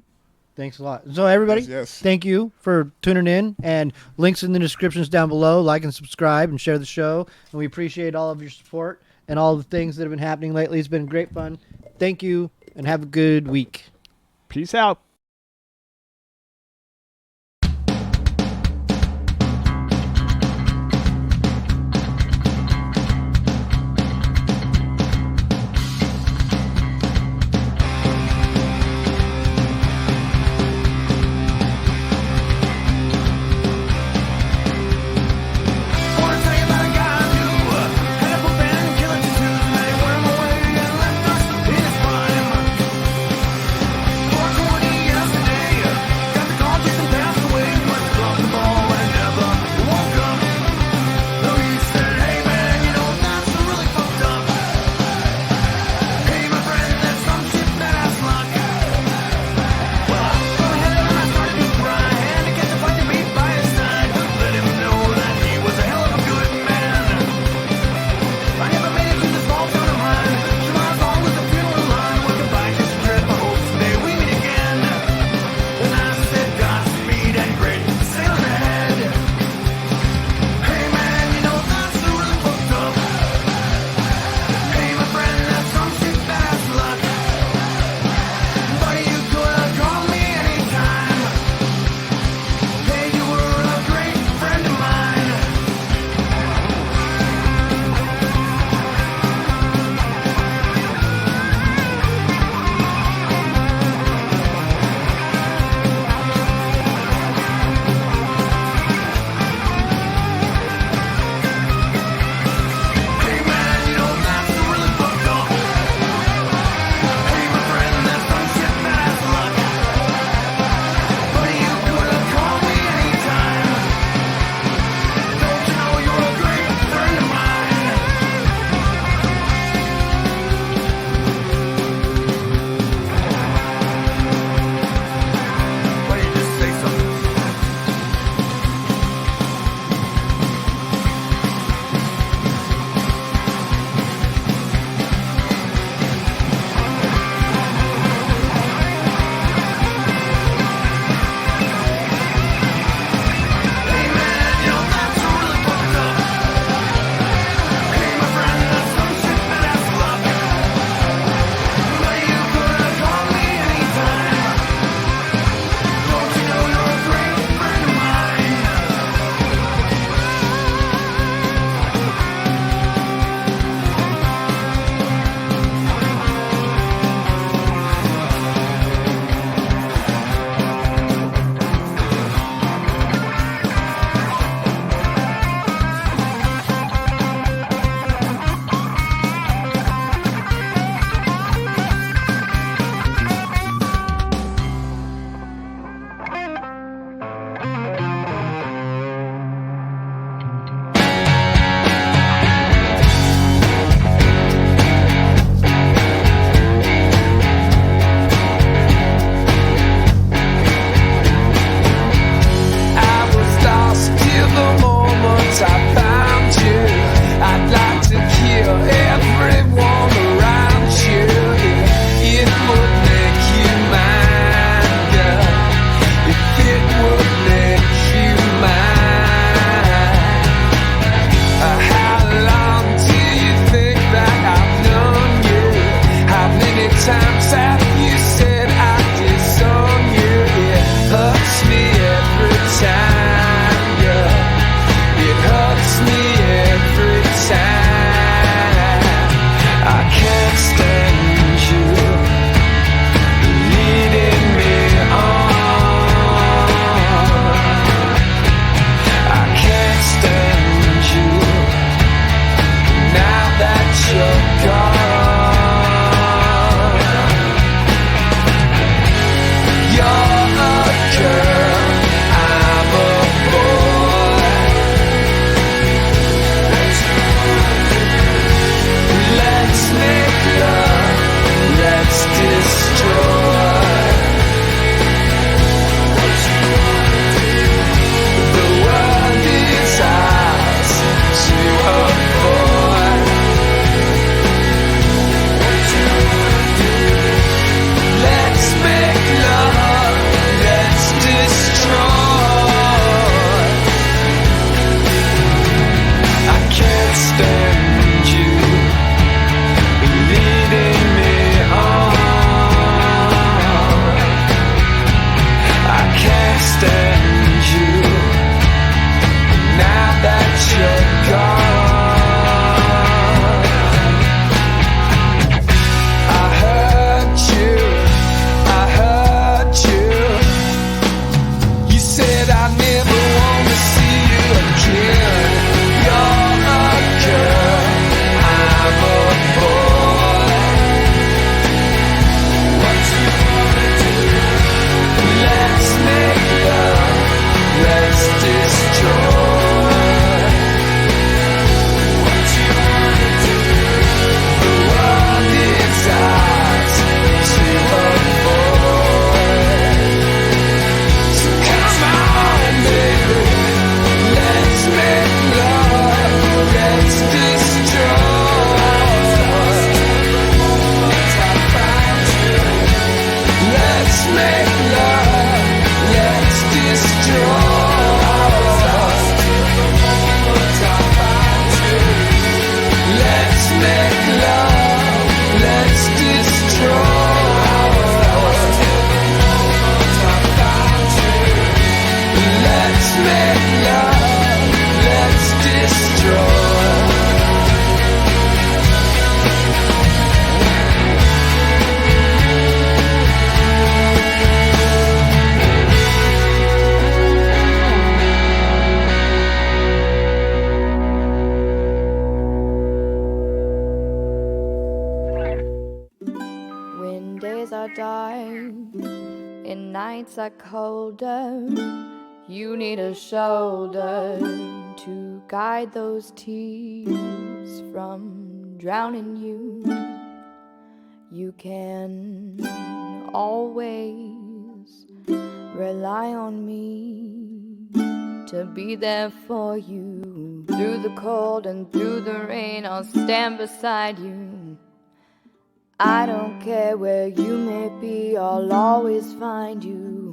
Thanks a lot. So everybody, thank you for tuning in, and links in the descriptions down below. Like and subscribe and share the show. And we appreciate all of your support and all the things that have been happening lately. It's been great fun. Thank you, and have a good week. Peace out. days are dark and nights are colder, you need a shoulder to guide those tears from drowning you. You can always rely on me to be there for you. Through the cold and through the rain, I'll stand beside you. I don't care where you may be, I'll always find you.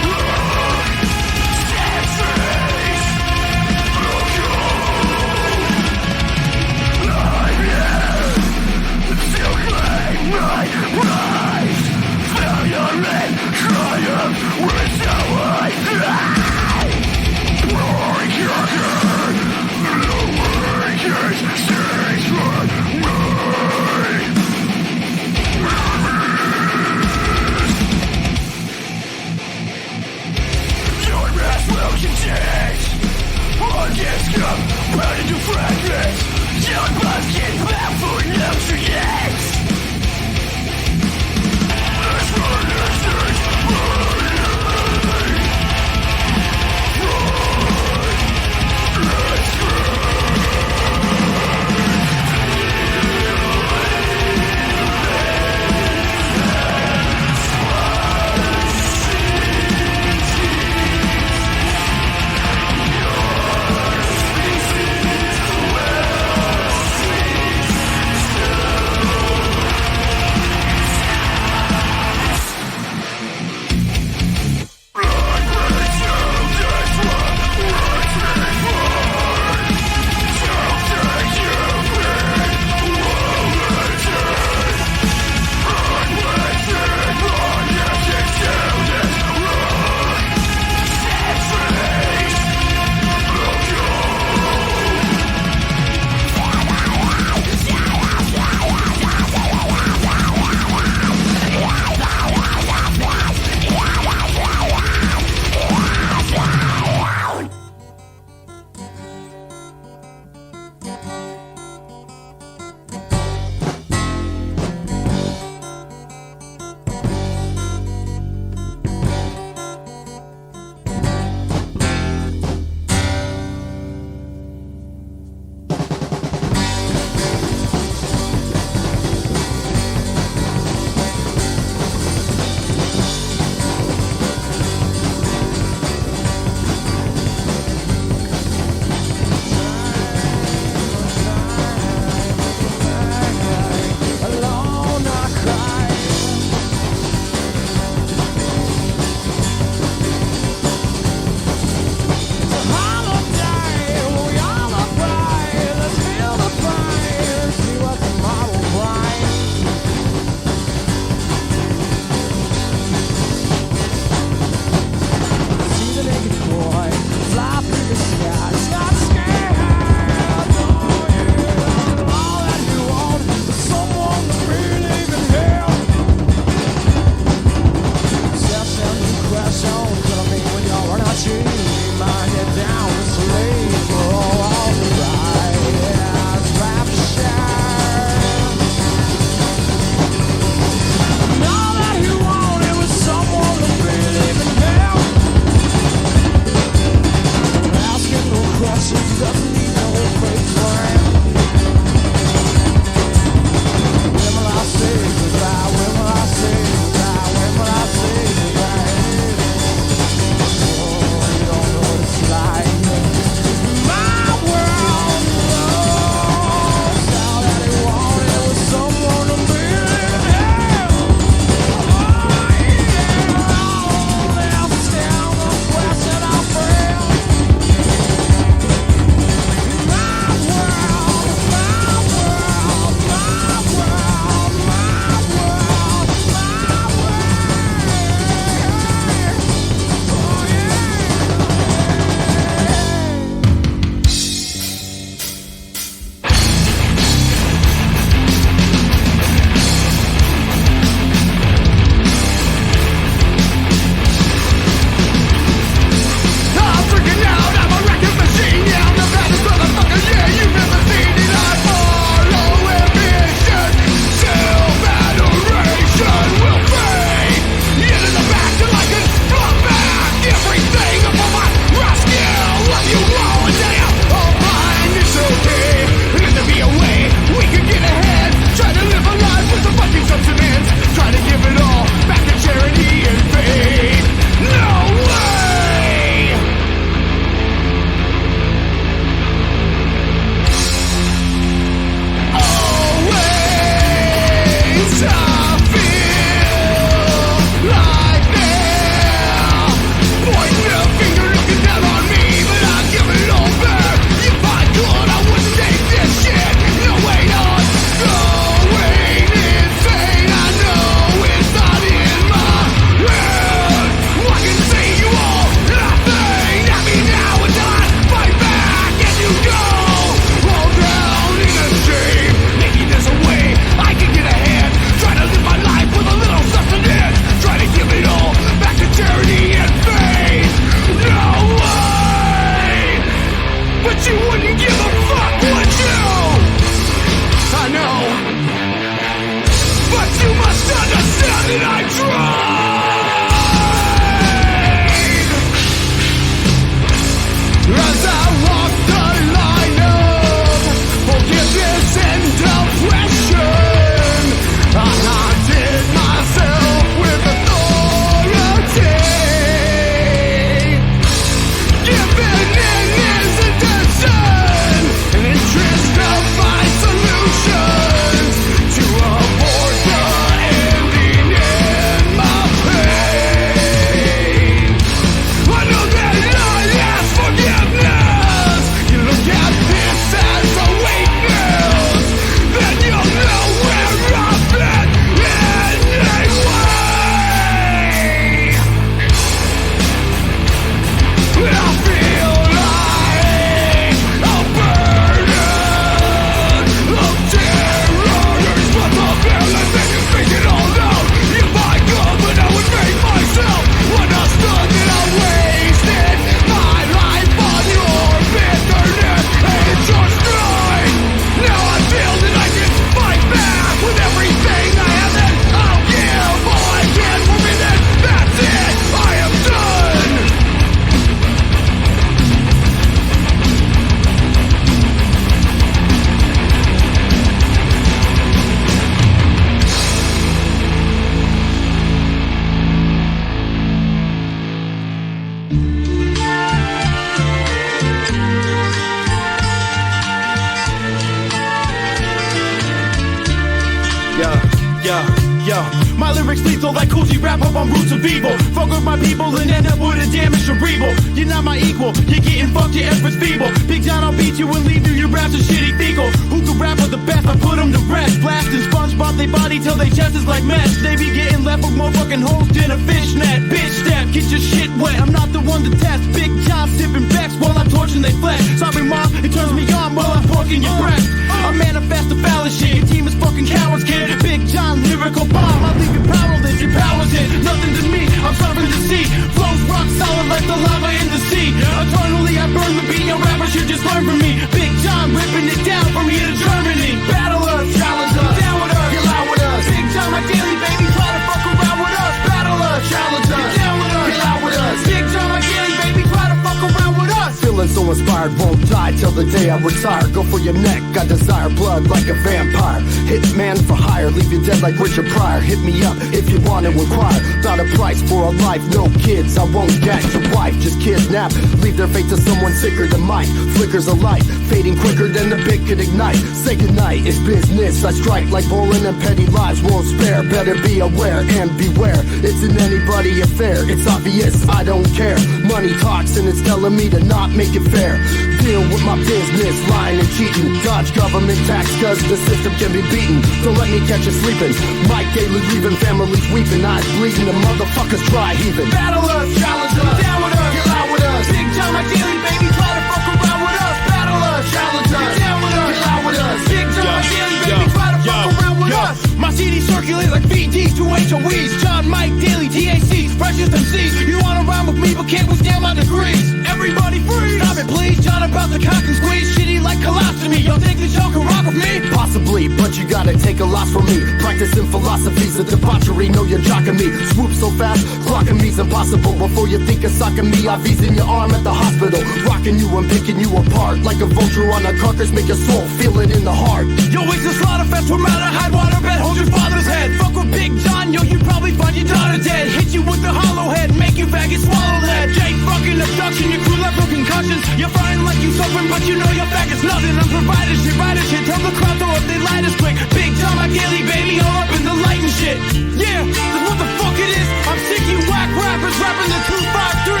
My lyrics lethal like Coogee rap up on roots of evil. Fuck with my people and end up with a damaged cerebral. You're not my equal, you're getting fucked, your efforts feeble. Big John, I'll beat you and leave you, your raps are shitty fecal. Who can rap with the best? I put them to rest. Blasting SpongeBob, they body till they chest is like mesh. They be getting left with more fucking holes than a fishnet. Bitch step, get your shit wet, I'm not the one to test. Big John sipping Bex while I'm torching they flesh. Sorry mom, it turns me on while I'm poking your breast. I manifest the phallus shit, your team is fucking cowards, kid. Big John, lyrical bomb, I'll leave you powerless, your powers hit. Nothing to me, I'm serving the sea. Flows rock solid like the lava in the sea. Eternally I burn the beat, your rappers should just learn from me. Big John ripping it down from here to Germany. Battle us, challenge us, down with us, get loud with us. Big John, my daily baby, try to fuck around with us. Battle us, challenge us, get down with us, get loud with us. Big John, my daily baby, try to fuck around with us. Feeling so inspired, won't die till the day I retire. Go for your neck, I desire blood like a vampire. Hit man for hire, leave you dead like Richard Pryor. Hit me up if you want to inquire. Not a price for a life, no kids, I won't get your wife. Just kidnap, leave their fate to someone sicker than mine. Flickers of light, fading quicker than the bit could ignite. Say goodnight, it's business, I strike like bowling and petty lives won't spare. Better be aware and beware, it's an anybody affair. It's obvious, I don't care. Money talks and it's telling me to not make it fair. Deal with my business, lying and cheating. Dodge government tax cause the system can be beaten. Don't let me catch you sleeping. Mike Daly leaving, families weeping, eyes bleeding, the motherfuckers dry heaving. Battle us, challenge us, down with us, get loud with us. Big John, my daily baby, try to fuck around with us. Battle us, challenge us, get down with us, get loud with us. Big John, my daily baby, try to fuck around with us. My CD circulate like VDs to HOEs. John, Mike, Daily, TACs, freshest MCs. You wanna rhyme with me but can't withstand my degrees. Everybody freeze! Stop it please, John about the cock and squeeze. Shitty like colostomy, y'all think that y'all can rock with me? Possibly, but you gotta take a loss from me. Practicing philosophies of debauchery, know you're jocking me. Swoop so fast, clocking me's impossible. Before you think of socking me, I've in your arm at the hospital. Rocking you and picking you apart. Like a vulture on a carcass, make your soul feel it in the heart. Yo, it's a slaughter fest, formaldehyde, waterbed, hold your father's head. Fuck with Big John, yo, you probably find your daughter dead. Hit you with the hollow head, make you faggot swallow lead. Jake fucking abduction, your crew left with concussions. You're frying like you suffering, but you know your faggot's nothing. I'm providing shit, riding shit, tell the crowd throw up they light us quick. Big John, my daily baby, all up in the light and shit. Yeah, that's what the fuck it is. I'm sick, you whack rappers rapping the 253.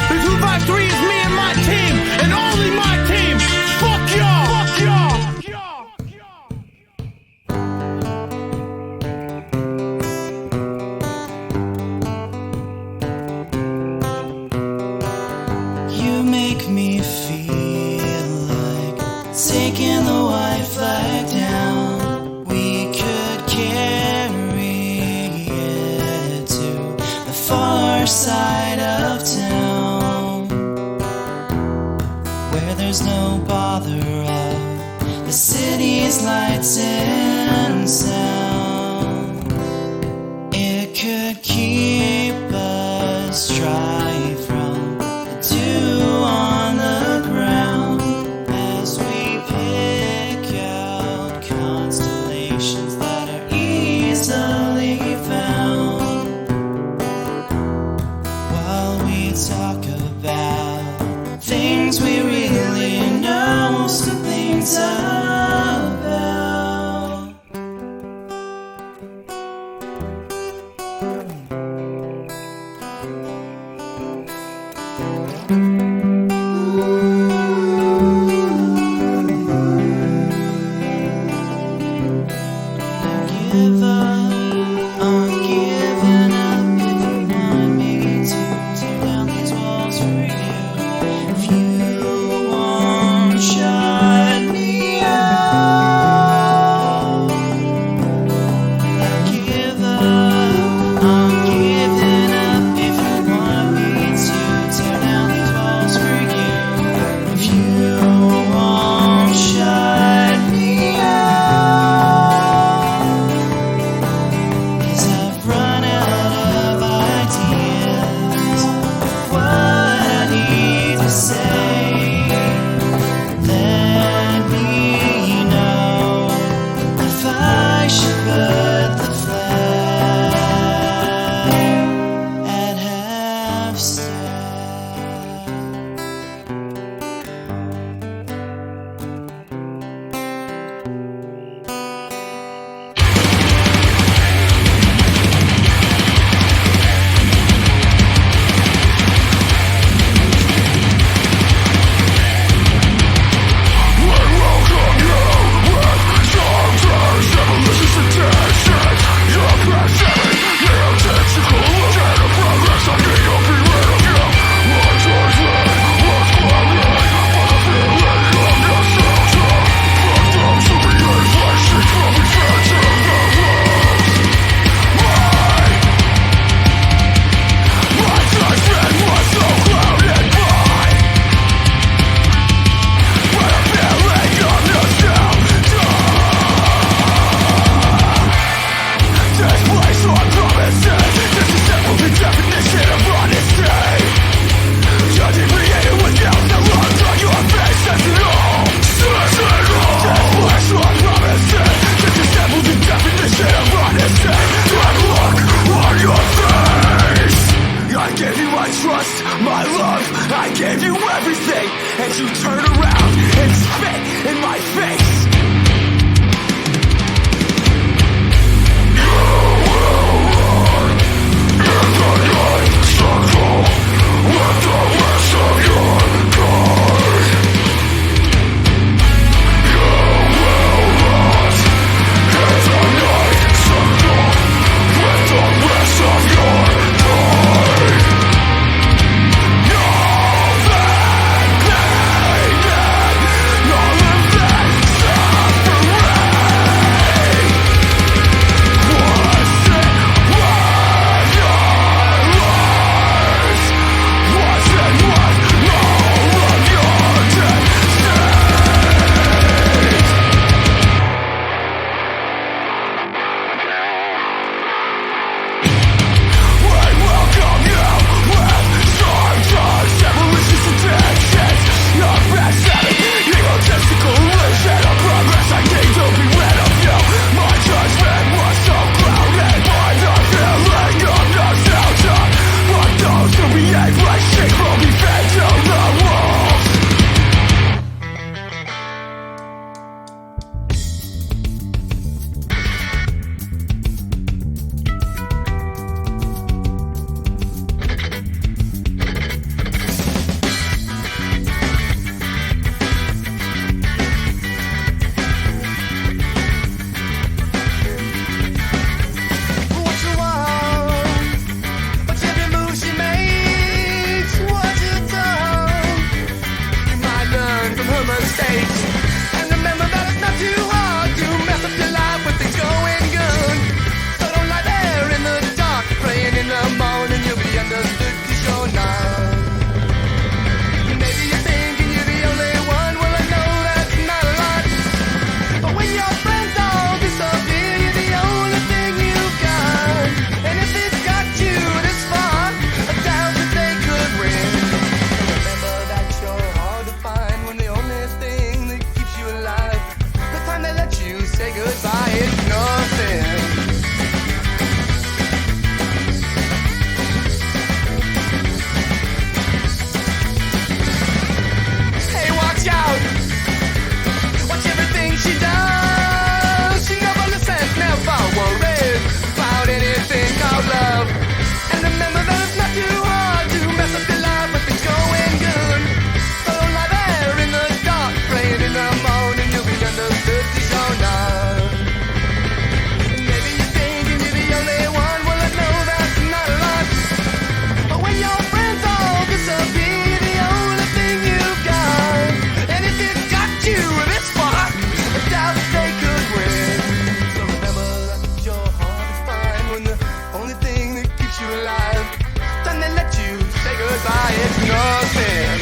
The 253 is me and my team, and only my team. Fuck y'all, fuck y'all. You make me feel like taking the white flag down. We could carry it to the far side of town, where there's no bother of the city's lights and sound. It could keep us dry from the dew on the ground as we pick out constellations that are easily found, while we talk about things we really know some things about. Give up, I'm giving up. If you want me to tear down these walls, gave you everything, and you turn around and spit in my face. With the rest of your kind, you will rise as a night circle with the rest of your kind. All that pain and all of that suffering, was it worth your lives? Was it worth all of your dead We welcome you with sometimes evolution's intentions. Your best at it, egotistical illusion of progress. I need to be rid of you. My judgment was so clouded by the feeling of nostalgia. But those who behave like sheep will be fed to the wolves. What you want? What's every move she makes? What you done? You might learn from her mistakes. And remember that it's not too hard to mess up your life with things going good. So don't lie there in the dark, praying in the morning you'll be understood 'cause you're not. Maybe you're thinking you're the only one. Well, I know that's not a lot. But when your friends all disappear, you're the only thing you've got. And if it's got you this far, I doubt that they could win. Remember that you're hard to find when the only thing that keeps you alive, the time they let you say goodbye, is nothing. Hey, watch out! Watch everything she does. She never listens, never worries about anything called love. And remember that it's not too hard to mess up your life with things going good. So don't lie there in the dark, praying in the morning you'll be understood 'cause you're not. Maybe you're thinking you're the only one. Well, I know that's not a lot. But when your friends all disappear, you're the only thing you've got. And if it's got you this far, I doubt that they could win. So remember that you're hard to find when the only thing that keeps you alive, time they let you say goodbye, it's nothing.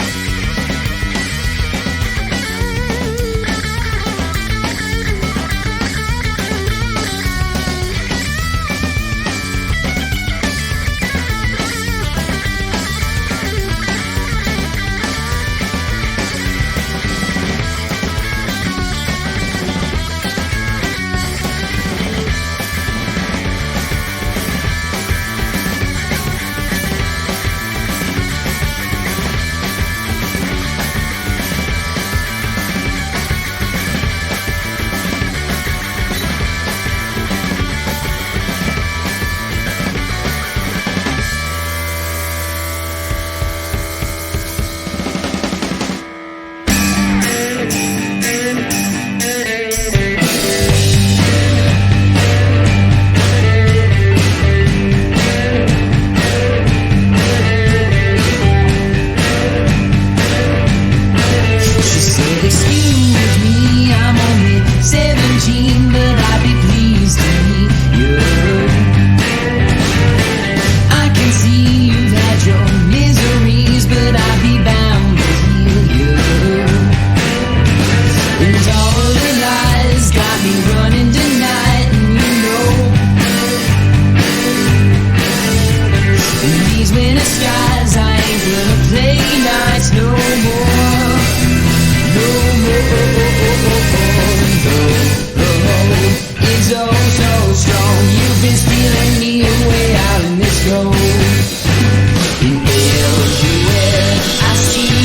I see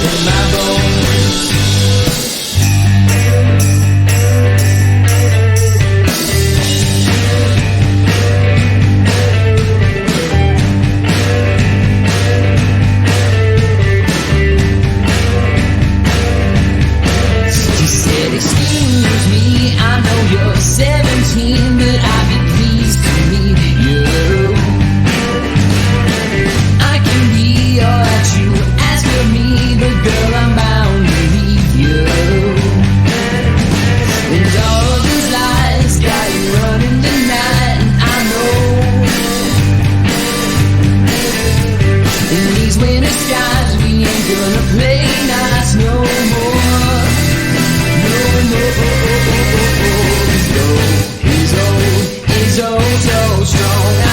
in my bones. She said, excuse me, I know you're 17, but I'd be pleased to meet you. I can be all that you ask of me, but girl, I'm bound to leave you. And all of these lies got you running tonight, and I know. In these winter skies, we ain't gonna play nice no more. He's old, so strong.